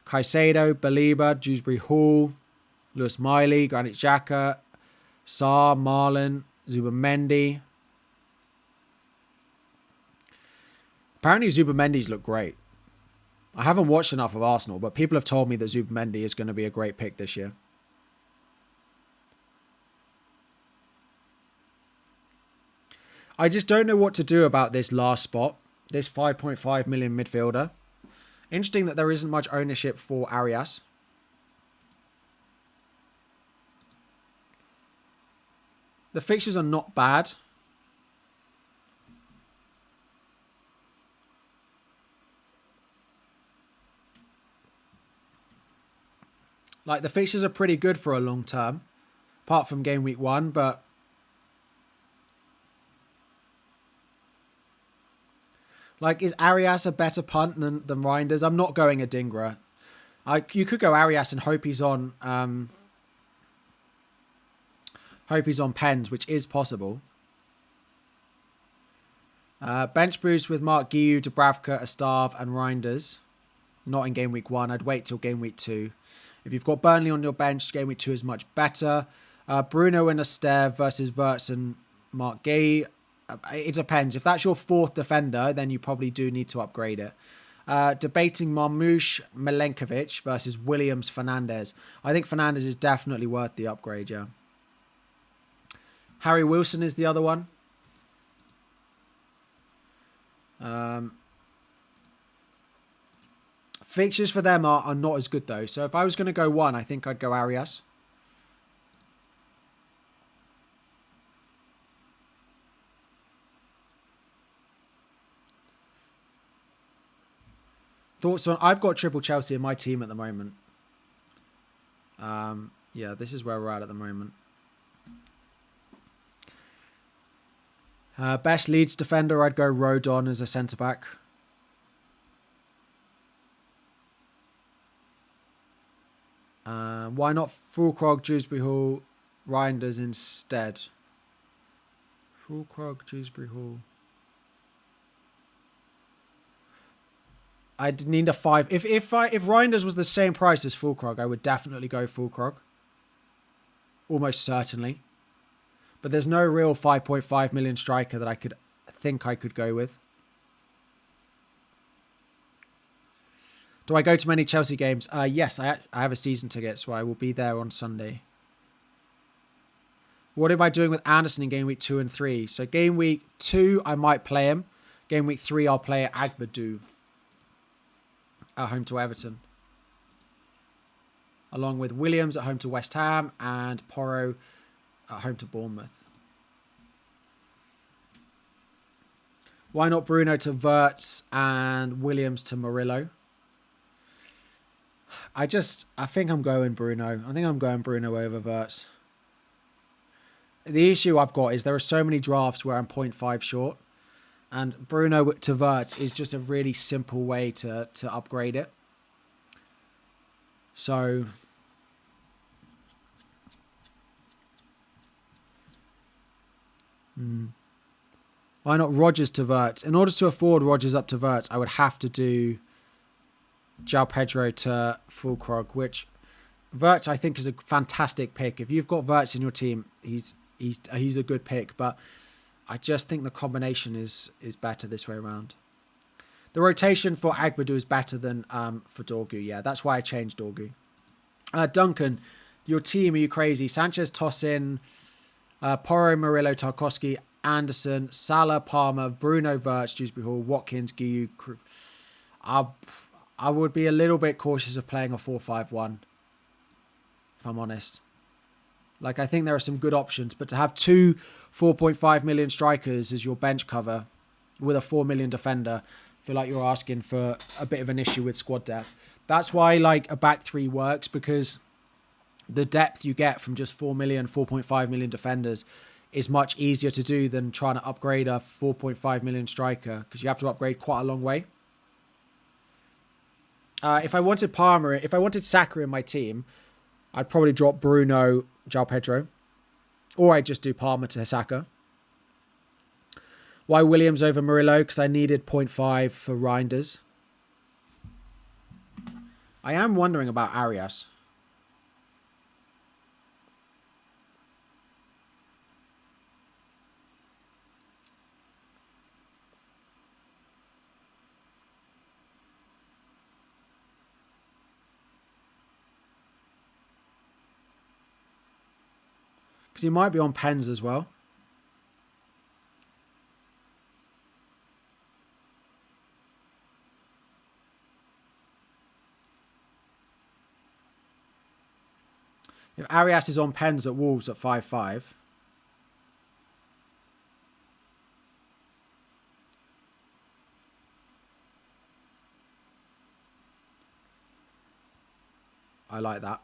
Caicedo, Baliba, Dewsbury Hall, Lewis Miley, Granit Xhaka, Sarr, Marlon, Zubamendi. Apparently Zubamendi's look great. I haven't watched enough of Arsenal, but people have told me that Zubamendi is going to be a great pick this year. I just don't know what to do about this last spot, this 5.5 million midfielder. Interesting that there isn't much ownership for Arias. The fixtures are not bad. The fixtures are pretty good for a long term, apart from game week 1, but is Arias a better punt than Reinders? I'm not going Adingra. You could go Arias and hope he's on pens, which is possible. Bench boost with Mark Guiu, Dubravka, Astave, and Reinders. Not in game week 1. I'd wait till game week 2. If you've got Burnley on your bench, game week 2 is much better. Bruno and Esteve versus Wirtz and Mark Gay. It depends. If that's your 4th defender, then you probably do need to upgrade it. Debating Marmoush, Milenkovic versus Williams, Fernandez. I think Fernandez is definitely worth the upgrade, yeah. Harry Wilson is the other one. Fixtures for them are not as good, though. So if I was going to go one, I think I'd go Arias. Thoughts on... I've got triple Chelsea in my team at the moment. Yeah, this is where we're at the moment. Best Leeds defender, I'd go Rodon as a centre-back. Why not Fulkrog, Dewsbury Hall, Reinders instead? Fulkrog, Dewsbury Hall. I'd need a 5. If Reinders was the same price as Fulkrog, I would definitely go Fulkrog. Almost certainly. But there's no real 5.5 million striker that I could go with. Do I go to many Chelsea games? Yes, I have a season ticket, so I will be there on Sunday. What am I doing with Anderson in game week 2 and 3? So game week 2, I might play him. Game week 3, I'll play Agbadou at home to Everton. Along with Williams at home to West Ham and Porro at home to Bournemouth. Why not Bruno to Wirtz and Williams to Murillo? I think I'm going Bruno. I think I'm going Bruno over Wirtz. The issue I've got is there are so many drafts where I'm 0.5 short. And Bruno to Wirtz is just a really simple way to upgrade it. So why not Rodgers to Wirtz? In order to afford Rodgers up to Wirtz, I would have to do João Pedro to Fulkrog, which Wirtz I think is a fantastic pick. If you've got Wirtz in your team, he's a good pick, but I just think the combination is better this way around. The rotation for Agbadou is better than for Dorgu. Yeah, that's why I changed Dorgu. Duncan, your team, are you crazy? Sanchez, Tosin, Porro, Murillo, Tarkowski, Anderson, Salah, Palmer, Bruno, Wirtz, Dewsbury Hall, Watkins, Guiu. I would be a little bit cautious of playing a 4-5-1, if I'm honest. Like, I think there are some good options, but to have two 4.5 million strikers as your bench cover with a 4 million defender, I feel like you're asking for a bit of an issue with squad depth. That's why, like, a back three works, because the depth you get from just 4 million, 4.5 million defenders is much easier to do than trying to upgrade a 4.5 million striker, because you have to upgrade quite a long way. If I wanted Saka in my team, I'd probably drop Bruno, João Pedro, or I'd just do Palmer to Saka. Why Williams over Murillo? Because I needed 0.5 for Reinders. I am wondering about Arias. Because he might be on pens as well. If Arias is on pens at Wolves at 5-5. I like that.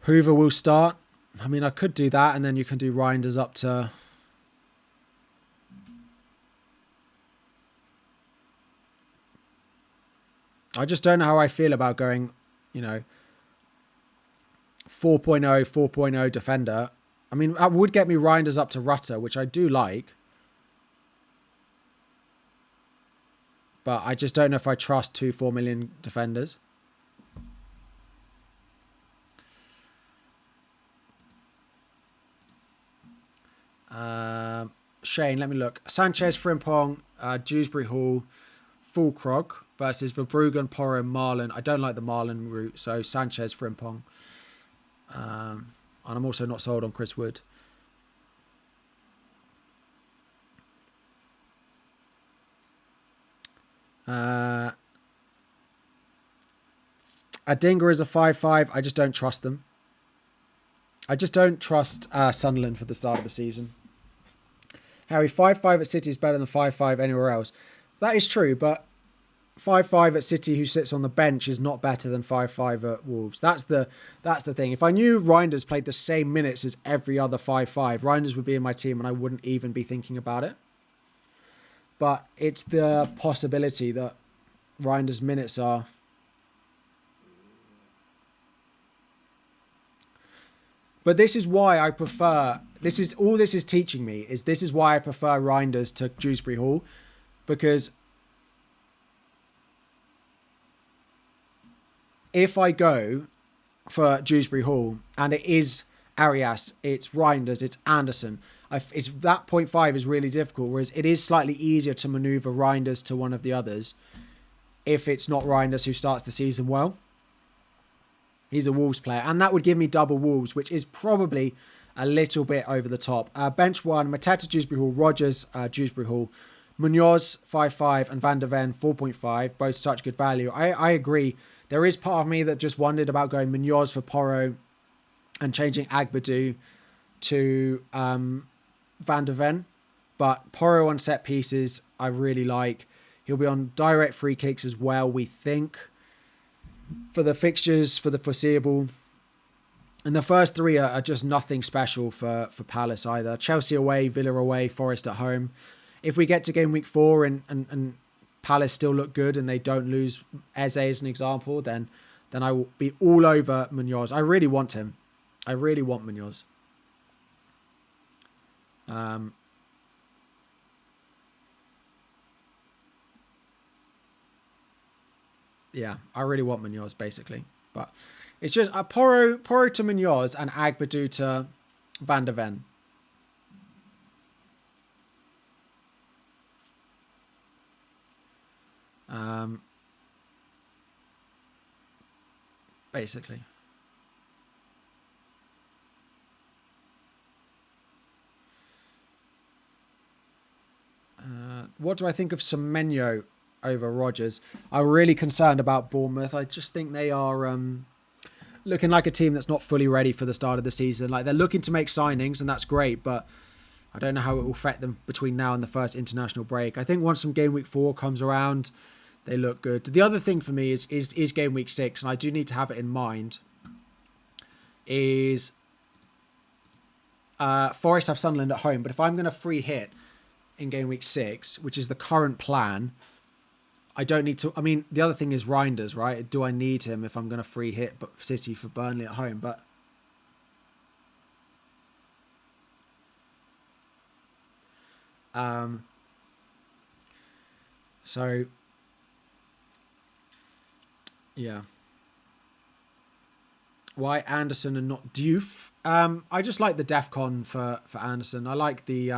Hoover will start. I mean, I could do that, and then you can do Reinders up to... I just don't know how I feel about going, 4.0 defender. I mean, that would get me Reinders up to Rutter, which I do like. But I just don't know if I trust two 4 million defenders. Shane, let me look. Sanchez, Frimpong, Dewsbury Hall, Fulkrog versus Verbruggen, Porro, Marlon. I don't like the Marlon route, so Sanchez, Frimpong. And I'm also not sold on Chris Wood. Adingra is a 5-5. I just don't trust them. I just don't trust Sunderland for the start of the season. Harry, 5-5 at City is better than 5-5 anywhere else. That is true, but 5-5 at City who sits on the bench is not better than 5-5 at Wolves. That's the thing. If I knew Reinders played the same minutes as every other 5-5, Reinders would be in my team and I wouldn't even be thinking about it. But it's the possibility that Reinders' minutes are... But this is why I prefer... This is teaching me, is this is why I prefer Reinders to Dewsbury Hall. Because if I go for Dewsbury Hall and it is Arias, it's Reinders, it's Anderson, it's that 0.5 is really difficult, whereas it is slightly easier to manoeuvre Reinders to one of the others if it's not Reinders who starts the season well. He's a Wolves player, and that would give me double Wolves, which is probably a little bit over the top. Bench 1, Mateta, Dewsbury Hall, Rogers, Dewsbury Hall, Munoz 5.5 and Van der Ven 4.5, both such good value. I agree. There is part of me that just wondered about going Munoz for Porro and changing Agbadou to Van der Ven. But Porro on set pieces, I really like. He'll be on direct free kicks as well, we think, for the fixtures, for the foreseeable. And the first three are just nothing special for Palace either. Chelsea away, Villa away, Forest at home. If we get to game week 4 and Palace still look good and they don't lose Eze as an example, then I will be all over Munoz. I really want him. I really want Munoz. Yeah, I really want Munoz basically. But it's just a Porro to Munoz and Agbadou to Van der Ven. Basically. What do I think of Semenyo over Rogers? I'm really concerned about Bournemouth. I just think they are looking like a team that's not fully ready for the start of the season. Like, they're looking to make signings, and that's great, but I don't know how it will affect them between now and the first international break. I think once some game week 4 comes around, they look good. The other thing for me is game week 6, and I do need to have it in mind, is Forest have Sunderland at home. But if I'm going to free hit in game week 6, which is the current plan, I don't need to... I mean, the other thing is Reinders, right? Do I need him if I'm going to free hit City for Burnley at home? But so yeah. Why Anderson and not Diouf? I just like the Defcon for Anderson. I like the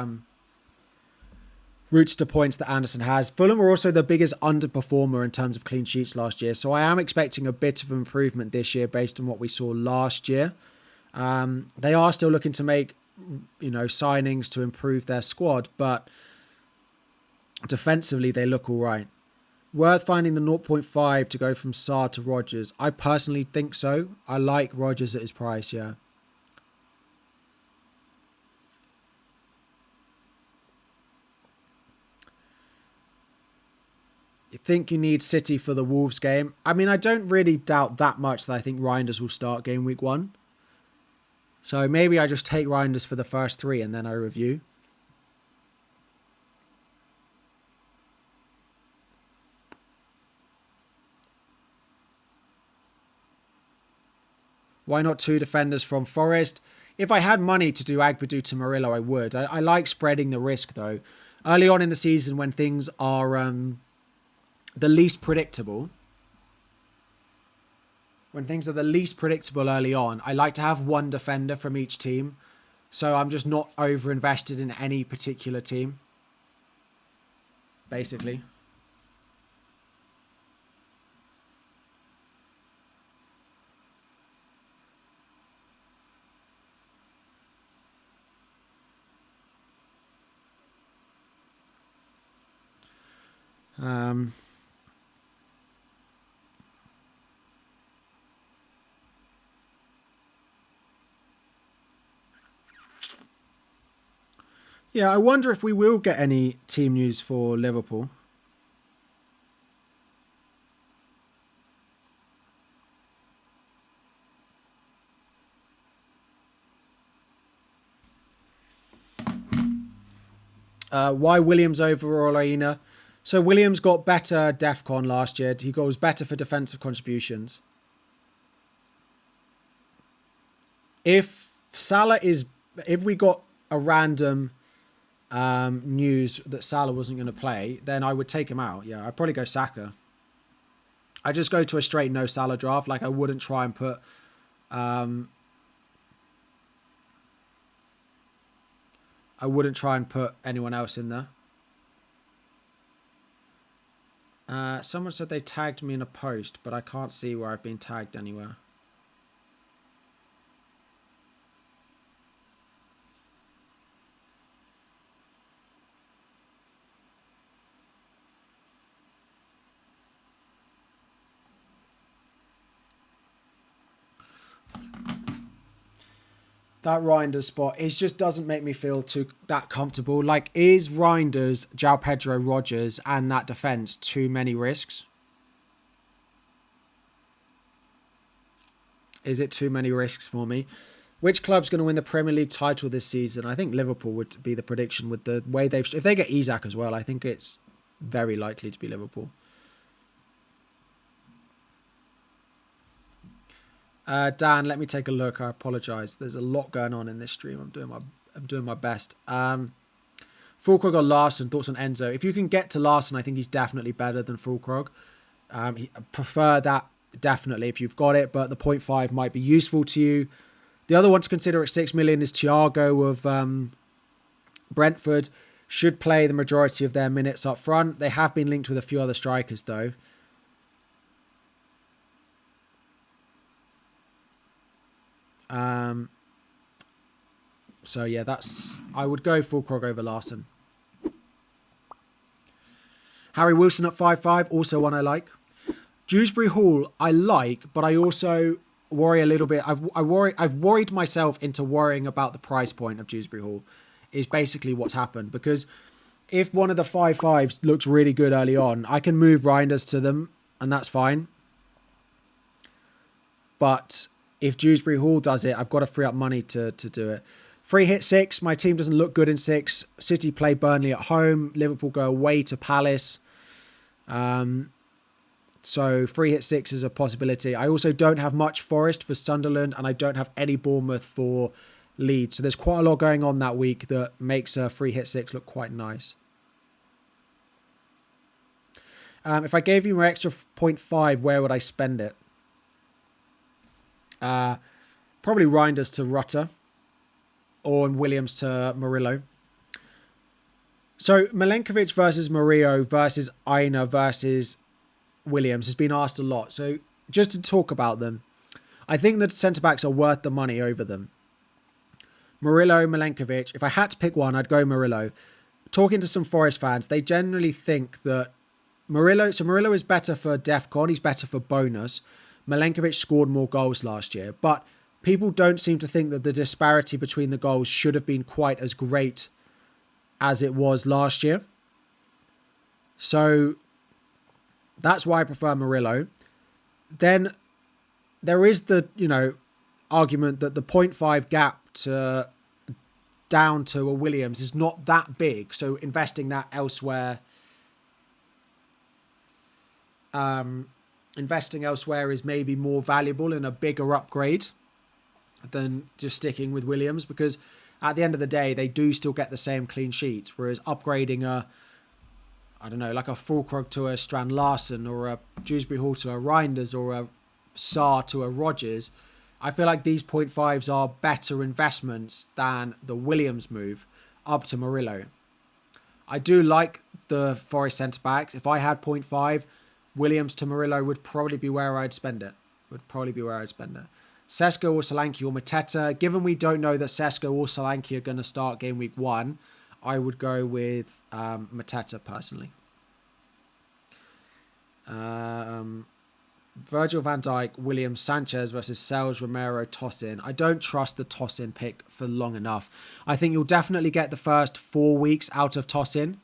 routes to points that Anderson has. Fulham were also the biggest underperformer in terms of clean sheets last year, so I am expecting a bit of improvement this year based on what we saw last year. They are still looking to make, signings to improve their squad, but defensively they look all right. Worth finding the 0.5 to go from Sarr to Rogers. I personally think so. I like Rogers at his price, yeah. You think you need City for the Wolves game? I mean, I don't really doubt that much that I think Reinders will start game week 1. So maybe I just take Reinders for the first 3 and then I review. Why not 2 defenders from Forest? If I had money to do Agbadou to Murillo, I would. I like spreading the risk, though. Early on in the season, when things are the least predictable, early on, I like to have one defender from each team. So I'm just not over-invested in any particular team, basically. Yeah, I wonder if we will get any team news for Liverpool. Why Williams over Olaina? So Williams got better Defcon last year. He was better for defensive contributions. If we got a random news that Salah wasn't going to play, then I would take him out. Yeah, I'd probably go Saka. I just go to a straight no Salah draft. Like, I wouldn't try and put anyone else in there. Someone said they tagged me in a post, but I can't see where I've been tagged anywhere. That Reinders spot, it just doesn't make me feel that comfortable. Like, is Reinders, João Pedro, Rodgers, and that defence too many risks? Is it too many risks for me? Which club's going to win the Premier League title this season? I think Liverpool would be the prediction with the way they've... If they get Isak as well, I think it's very likely to be Liverpool. Dan, let me take a look. I apologise. There's a lot going on in this stream. I'm doing my best. Fulkrug or Larson, thoughts on Enzo? If you can get to Larson, I think he's definitely better than Fulkrug. I prefer that definitely if you've got it, but the 0.5 might be useful to you. The other one to consider at 6 million is Thiago of Brentford. Should play the majority of their minutes up front. They have been linked with a few other strikers though. So yeah, I would go Fulkrug over Larson. Harry Wilson at 5.5, also one I like. Dewsbury Hall I like, but I also worry a little bit. I've worried myself into worrying about the price point of Dewsbury Hall. Is basically what's happened, because if one of the 5.5s looks really good early on, I can move Reinders to them and that's fine. But if Dewsbury Hall does it, I've got to free up money to do it. Free hit 6. My team doesn't look good in 6. City play Burnley at home. Liverpool go away to Palace. So free hit 6 is a possibility. I also don't have much Forest for Sunderland, and I don't have any Bournemouth for Leeds. So there's quite a lot going on that week that makes a free hit 6 look quite nice. If I gave you my extra 0.5, where would I spend it? Probably Reinders to Rutter or Williams to Murillo. So Milenkovic versus Murillo versus Aina versus Williams has been asked a lot. So just to talk about them, I think that centre-backs are worth the money over them. Murillo, Milenkovic. If I had to pick one, I'd go Murillo. Talking to some Forest fans, they generally think that Murillo is better for Defcon, he's better for bonus. Milenkovic scored more goals last year, but people don't seem to think that the disparity between the goals should have been quite as great as it was last year. So that's why I prefer Murillo. Then there is the, argument that the 0.5 gap down to a Williams is not that big. So investing that elsewhere, is maybe more valuable in a bigger upgrade than just sticking with Williams, because at the end of the day, they do still get the same clean sheets. Whereas upgrading like a Fulkrug to a Strand Larsen or a Dewsbury Hall to a Reinders or a Sarr to a Rodgers, I feel like these 0.5s are better investments than the Williams move up to Murillo. I do like the Forest centre-backs. If I had 0.5, Williams to Murillo would probably be where I'd spend it. Sesko or Solanke or Mateta. Given we don't know that Sesko or Solanke are going to start game week 1, I would go with Mateta personally. Virgil van Dijk, Williams, Sanchez versus Sels, Romero, Tosin. I don't trust the Tosin pick for long enough. I think you'll definitely get the first 4 weeks out of Tosin,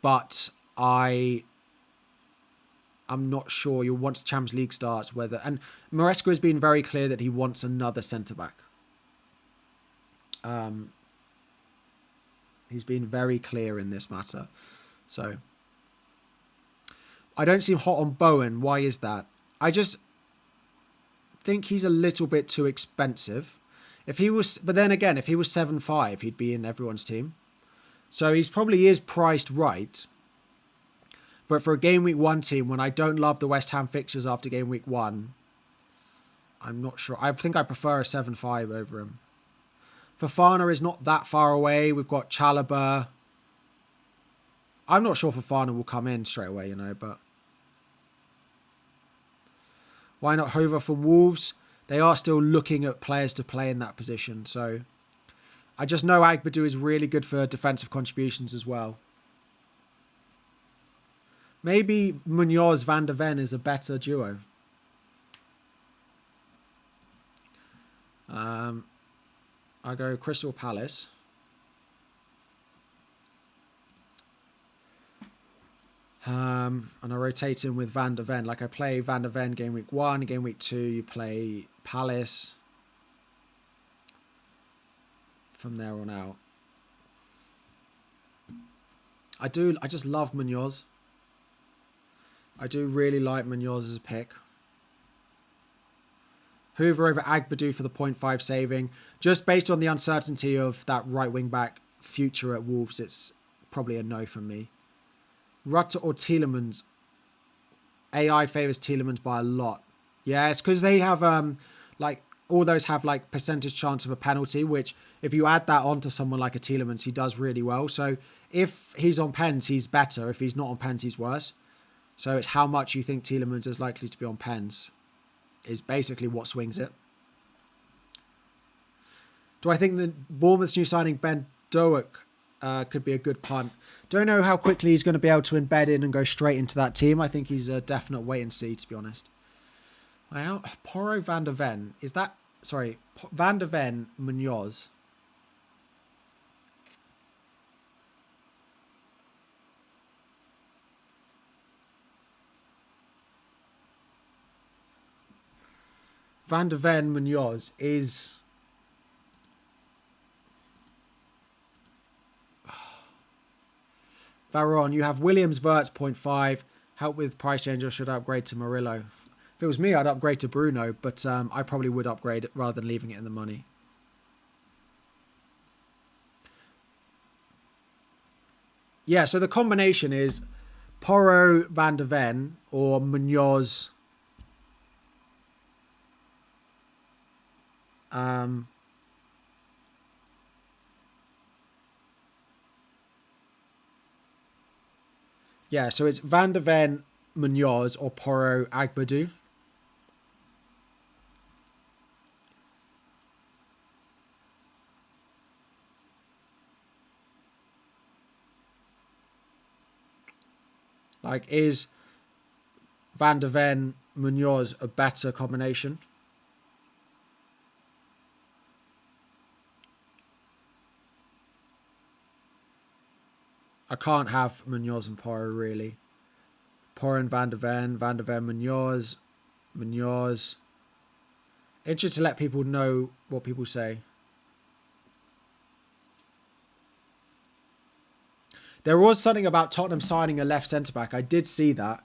but I'm not sure you'll once Champions League starts whether... And Maresca has been very clear that he wants another centre-back. He's been very clear in this matter. So I don't seem hot on Bowen. Why is that? I just think he's a little bit too expensive. If he was, but then again, if he was 7.5, he'd be in everyone's team. So he probably is priced right. But for a Game Week 1 team, when I don't love the West Ham fixtures after Game Week 1, I'm not sure. I think I prefer a 7.5 over him. Fofana is not that far away. We've got Chalobah. I'm not sure Fofana will come in straight away, but why not Hover from Wolves? They are still looking at players to play in that position. So I just know Agbadu is really good for defensive contributions as well. Maybe Munoz Van de Ven is a better duo. I go Crystal Palace. And I rotate in with Van de Ven. Like I play Van de Ven Game Week 1, Game Week 2, you play Palace. From there on out. I just love Munoz. I do really like Munoz as a pick. Hoover over Agbadu for the 0.5 saving. Just based on the uncertainty of that right wing back future at Wolves, it's probably a no from me. Rutter or Tielemans? AI favours Tielemans by a lot. Yeah, it's because they have all those have percentage chance of a penalty, which if you add that onto someone like a Tielemans, he does really well. So if he's on pens, he's better. If he's not on pens, he's worse. So it's how much you think Tielemans is likely to be on pens is basically what swings it. Do I think that Bournemouth's new signing Ben Doak could be a good punt? Don't know how quickly he's going to be able to embed in and go straight into that team. I think he's a definite wait and see, to be honest. Porro Van de Ven. Is that... Sorry. Van de Ven Munoz. Van de Ven Munoz is... Varron, you have Williams Verts 0.5. Help with price change or should I upgrade to Murillo? If it was me, I'd upgrade to Bruno, but I probably would upgrade it rather than leaving it in the money. Yeah, so the combination is Porro Van de Ven or Munoz. Yeah, so it's Van de Ven, Munoz, or Porro Agbadu. Is Van de Ven, Munoz a better combination? I can't have Munoz and Porro, really. Porro and Van de Ven, Munoz. Interested to let people know what people say. There was something about Tottenham signing a left centre-back. I did see that.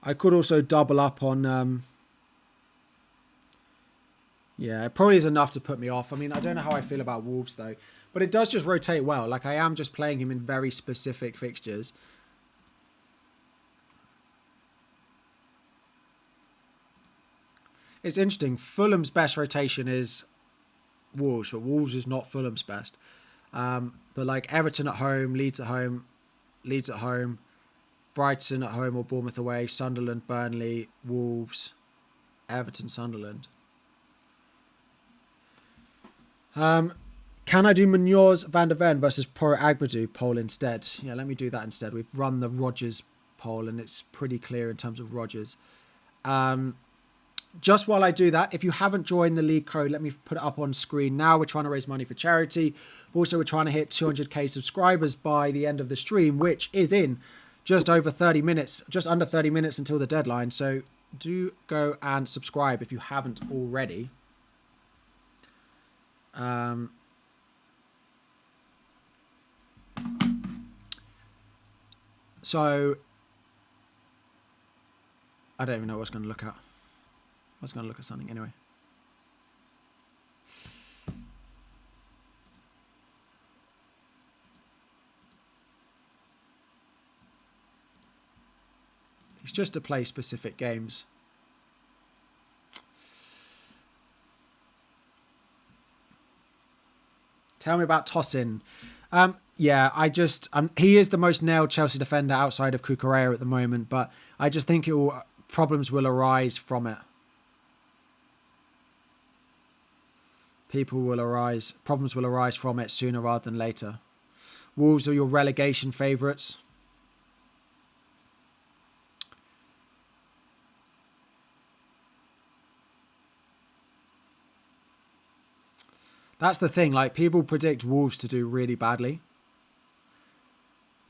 I could also double up on... yeah, it probably is enough to put me off. I mean, I don't know how I feel about Wolves, though. But it does just rotate well. I am just playing him in very specific fixtures. It's interesting. Fulham's best rotation is Wolves, but Wolves is not Fulham's best. But Everton at home, Leeds at home, Brighton at home or Bournemouth away, Sunderland, Burnley, Wolves, Everton, Sunderland. Can I do Munoz Van de Ven versus Porro Agbadu poll instead? Yeah, let me do that instead. We've run the Rodgers poll and it's pretty clear in terms of Rodgers. just while I do that, if you haven't joined the league code, let me put it up on screen now. We're trying to raise money for charity. Also, we're trying to hit 200k subscribers by the end of the stream, which is in just over 30 minutes, just under 30 minutes until the deadline. So do go and subscribe if you haven't already. So I don't even know what I was going to look at. I was going to look at something anyway. It's just to play specific games. Tell me about Tosin. Yeah, he is the most nailed Chelsea defender outside of Cucurella at the moment, but I just think problems will arise from it. Problems will arise from it sooner rather than later. Wolves are your relegation favourites. That's the thing, like, people predict Wolves to do really badly.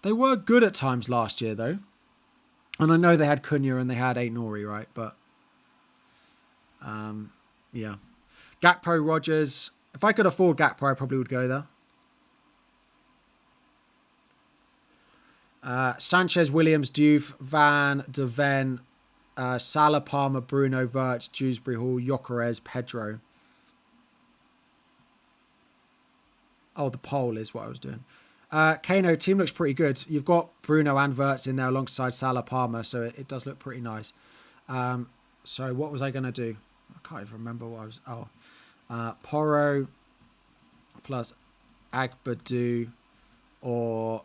They were good at times last year, though. And I know they had Cunha and they had Aït-Nouri, right? But, yeah. Gakpo, Rodgers. If I could afford Gakpo, I probably would go there. Sanchez, Williams, Diouf, Van de Ven, Salah, Palmer, Bruno, Vert, Dewsbury Hall, Gyökeres, Pedro. Oh, the poll is what I was doing. Kano, team looks pretty good. You've got Bruno and Verts in there alongside Salah, Palmer, so it does look pretty nice. So what was I going to do? I can't even remember what I was... Porro plus Agbadou or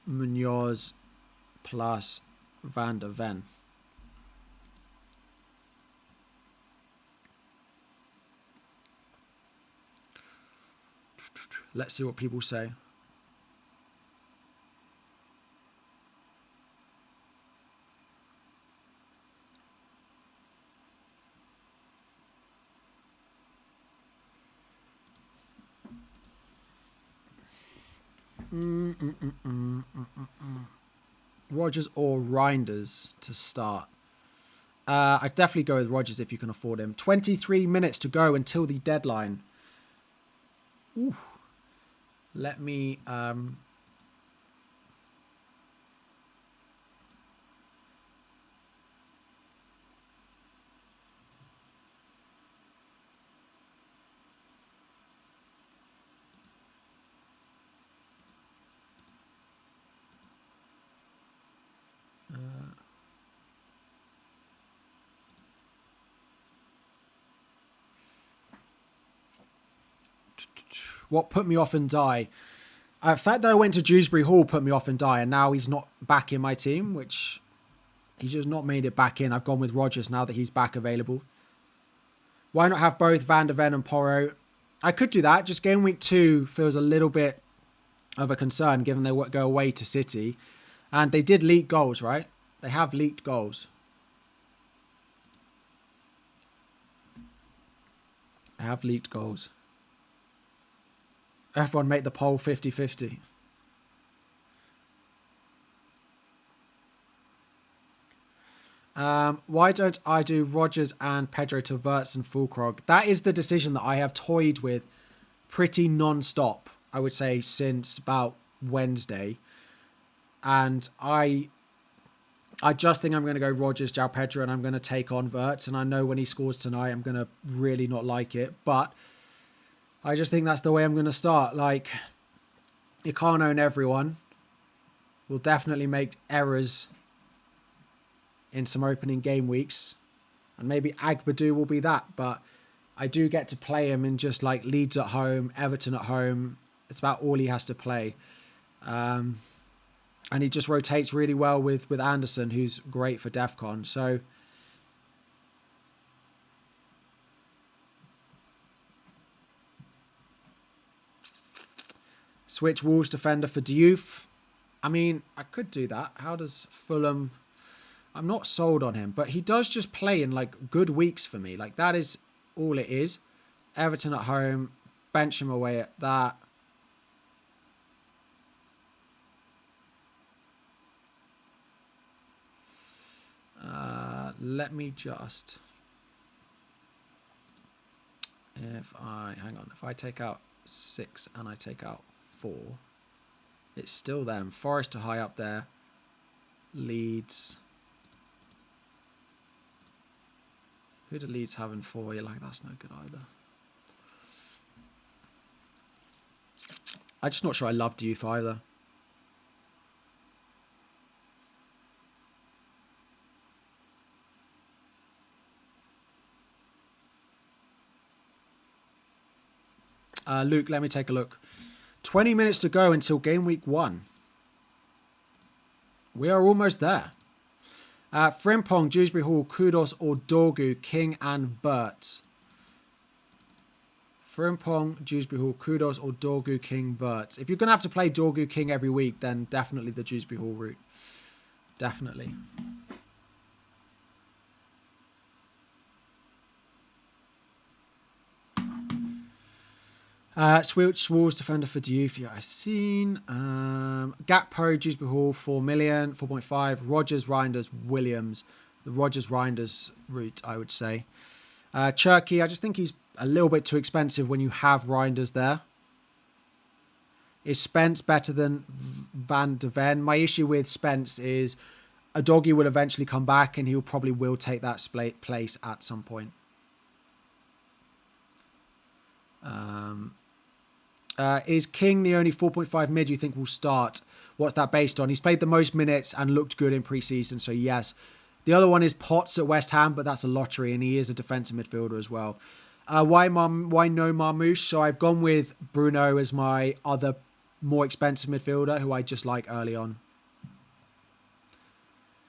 Munoz plus Van de Ven. Let's see what people say. Rodgers or Reinders to start. I'd definitely go with Rodgers if you can afford him. 23 minutes to go until the deadline. Ooh. Let me... what put me off and die? The fact that I went to Dewsbury Hall put me off and die, and now he's not back in my team, which he's just not made it back in. I've gone with Rodgers now that he's back available. Why not have both Van de Ven and Porro? I could do that. Just game week 2 feels a little bit of a concern given they go away to City. And they did leak goals, right? They have leaked goals. They have leaked goals. Everyone make the poll 50-50. Why don't I do Rodgers and Pedro to Verts and Fulkrog? That is the decision that I have toyed with pretty non-stop, I would say, since about Wednesday. And I just think I'm going to go Rodgers, João Pedro, and I'm going to take on Verts. And I know when he scores tonight, I'm going to really not like it. But I just think that's the way I'm going to start. Like, you can't own everyone. We'll definitely make errors in some opening game weeks. And maybe Agbadou will be that. But I do get to play him in just like Leeds at home, Everton at home. It's about all he has to play. And he just rotates really well with Anderson, who's great for Defcon. So... switch Wolves defender for Diouf. I mean, I could do that. How does Fulham... I'm not sold on him, but he does just play in like good weeks for me. Like that is all it is. Everton at home, bench him away at that. Let me just... If I take out 6 and I take out 4, it's still them. Forest are high up there. Leeds. Who do Leeds have in 4? You're like, that's no good either. I'm just not sure I loved youth either. Luke, let me take a look. 20 minutes to go until game week 1. We are almost there. Frimpong, Dewsbury Hall, Kudos or Dorgu, King and Burt. Frimpong, Dewsbury Hall, Kudos or Dorgu, King, Burt. If you're going to have to play Dorgu, King every week, then definitely the Dewsbury Hall route. Definitely. Switch Walls defender for Diouf. Yeah, I've seen. Gakpo, Dewsbury Hall, 4 million, 4.5. Rogers, Reinders, Williams. The Rogers, Reinders route, I would say. Cherky, I just think he's a little bit too expensive when you have Reinders there. Is Spence better than Van de Ven? My issue with Spence is a doggy will eventually come back and he probably will take that place at some point. Is King the only 4.5 mid you think will start? What's that based on? He's played the most minutes and looked good in pre-season, so yes. The other one is Potts at West Ham, but that's a lottery, and he is a defensive midfielder as well. Why no Marmouche? So I've gone with Bruno as my other more expensive midfielder, who I just like early on.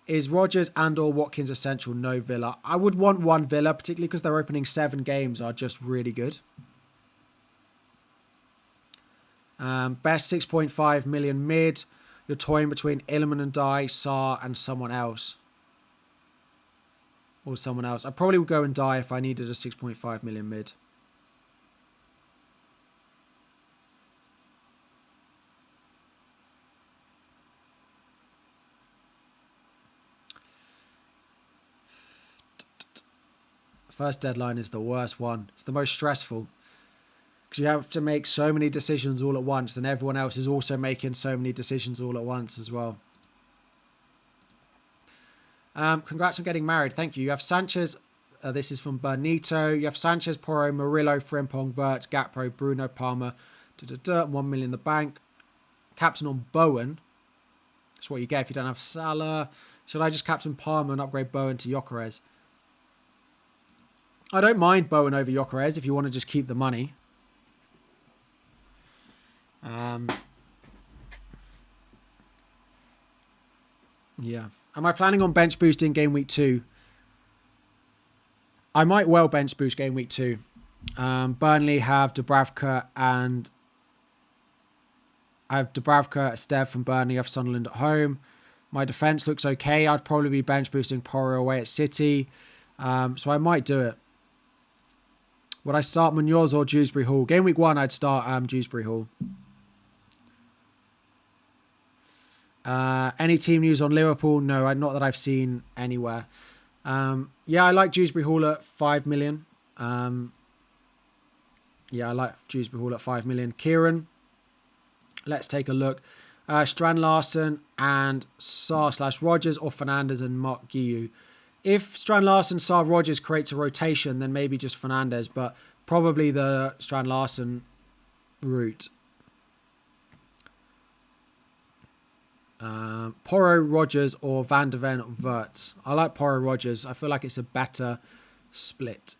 Is Rodgers and or Watkins essential? No Villa. I would want one Villa, particularly because their opening 7 games are just really good. Best 6.5 million mid. You're toying between Ilman and Dye, Sarr, and someone else. Or someone else. I'd probably go and Dye if I needed a 6.5 million mid. First deadline is the worst one. It's the most stressful. Because you have to make so many decisions all at once, and everyone else is also making so many decisions all at once as well. Congrats on getting married. Thank you. You have Sanchez. This is from Bernito. You have Sanchez, Porro, Murillo, Frimpong, Vert, Gakpo, Bruno, Palmer. 1 million in the bank. Captain on Bowen. That's what you get if you don't have Salah. Should I just captain Palmer and upgrade Bowen to Gyökeres? I don't mind Bowen over Gyökeres if you want to just keep the money. Yeah. Am I planning on bench boosting game week 2? I might well bench boost game week 2. Burnley have Dubravka and I have Dubravka, Stev from Burnley. I have Sunderland at home. My defense looks okay. I'd probably be bench boosting Porro away at City. So I might do it. Would I start Munoz or Dewsbury Hall? Game week 1, I'd start Dewsbury Hall. Any team news on Liverpool? No, not that I've seen anywhere. Yeah, I like Dewsbury Hall at 5 million. Yeah, I like Dewsbury Hall at 5 million. Kieran, let's take a look. Strand Larson and Sarr/Rogers or Fernandes and Mark Guiu. If Strand Larson, Sarr, Rogers creates a rotation, then maybe just Fernandes, but probably the Strand Larson route. Porro, Rogers or Van de Ven, Vert. I like Porro, Rogers. I feel like it's a better split.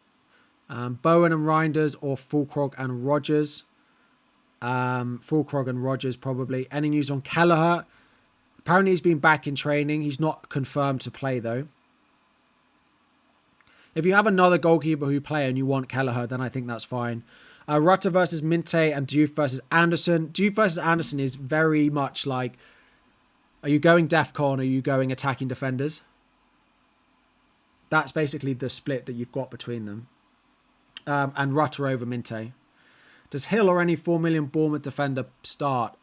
Bowen and Reinders or Fulkrog and Rogers. Fulkrog and Rogers probably. Any news on Kelleher? Apparently he's been back in training. He's not confirmed to play though. If you have another goalkeeper who play and you want Kelleher, then I think that's fine. Rutter versus Minte and Diouf versus Anderson. Diouf versus Anderson is very much like Are you going Defcon? Are you going attacking defenders? That's basically the split that you've got between them. And Rutter over Minte. Does Hill or any 4 million Bournemouth defender start?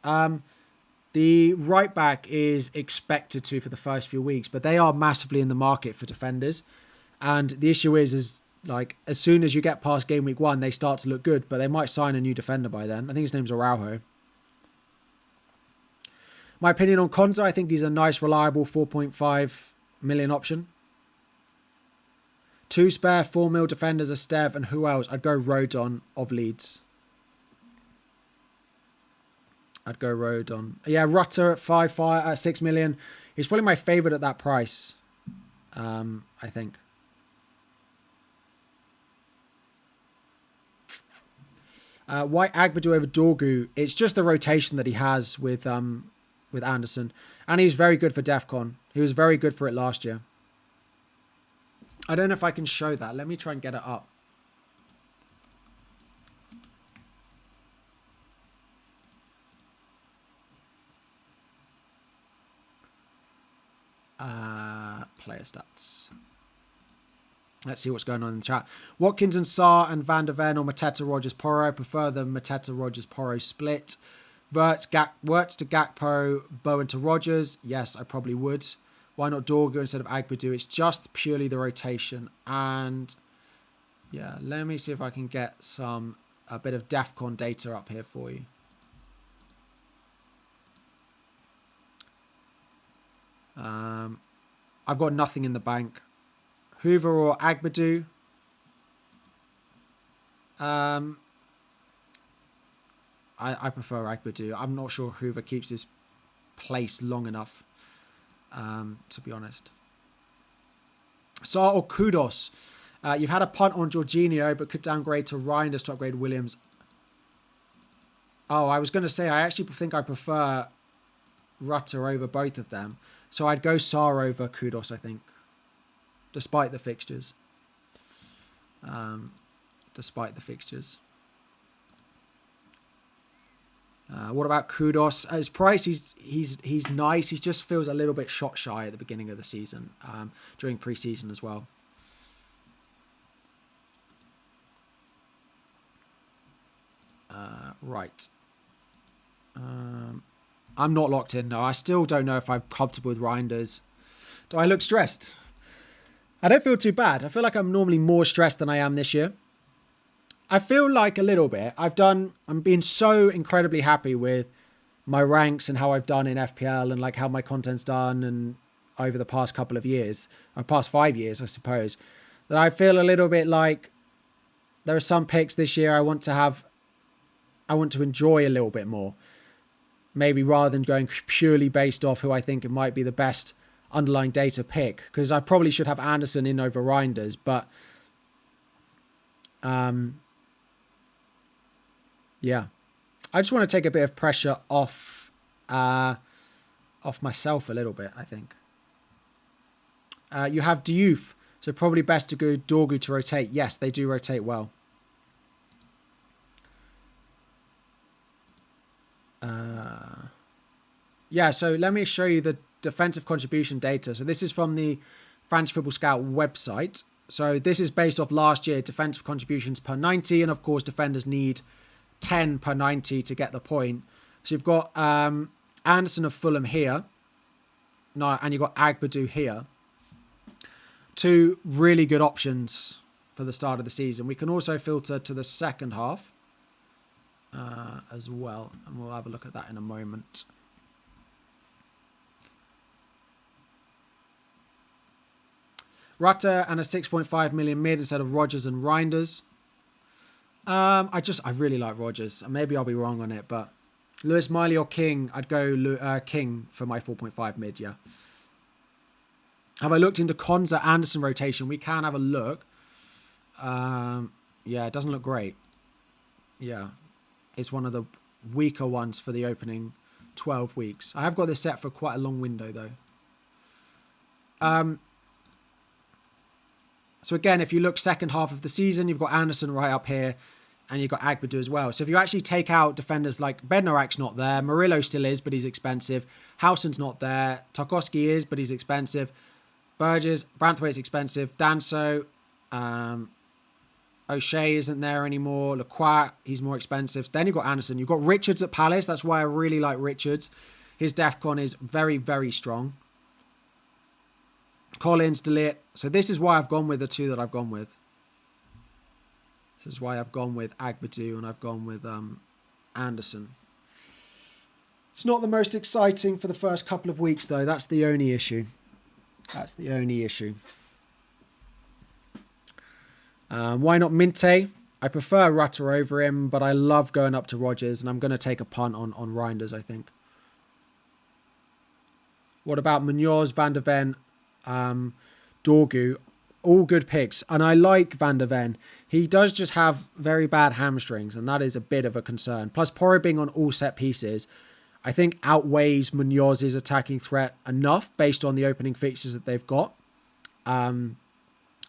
The right back is expected to for the first few weeks, but they are massively in the market for defenders. And the issue is like as soon as you get past game week 1, they start to look good, but they might sign a new defender by then. I think his name's Araujo. My opinion on Konza, I think he's a nice, reliable 4.5 million option. 2 spare 4 mil defenders are Stev, and who else? I'd go Rodon of Leeds. I'd go Rodon. Yeah, Rutter at 6 million. He's probably my favourite at that price. I think. Why Agbadu over Dorgu? It's just the rotation that he has with Anderson. And he's very good for Defcon. He was very good for it last year. I don't know if I can show that. Let me try and get it up. Player stats. Let's see what's going on in the chat. Watkins and Sarr and Van der Ven or Mateta, Rogers, Porro. I prefer the Mateta, Rogers, Porro split. Wirtz to Gakpo, Bowen to Rogers. Yes, I probably would. Why not Dorgu instead of Agbadu? It's just purely the rotation. And yeah, let me see if I can get a bit of Defcon data up here for you. I've got nothing in the bank. Hoover or Agbadu? I prefer Agbadu. I'm not sure Hoover keeps his place long enough, to be honest. Sarr or Kudos? You've had a punt on Jorginho, but could downgrade to Reinders to upgrade Williams. Oh, I was going to say, I actually think I prefer Rutter over both of them. So I'd go Sarr over Kudos, I think. Despite the fixtures. What about Kudos? His price, he's nice. He just feels a little bit shot shy at the beginning of the season, during pre-season as well. Right. I'm not locked in. No, I still don't know if I'm comfortable with Reinders. Do I look stressed? I don't feel too bad. I feel like I'm normally more stressed than I am this year. I feel like a little bit. I'm being so incredibly happy with my ranks and how I've done in FPL and like how my content's done and over the past couple of years, or past 5 years, I suppose, that I feel a little bit like there are some picks this year I want to enjoy a little bit more. Maybe rather than going purely based off who I think it might be the best underlying data pick, because I probably should have Anderson in over Reinders, but yeah, I just want to take a bit of pressure off myself a little bit, I think. You have Diouf, so probably best to go Dorgu to rotate. Yes, they do rotate well. Yeah, so let me show you the defensive contribution data. So this is from the Fantasy Football Scout website. So this is based off last year, defensive contributions per 90. And of course, defenders need 10 per 90 to get the point. So you've got Anderson of Fulham here. No, and you've got Agbadu here. 2 really good options for the start of the season. We can also filter to the second half as well. And we'll have a look at that in a moment. Rutter and a 6.5 million mid instead of Rogers and Reinders. I really like Rogers. Maybe I'll be wrong on it, but Lewis, Miley or King, I'd go King for my 4.5 mid, yeah. Have I looked into Konza Anderson rotation? We can have a look. Yeah, it doesn't look great. Yeah, it's one of the weaker ones for the opening 12 weeks. I have got this set for quite a long window, though. So again, if you look second half of the season, you've got Anderson right up here. and you've got Agbadu as well. So if you actually take out defenders like Bednarak's not there, Murillo still is, but he's expensive. Howson's not there. Tarkowski is, but he's expensive. Burgess, Branthwaite's expensive. Danso, O'Shea isn't there anymore. Lacroix, he's more expensive. Then you've got Anderson. You've got Richards at Palace. That's why I really like Richards. His Defcon is very, very strong. Collins, Delit. So this is why I've gone with the two that I've gone with. This is why I've gone with Agbadu and I've gone with Anderson. It's not the most exciting for the first couple of weeks, though. That's the only issue. That's the only issue. Why not Minte? I prefer Rutter over him, but I love going up to Rodgers, and I'm going to take a punt on Reinders, I think. What about Munoz, Van der Ven, Dorgu? All good picks. And I like Van der Ven. He does just have very bad hamstrings, and that is a bit of a concern. Plus, Porro being on all set pieces, I think outweighs Munoz's attacking threat enough based on the opening fixtures that they've got.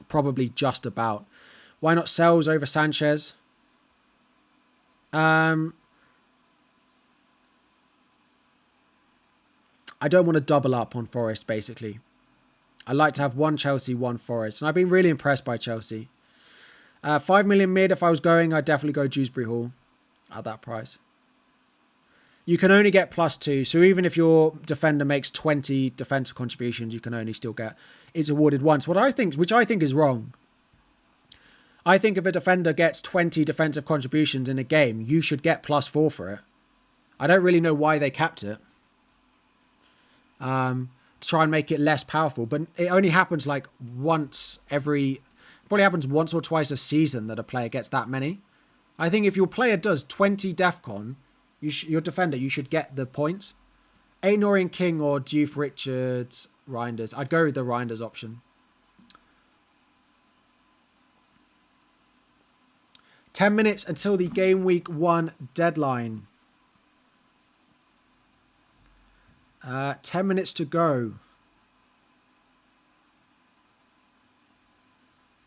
Probably just about. Why not Sells over Sanchez? I don't want to double up on Forest, basically. I like to have one Chelsea, one Forest. And I've been really impressed by Chelsea. 5 million mid, if I was going, I'd definitely go Dewsbury Hall at that price. You can only get +2. So even if your defender makes 20 defensive contributions, you can only still get it's awarded once. Which I think is wrong. I think if a defender gets 20 defensive contributions in a game, you should get +4 for it. I don't really know why they capped it. To try and make it less powerful. But it only happens like once probably happens once or twice a season that a player gets that many. I think if your player does 20 Defcon, your defender, you should get the points. Aït-Nouri King or Diouf, Richards, Reinders. I'd go with the Reinders option. 10 minutes until the game week 1 deadline. 10 minutes to go.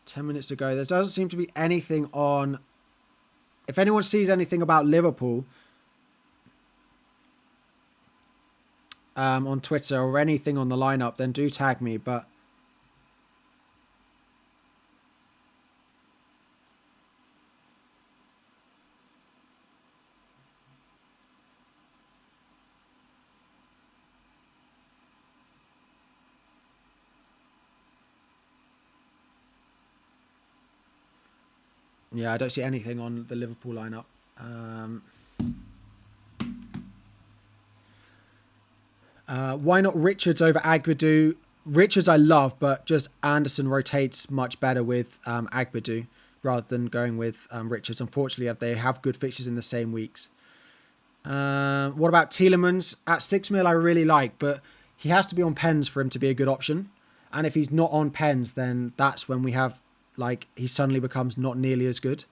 10 minutes to go. There doesn't seem to be anything on... If anyone sees anything about Liverpool on Twitter or anything on the lineup, then do tag me. But yeah, I don't see anything on the Liverpool lineup. Why not Richards over Agbadu? Richards I love, but just Anderson rotates much better with Agbadu rather than going with Richards. Unfortunately, they have good fixtures in the same weeks. What about Tielemans? At 6 mil, I really like, but he has to be on pens for him to be a good option. And if he's not on pens, then that's when we have... he suddenly becomes not nearly as good.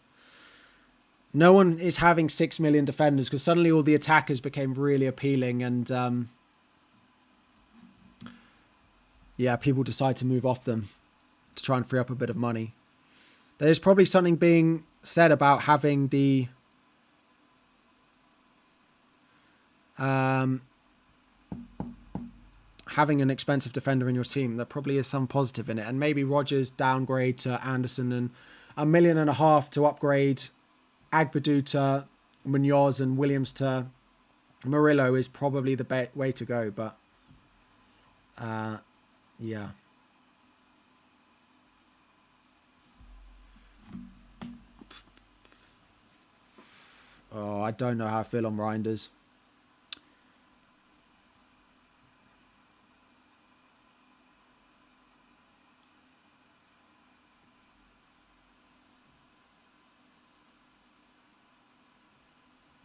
No one is having 6 million defenders because suddenly all the attackers became really appealing and yeah, people decide to move off them to try and free up a bit of money. There's probably something being said about having the having an expensive defender in your team. There probably is some positive in it. And maybe Rodgers downgrade to Anderson and $1.5 million to upgrade Agbadu to Munoz and Williams to Murillo is probably the way to go. But yeah. Oh, I don't know how I feel on Reinders.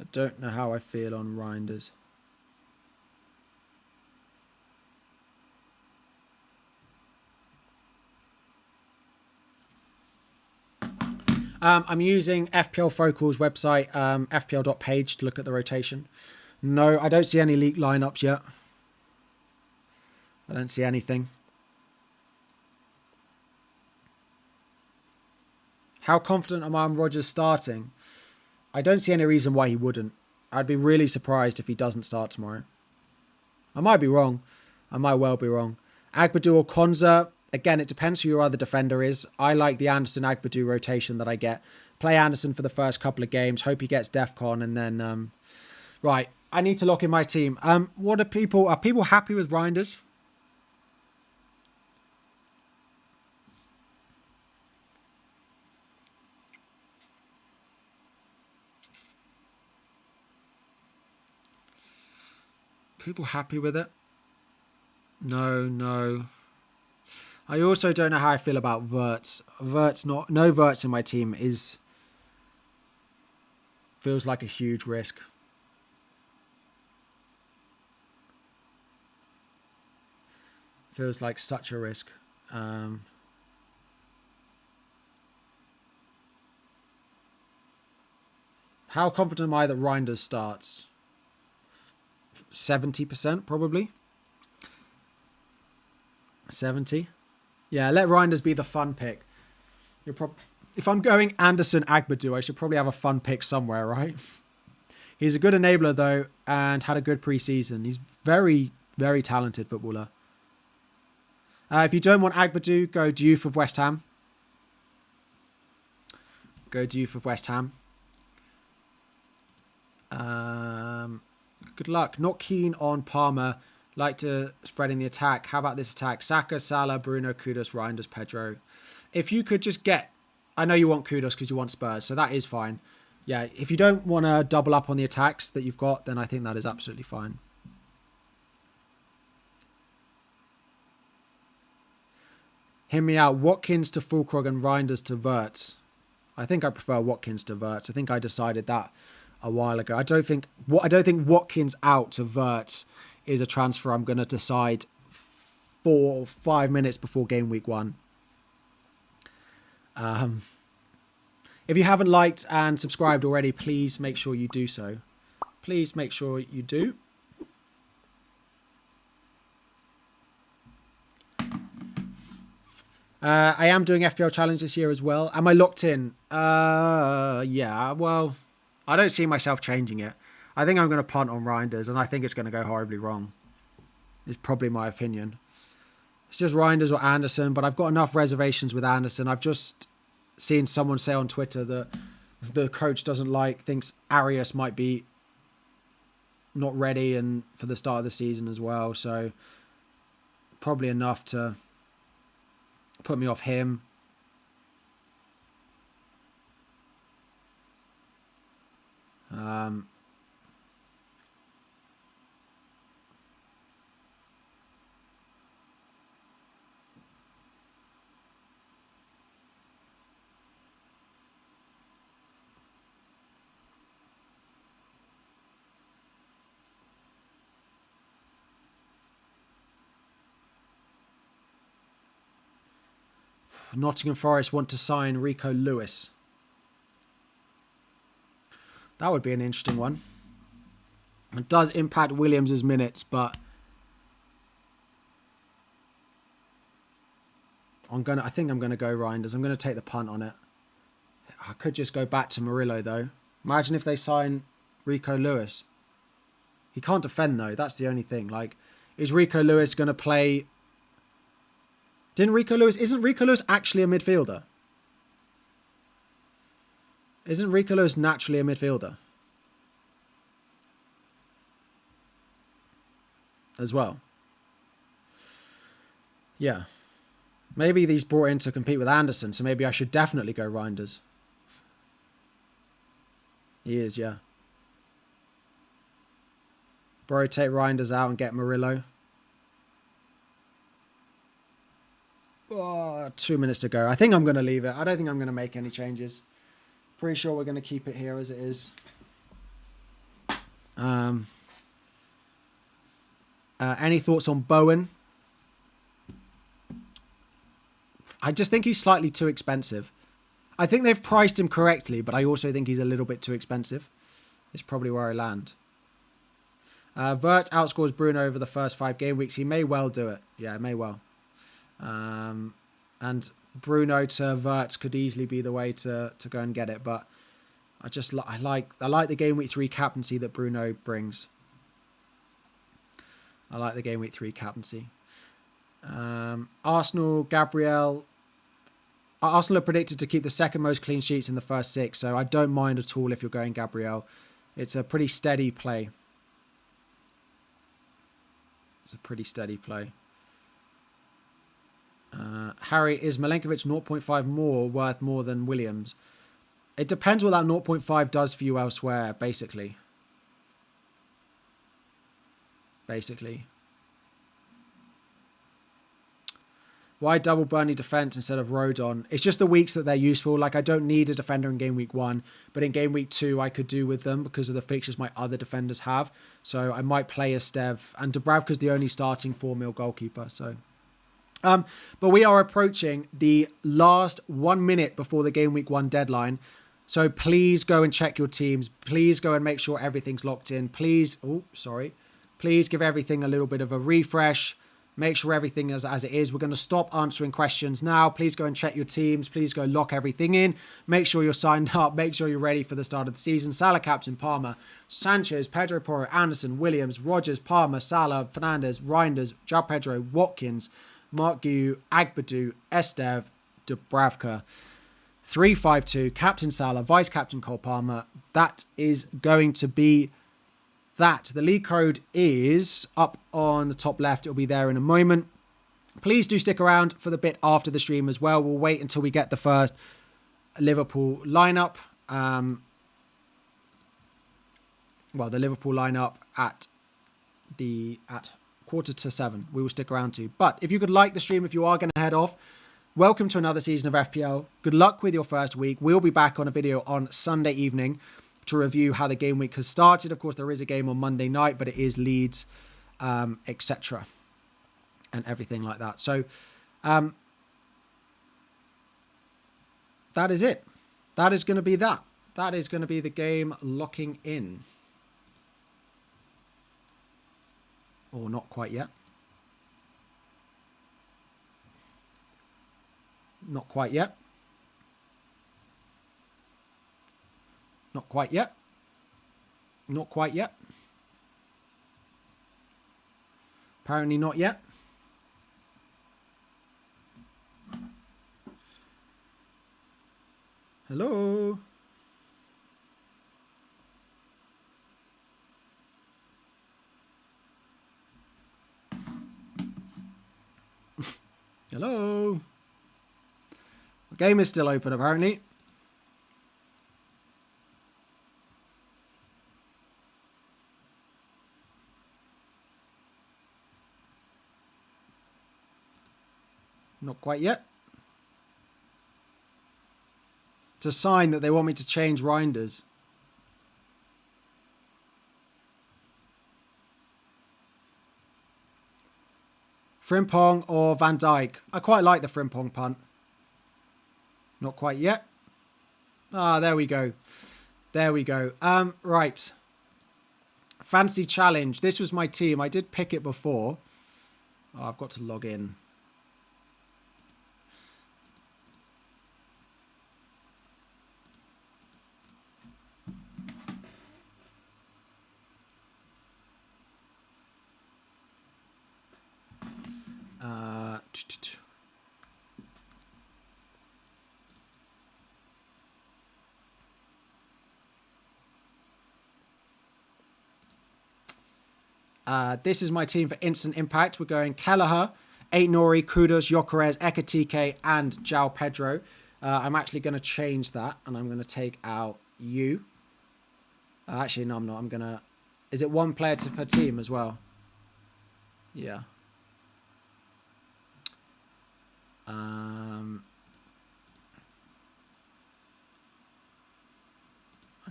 I don't know how I feel on Reinders. I'm using FPL Focal's website, fpl.page, to look at the rotation. No, I don't see any league lineups yet. I don't see anything. How confident am I on Rodgers starting? I don't see any reason why he wouldn't. I'd be really surprised if he doesn't start tomorrow. I might be wrong. I might well be wrong. Agbadu or Konza, again, it depends who your other defender is. I like the Anderson-Agbadu rotation that I get. Play Anderson for the first couple of games. Hope he gets Defcon, and then... right, I need to lock in my team. What are people... Are people happy with Reinders? People happy with it? No. I also don't know how I feel about Verts. No Verts in my team feels like a huge risk. Feels like such a risk. How confident am I that Reinders starts? 70% probably. 70. Yeah, let Reinders be the fun pick. If I'm going Anderson Agbadu, I should probably have a fun pick somewhere, right? He's a good enabler though, and had a good preseason. He's very, very talented footballer. If you don't want Agbadu, go Diouf of West Ham. Go Diouf of West Ham. Good luck. Not keen on Palmer. Like to spread in the attack. How about this attack? Saka, Salah, Bruno, Kudus, Reinders, Pedro. If you could just get... I know you want Kudus because you want Spurs, so that is fine. Yeah, if you don't want to double up on the attacks that you've got, then I think that is absolutely fine. Hear me out. Watkins to Fulkrug and Reinders to Verts. I think I prefer Watkins to Verts. I think I decided that a while ago. I don't think Watkins out to Verts is a transfer I'm going to decide 4 or 5 minutes before game week 1. If you haven't liked and subscribed already, please make sure you do so. Please make sure you do. I am doing FPL Challenge this year as well. Am I locked in? Yeah, well, I don't see myself changing it. I think I'm going to punt on Reinders, and I think it's going to go horribly wrong. It's probably my opinion. It's just Reinders or Anderson, but I've got enough reservations with Anderson. I've just seen someone say on Twitter that the coach thinks Arias might be not ready and for the start of the season as well. So probably enough to put me off him. Nottingham Forest want to sign Rico Lewis. That would be an interesting one. It does impact Williams' minutes, but I think I'm gonna go Reinders. I'm gonna take the punt on it. I could just go back to Murillo though. Imagine if they sign Rico Lewis. He can't defend though. That's the only thing. Like, is Rico Lewis gonna play? Isn't Rico Lewis actually a midfielder? Isn't Rico Lewis naturally a midfielder? As well. Yeah. Maybe he's brought in to compete with Anderson, so maybe I should definitely go Reinders. He is, yeah. Bro, take Reinders out and get Murillo. Oh, 2 minutes to go. I think I'm going to leave it. I don't think I'm going to make any changes. Pretty sure we're going to keep it here as it is. Any thoughts on Bowen? I just think he's slightly too expensive. I think they've priced him correctly, but I also think he's a little bit too expensive. It's probably where I land. Vert outscores Bruno over the first 5 game weeks. He may well do it. Yeah, may well. And Bruno to Vert could easily be the way to go and get it. But I like the game week 3 captaincy that Bruno brings. I like the game week 3 captaincy. Arsenal, Gabriel. Arsenal are predicted to keep the second most clean sheets in the first 6, so I don't mind at all if you're going Gabriel. It's a pretty steady play. It's a pretty steady play. Harry, is Milenkovic 0.5 more worth more than Williams? It depends what that 0.5 does for you elsewhere, basically. Why double Burnley defense instead of Rodon? It's just the weeks that they're useful. Like, I don't need a defender in game week 1, but in game week 2, I could do with them because of the fixtures my other defenders have. So I might play Estev, and Dubravka's the only starting 4 mil goalkeeper. So, but we are approaching the last 1 minute before the game week 1 deadline. So please go and check your teams. Please go and make sure everything's locked in. Please give everything a little bit of a refresh. Make sure everything is as it is. We're going to stop answering questions now. Please go and check your teams. Please go lock everything in. Make sure you're signed up. Make sure you're ready for the start of the season. Salah captain, Palmer, Sanchez, Pedro Porro, Anderson, Williams, Rogers, Palmer, Salah, Fernandez, Reinders, João Pedro, Watkins, Mark Guiu, Agbadu, Estev, Dubravka. 3-5-2, Captain Salah, Vice Captain Cole Palmer. That is going to be that. The league code is up on the top left. It'll be there in a moment. Please do stick around for the bit after the stream as well. We'll wait until we get the first Liverpool lineup. The Liverpool lineup at 6:45. We will stick around too. But if you could like the stream, if you are going to head off, welcome to another season of FPL. Good luck with your first week. We'll be back on a video on Sunday evening to review how the game week has started. Of course, there is a game on Monday night, but it is Leeds, etc. and everything like that. So that is it. That is going to be that. That is going to be the game locking in. Or not quite yet. Not quite yet. Not quite yet. Not quite yet. Apparently not yet. Hello. Hello. The game is still open, apparently. Not quite yet. It's a sign that they want me to change Reinders. Frimpong or Van Dijk? I quite like the Frimpong punt. Not quite yet. Ah, there we go. There we go. Right. Fancy challenge. This was my team. I did pick it before. Oh, I've got to log in. This is my team for instant impact. We're going Kelleher, Aït-Nouri, Kudus, Gyökeres, Ekitike, and João Pedro. I'm actually going to change that, and I'm going to take out you. Actually, no, I'm not. I'm going to... Is it one player per team as well? Yeah. I'm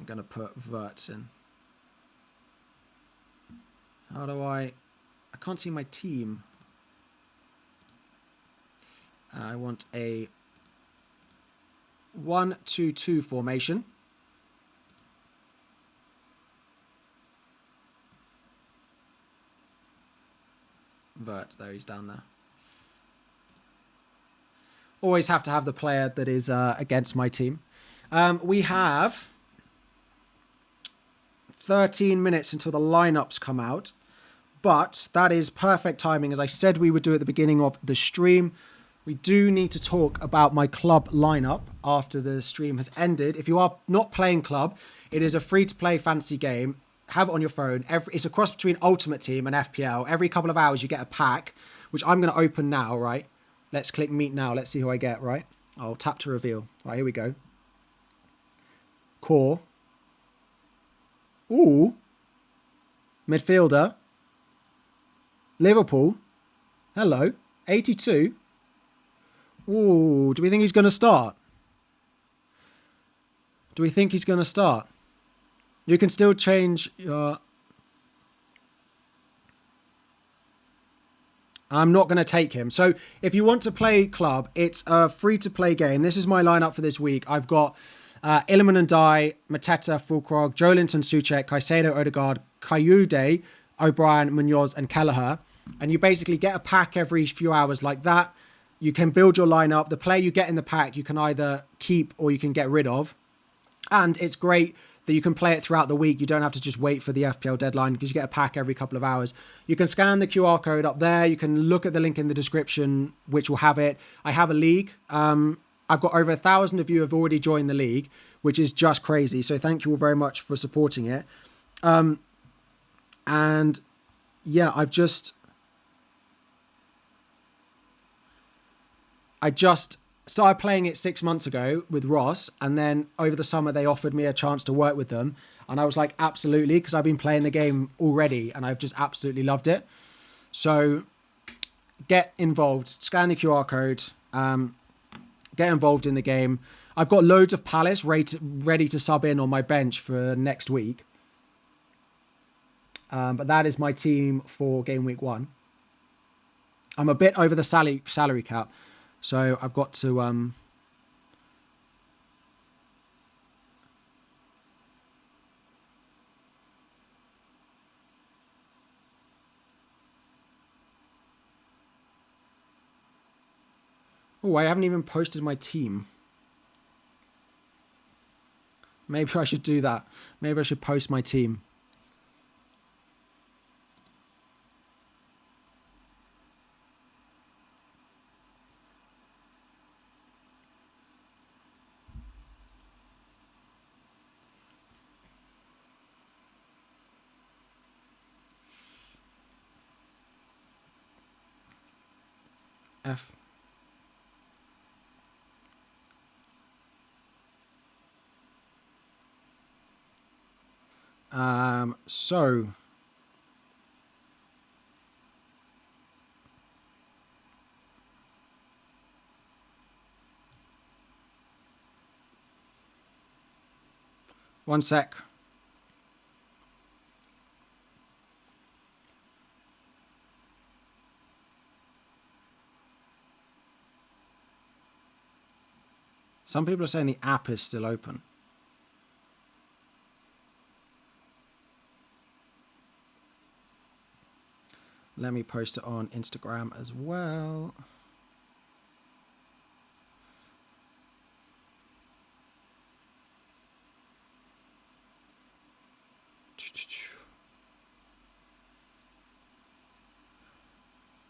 going to put Verts in. How do I can't see my team. I want a 1-2-2 formation. Vert, there, he's down there. Always have to have the player that is against my team. We have 13 minutes until the lineups come out. But that is perfect timing. As I said we would do at the beginning of the stream. We do need to talk about my club lineup after the stream has ended. If you are not playing club, it is a free-to-play fantasy game. Have it on your phone. It's a cross between Ultimate Team and FPL. Every couple of hours you get a pack, which I'm going to open now, right? Let's click meet now. Let's see who I get, right? I'll tap to reveal. Right, here we go. Core. Ooh. Midfielder. Liverpool. Hello. 82. Ooh, do we think he's going to start? Do we think he's going to start? You can still change your... I'm not going to take him. So if you want to play club, it's a free-to-play game. This is my lineup for this week. I've got Illiman and Dye, Mateta, Fulkrog, Joelinton, Souček, Caicedo, Odegaard, Kayude, O'Brien, Munoz, and Kelleher. And you basically get a pack every few hours like that. You can build your lineup. The player you get in the pack, you can either keep or you can get rid of. And it's great that you can play it throughout the week. You don't have to just wait for the FPL deadline because you get a pack every couple of hours. You can scan the QR code up there. You can look at the link in the description, which will have it. I have a league. I've got over 1,000 of you have already joined the league, which is just crazy. So thank you all very much for supporting it. And yeah, I just started playing it 6 months ago with Ross, and then over the summer they offered me a chance to work with them, and I was like, absolutely, because I've been playing the game already and I've just absolutely loved it. So get involved, scan the QR code, get involved in the game. I've got loads of Palace ready to sub in on my bench for next week, but that is my team for game week 1. I'm a bit over the salary cap. So I've got to oh, I haven't even posted my team. Maybe I should do that. Maybe I should post my team. So one sec. Some people are saying the app is still open. Let me post it on Instagram as well.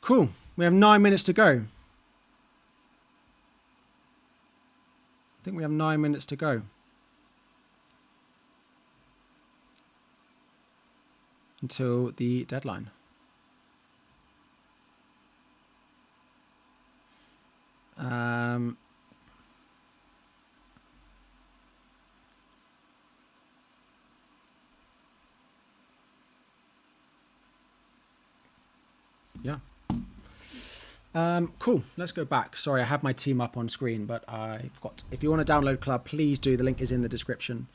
Cool. We have 9 minutes to go. I think we have 9 minutes to go until the deadline. Yeah. Cool. Let's go back. Sorry, I have my team up on screen, but I've got. If you want to download Club, please do. The link is in the description.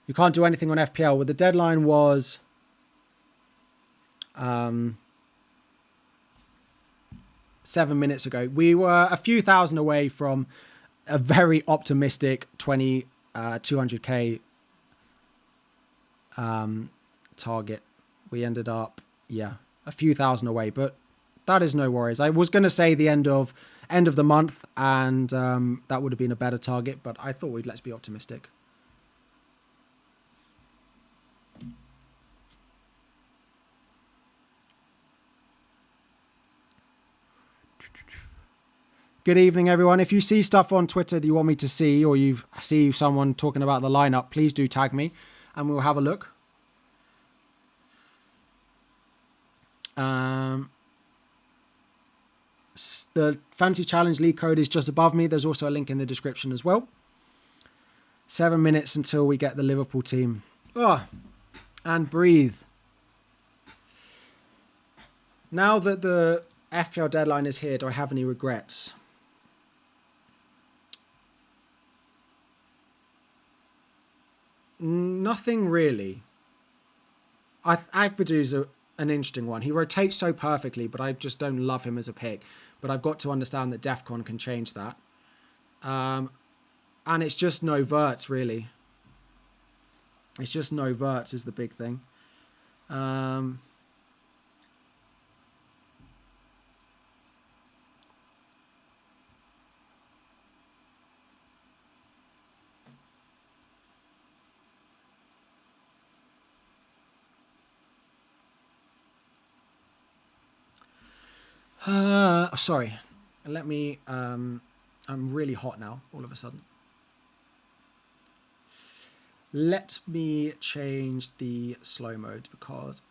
You can't do anything on FPL. Well, the deadline was 7 minutes ago. We were a few thousand away from a very optimistic 200k target. We ended up, yeah, a few thousand away, but that is no worries. I was going to say the end of the month, and that would have been a better target, but I thought let's be optimistic. Good evening, everyone. If you see stuff on Twitter that you want me to see, or you see someone talking about the lineup, please do tag me and we'll have a look. The Fantasy Challenge League code is just above me. There's also a link in the description as well. 7 minutes until we get the Liverpool team. Oh, and breathe. Now that the FPL deadline is here, do I have any regrets? Nothing really. Agbadu's an interesting one. He rotates so perfectly, but I just don't love him as a pick. But I've got to understand that Defcon can change that. And it's just no verts, really. It's just no verts is the big thing. Sorry. Let me... I'm really hot now, all of a sudden. Let me change the slow mode because...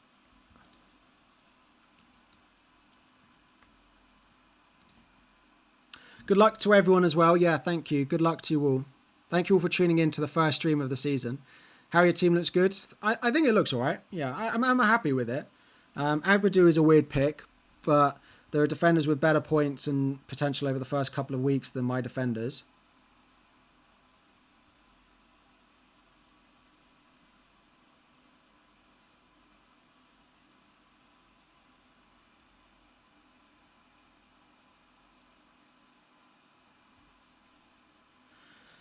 Good luck to everyone as well. Yeah, thank you. Good luck to you all. Thank you all for tuning in to the first stream of the season. How your team looks good? I think it looks all right. Yeah, I'm happy with it. Agbadu is a weird pick, but there are defenders with better points and potential over the first couple of weeks than my defenders.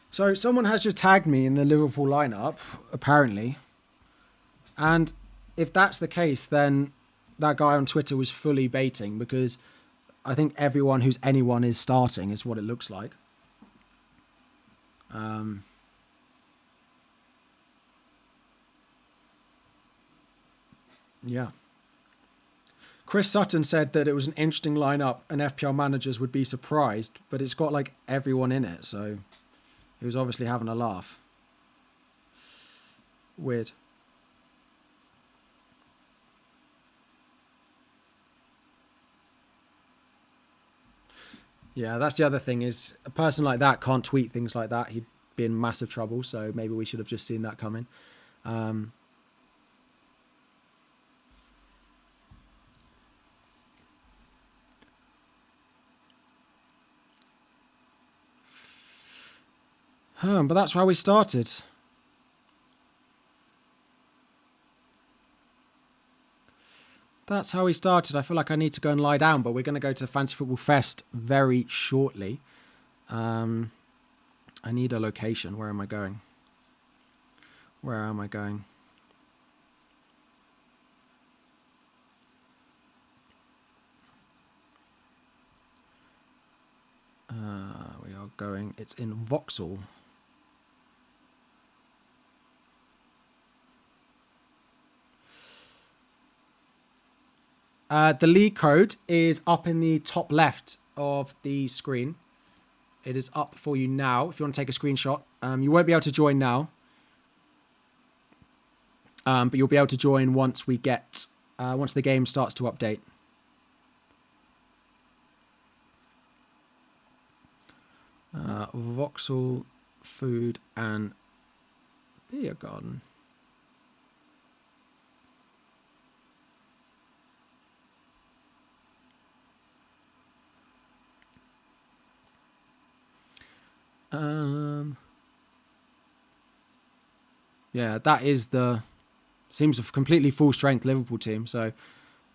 So someone has just tagged me in the Liverpool lineup, apparently. And if that's the case, then that guy on Twitter was fully baiting because I think everyone who's anyone is starting is what it looks like. Yeah. Chris Sutton said that it was an interesting lineup and FPL managers would be surprised, but it's got like everyone in it, so he was obviously having a laugh. Weird. Yeah, that's the other thing is a person like that can't tweet things like that. He'd be in massive trouble, so maybe we should have just seen that coming. But that's how we started. That's how we started. I feel like I need to go and lie down, but we're going to go to Fantasy Football Fest very shortly. I need a location. Where am I going? Where am I going? We are going. It's in Vauxhall. The league code is up in the top left of the screen. It is up for you now. If you want to take a screenshot, you won't be able to join now, but you'll be able to join once we get once the game starts to update. Vauxhall Food and Beer Garden. Yeah, that is seems a completely full strength Liverpool team, so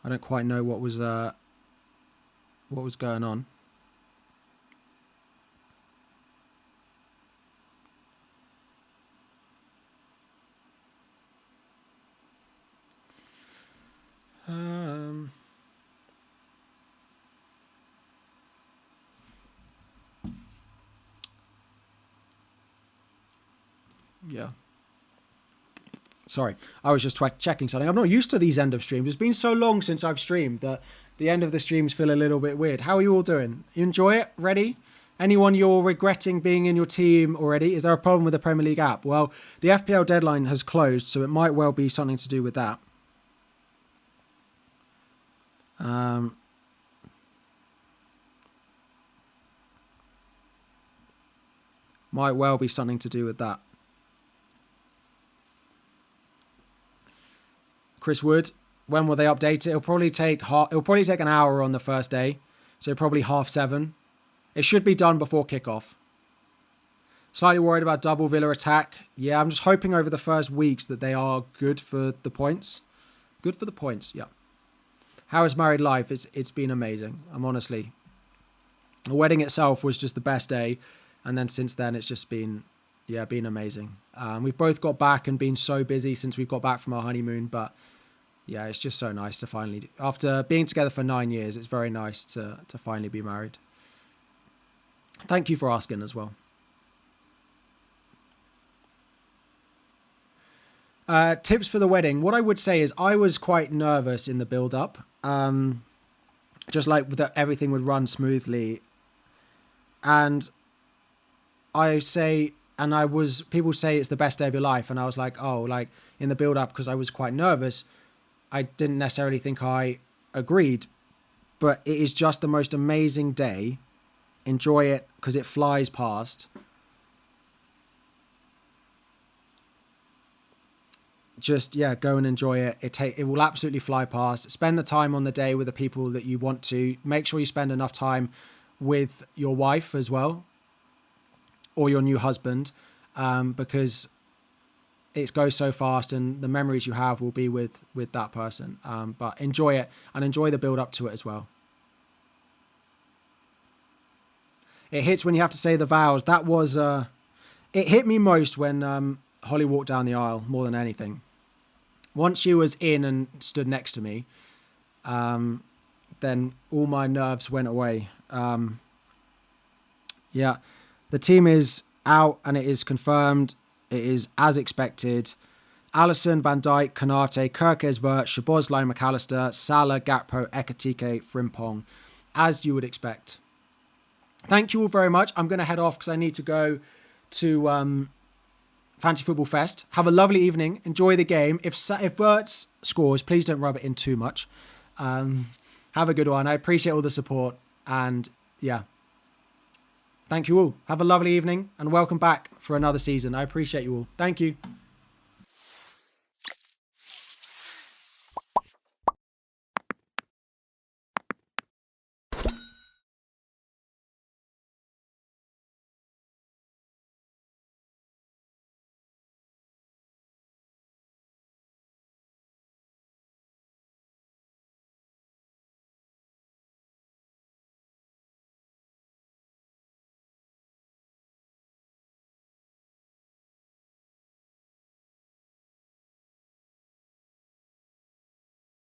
I don't quite know what was going on. Yeah. Sorry, I was just checking something. I'm not used to these end of streams. It's been so long since I've streamed that the end of the streams feel a little bit weird. How are you all doing? You enjoy it? Ready? Anyone you're regretting being in your team already? Is there a problem with the Premier League app? Well, the FPL deadline has closed, so it might well be something to do with that. Might well be something to do with that. Chris Wood, when will they update it? It'll probably take an hour on the first day, so probably 7:30. It should be done before kickoff. Slightly worried about double Villa attack. Yeah, I'm just hoping over the first weeks that they are good for the points. Good for the points, yeah. How is married life? It's been amazing. The wedding itself was just the best day, and then since then it's just been amazing. We've both got back and been so busy since we've got back from our honeymoon, but yeah, it's just so nice to finally, after being together for 9 years, it's very nice to finally be married. Thank you for asking as well. Tips for the wedding. What I would say is I was quite nervous in the build-up. Just like that everything would run smoothly. And people say it's the best day of your life. And I was like, oh, like in the build-up, because I was quite nervous, I didn't necessarily think I agreed. But it is just the most amazing day. Enjoy it because it flies past. Just, go and enjoy it. It will absolutely fly past. Spend the time on the day with the people that you want to. Make sure you spend enough time with your wife as well, or your new husband, because it goes so fast and the memories you have will be with that person. But enjoy it and enjoy the build up to it as well. It hits when you have to say the vows. That was, it hit me most when Holly walked down the aisle more than anything. Once she was in and stood next to me, then all my nerves went away. The team is out and it is confirmed. It is as expected. Alisson, Van Dijk, Konate, Kirkes, Vert, Szoboszlai, McAllister, Salah, Gakpo, Ekitike, Frimpong, as you would expect. Thank you all very much. I'm going to head off because I need to go to Fantasy Football Fest. Have a lovely evening. Enjoy the game. If Verts scores, please don't rub it in too much. Have a good one. I appreciate all the support. And thank you all. Have a lovely evening and welcome back for another season. I appreciate you all. Thank you.